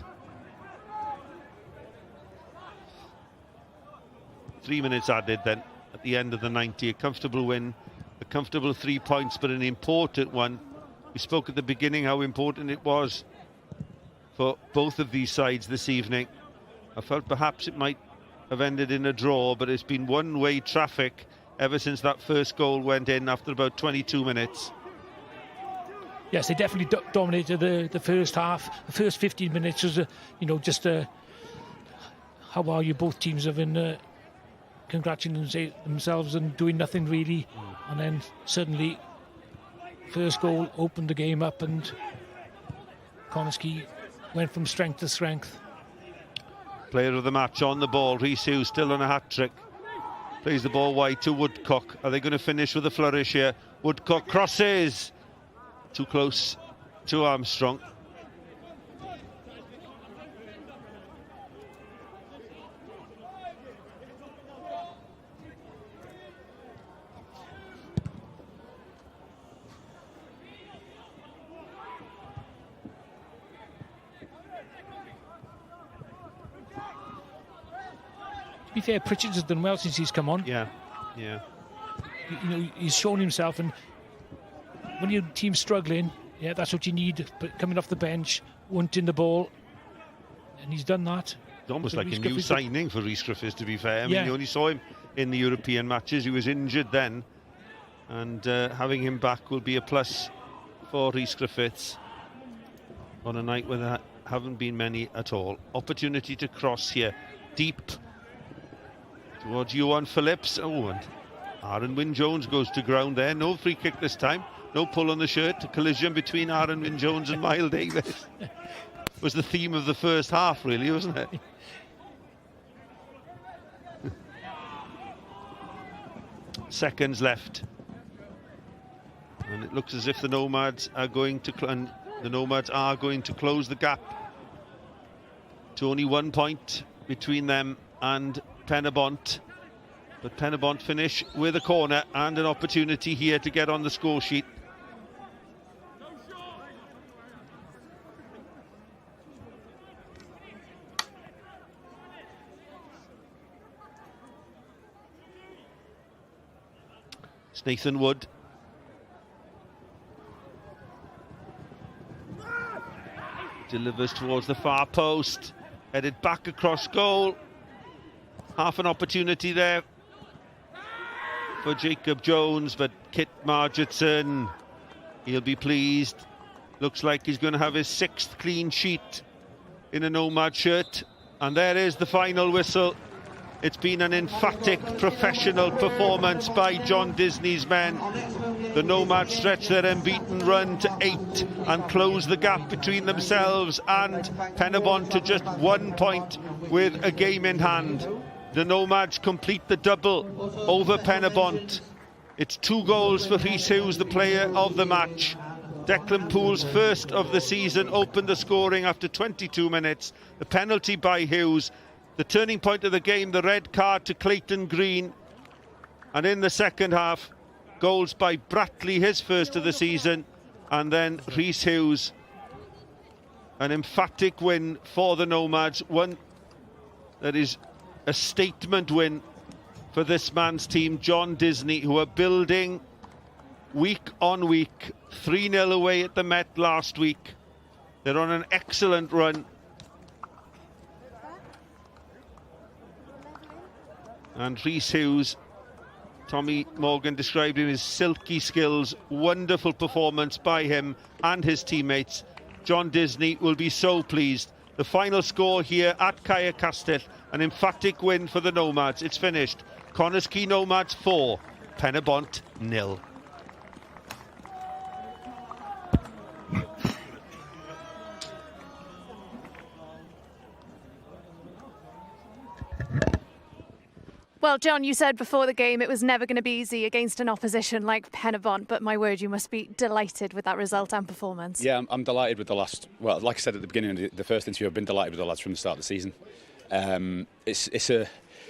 3 minutes added then at the end of the 90. A comfortable win, a comfortable 3 points, but an important one. We spoke at the beginning how important it was for both of these sides this evening. I felt perhaps it might have ended in a draw, but it's been one-way traffic ever since that first goal went in after about 22 minutes. Yes, they definitely dominated the first half. The first 15 minutes was, how are you? Both teams have been congratulating themselves and doing nothing really. And then suddenly, first goal opened the game up, and Connah went from strength to strength. Player of the match on the ball, Rhys Hughes still on a hat-trick. Plays the ball wide to Woodcock. Are they going to finish with a flourish here? Woodcock crosses. Too close to Armstrong. To be fair, Pritchard's has done well since he's come on. Yeah. You know, he's shown himself, and when your team's struggling, yeah, that's what you need. But coming off the bench, wanting the ball, and he's done that. It's almost like Rhys a new Griffiths signing for Rhys Griffiths, to be fair. I mean, Yeah. you only saw him in the European matches. He was injured then, and having him back will be a plus for Rhys Griffiths on a night where there haven't been many at all. Opportunity to cross here, deep towards Johan Phillips. Oh, and Aaron Wynne-Jones goes to ground there. No free kick this time. No pull on the shirt. A collision between Aaron Wynne-Jones and Miles Davis. Was the theme of the first half, really, wasn't it? Seconds left. And it looks as if the Nomads are going to close the gap to only 1 point between them and Pen-y-bont. But Pen-y-bont finish with a corner and an opportunity here to get on the score sheet. Nathan Wood. Delivers towards the far post. Headed back across goal. Half an opportunity there for Jacob Jones, but Kit Margetson, he'll be pleased. Looks like he's going to have his 6th clean sheet in a Nomad shirt. And there is the final whistle. It's been an emphatic professional performance by John Disney's men. The Nomads stretch their unbeaten run to 8 and close the gap between themselves and Pen-y-bont to just 1 point with a game in hand. The Nomads complete the double over Pen-y-bont. It's 2 goals for Rhys Hughes, the player of the match. Declan Poole's first of the season opened the scoring after 22 minutes. The penalty by Hughes. The turning point of the game, the red card to Clayton Green. And in the second half, goals by Bratley, his first of the season, and then Rhys Hughes. An emphatic win for the Nomads, one that is a statement win for this man's team, John Disney, who are building week on week. 3-0 away at the Met last week. They're on an excellent run. And Rhys Hughes, Tommy Morgan described him as silky skills. Wonderful performance by him and his teammates. John Disney will be so pleased. The final score here at Quay Castell, an emphatic win for the Nomads. It's finished. Connah's Quay Nomads 4, Pen-y-bont 0. Well, John, you said before the game it was never going to be easy against an opposition like Pen-y-bont, but my word, you must be delighted with that result and performance. Yeah, I'm delighted with the last... Well, like I said at the beginning of the first interview, I've been delighted with the lads from the start of the season. It's a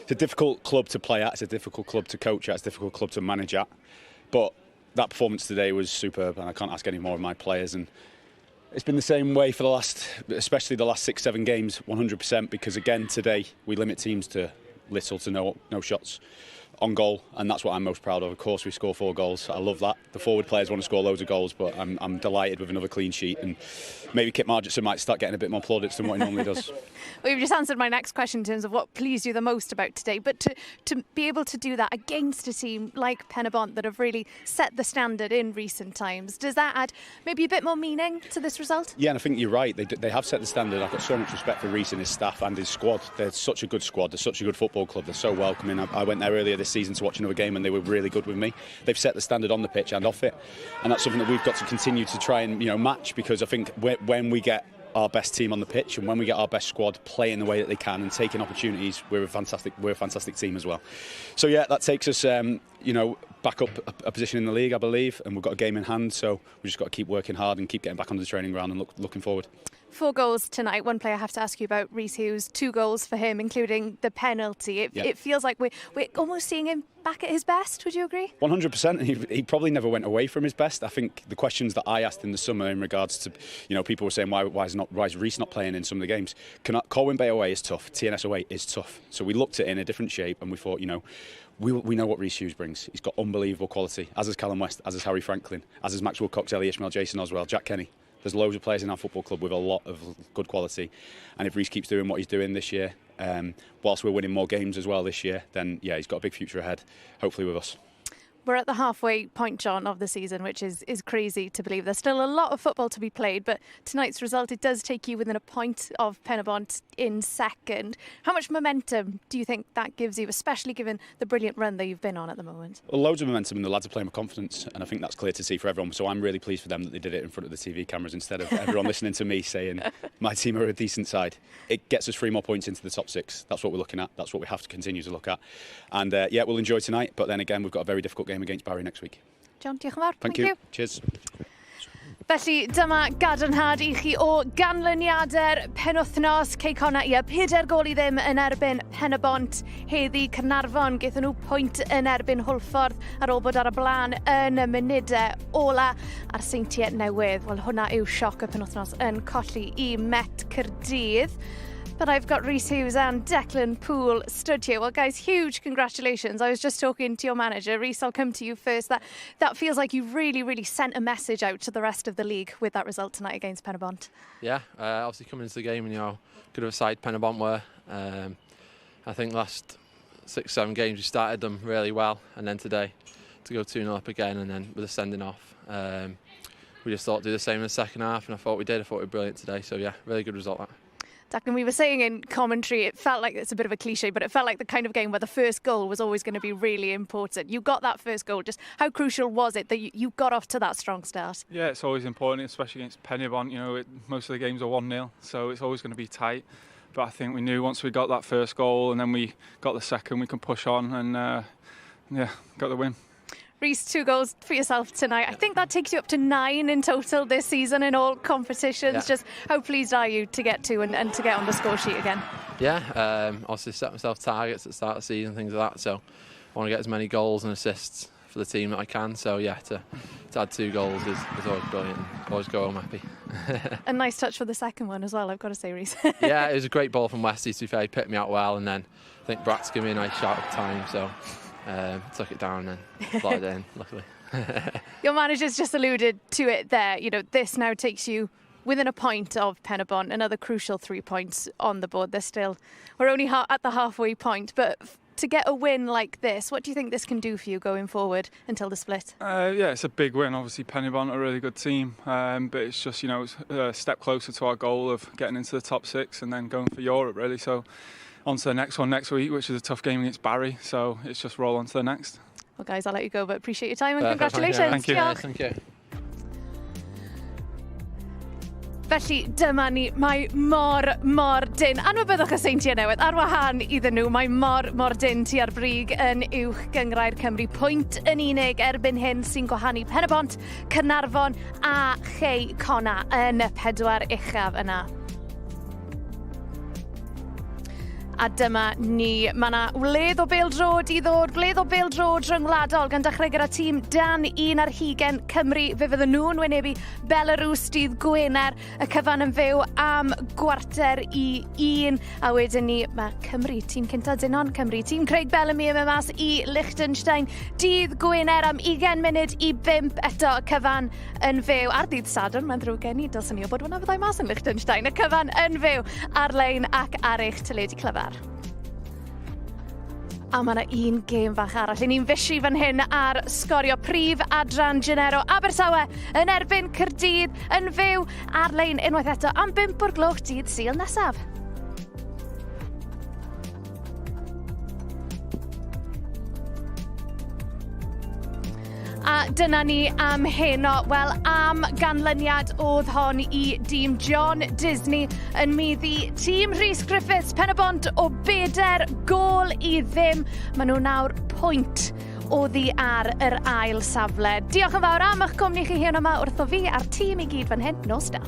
difficult club to play at, it's a difficult club to coach at, it's a difficult club to manage at. But that performance today was superb, and I can't ask any more of my players. And it's been the same way for the last, especially the last 6-7 games, 100%, because again today we limit teams to little to no shots on goal, and that's what I'm most proud of. Of course, we score 4 goals. I love that. The forward players want to score loads of goals, but I'm delighted with another clean sheet, and maybe Kit Margetson might start getting a bit more plaudits than what he normally does. Well, you've just answered my next question in terms of what pleased you the most about today, but to be able to do that against a team like Pen-y-bont that have really set the standard in recent times, does that add maybe a bit more meaning to this result? Yeah, and I think you're right. They have set the standard. I've got so much respect for Rhys and his staff and his squad. They're such a good squad. They're such a good football club. They're so welcoming. I went there earlier this season to watch another game, and they were really good with me. They've set the standard on the pitch and off it, and that's something that we've got to continue to try and match, because I think when we get our best team on the pitch and when we get our best squad playing the way that they can and taking opportunities, we're a fantastic team as well. So yeah, that takes us back up a position in the league, I believe, and we've got a game in hand, so we've just got to keep working hard and keep getting back onto the training ground and looking forward. 4 goals tonight. One player I have to ask you about, Rhys Hughes. 2 goals for him, including the penalty. It feels like we're almost seeing him back at his best. Would you agree? 100%. He probably never went away from his best. I think the questions that I asked in the summer in regards to, people were saying why is Rhys not playing in some of the games? Colwyn Bay away is tough. TNS away is tough. So we looked at it in a different shape, and we thought, we know what Rhys Hughes brings. He's got unbelievable quality, as is Callum West, as is Harry Franklin, as is Maxwell Cox, Ellie Ishmael, Jason Oswell, Jack Kenny. There's loads of players in our football club with a lot of good quality, and if Rhys keeps doing what he's doing this year, whilst we're winning more games as well this year, then yeah, he's got a big future ahead, hopefully with us. We're at the halfway point, John, of the season, which is crazy to believe. There's still a lot of football to be played, but tonight's result, it does take you within a point of Pen-y-bont in second. How much momentum do you think that gives you, especially given the brilliant run that you've been on at the moment? Well, loads of momentum, and the lads are playing with confidence, and I think that's clear to see for everyone. So I'm really pleased for them that they did it in front of the TV cameras instead of everyone listening to me saying my team are a decent side. It gets us 3 more points into the top 6. That's what we're looking at. That's what we have to continue to look at. And yeah, we'll enjoy tonight, but then again, we've got a very difficult game against Barry next week. John, diolch yn fawr. Thank you. Cheers. Felly, dyma gadarnhad I chi o ganlyniadau'r penwythnos. Cei Connah, 4 gol I ddim yn erbyn Pen-y-bont. Heddi Caernarfon gaethon nhw pwynt yn erbyn Hwlffordd ar ôl bod ar y blaen yn y munudau ola ar seintiau newydd. Wel, hwnna yw sioc y penwythnos yn colli I Met Caerdydd. But I've got Rhys Hughes and Declan Poole stood here. Well, guys, huge congratulations. I was just talking to your manager. Rhys, I'll come to you first. That feels like you've really sent a message out to the rest of the league with that result tonight against Pen-y-bont. Yeah, obviously coming into the game, good of a side Pen-y-bont were. I think last 6-7 games we started them really well, and then today to go 2-0 up again and then with a sending off. We just thought do the same in the second half, and I thought we did. I thought we were brilliant today. So yeah, really good result that. Declan, we were saying in commentary, it felt like it's a bit of a cliche, but it felt like the kind of game where the first goal was always going to be really important. You got that first goal. Just how crucial was it that you got off to that strong start? Yeah, it's always important, especially against Pen-y-bont. Most of the games are 1-0, so it's always going to be tight. But I think we knew once we got that first goal and then we got the second, we can push on and got the win. Rhys, 2 goals for yourself tonight. I think that takes you up to 9 in total this season in all competitions. Yeah. Just how pleased are you to get to and to get on the score sheet again? Yeah, obviously set myself targets at the start of the season, things like that. So I want to get as many goals and assists for the team that I can. So yeah, to add 2 goals is always brilliant. Always go home happy. A nice touch for the second one as well, I've got to say, Rhys. Yeah, it was a great ball from Westy, to be fair. He picked me out well, and then I think Bratz gave me a nice shout at the time. So took it down and then slotted it in, luckily. Your manager's just alluded to it there. This now takes you within a point of Pen-y-bont, another crucial 3 points on the board. We're only at the halfway point, but to get a win like this, what do you think this can do for you going forward until the split? Yeah, it's a big win. Obviously, Pen-y-bont are a really good team, but it's just, it's a step closer to our goal of getting into the top 6 and then going for Europe, really. So on to the next one next week, which is a tough game against Barry. So it's just roll on to the next. Well, guys, I'll let you go, but appreciate your time and congratulations. Thank you. Thank you. Felly, dyma ni, mae mor dyn. Anwybyddwch y seintiau newydd, ar wahân iddyn nhw, mae mor dyn tu ar brig yn uwch gyngrair Cymru. Pwynt yn unig erbyn hyn sy'n gwahanu Pen-y-bont, Caernarfon a Connah yn y 4 uchaf yna. A dyma ni, mae yna wledd o bêl-drod i ddod, wledd o bêl-drod rhyngwladol gan dechrau gyda tîm Dan 1 ar 20 Cymru. Fe fydden nhw'n wynebu Belarus dydd Gwener, y cyfan yn fyw am gwarter i 1. A wedyn ni, mae Cymru, tîm cynta Dynon Cymru, tîm Craig Bellamy yn mas i Liechtenstein dydd Gwener am 20 munud i 5 eto, y cyfan yn fyw ar dydd Sadwrn. Mae'n ddrwg gen i, dylsyn ni o bod hwnna fyddai mas yn Liechtenstein. Y cyfan yn fyw ar-lein ac ar eich teledu clyfar. A mae yna un gêm fach arall. Ni'n fysi fan hyn ar Sgorio prif adran Genero Abertawe yn erbyn Caerdydd yn fyw ar-lein unwaith eto am 5 o'r gloch dydd Sul nesaf. A dyna ni am heno. Wel, am ganlyniad oedd hon i dîm John Disney yn meddu tîm Rhys Griffiths Pen-y-bont o 4 gôl i 0. Maen nhw nawr pwynt oddi ar yr ail safle. Diolch yn fawr am eich cwmni chi hyn yma wrtho fi a'r tîm i gyd fan hyn. Nos da.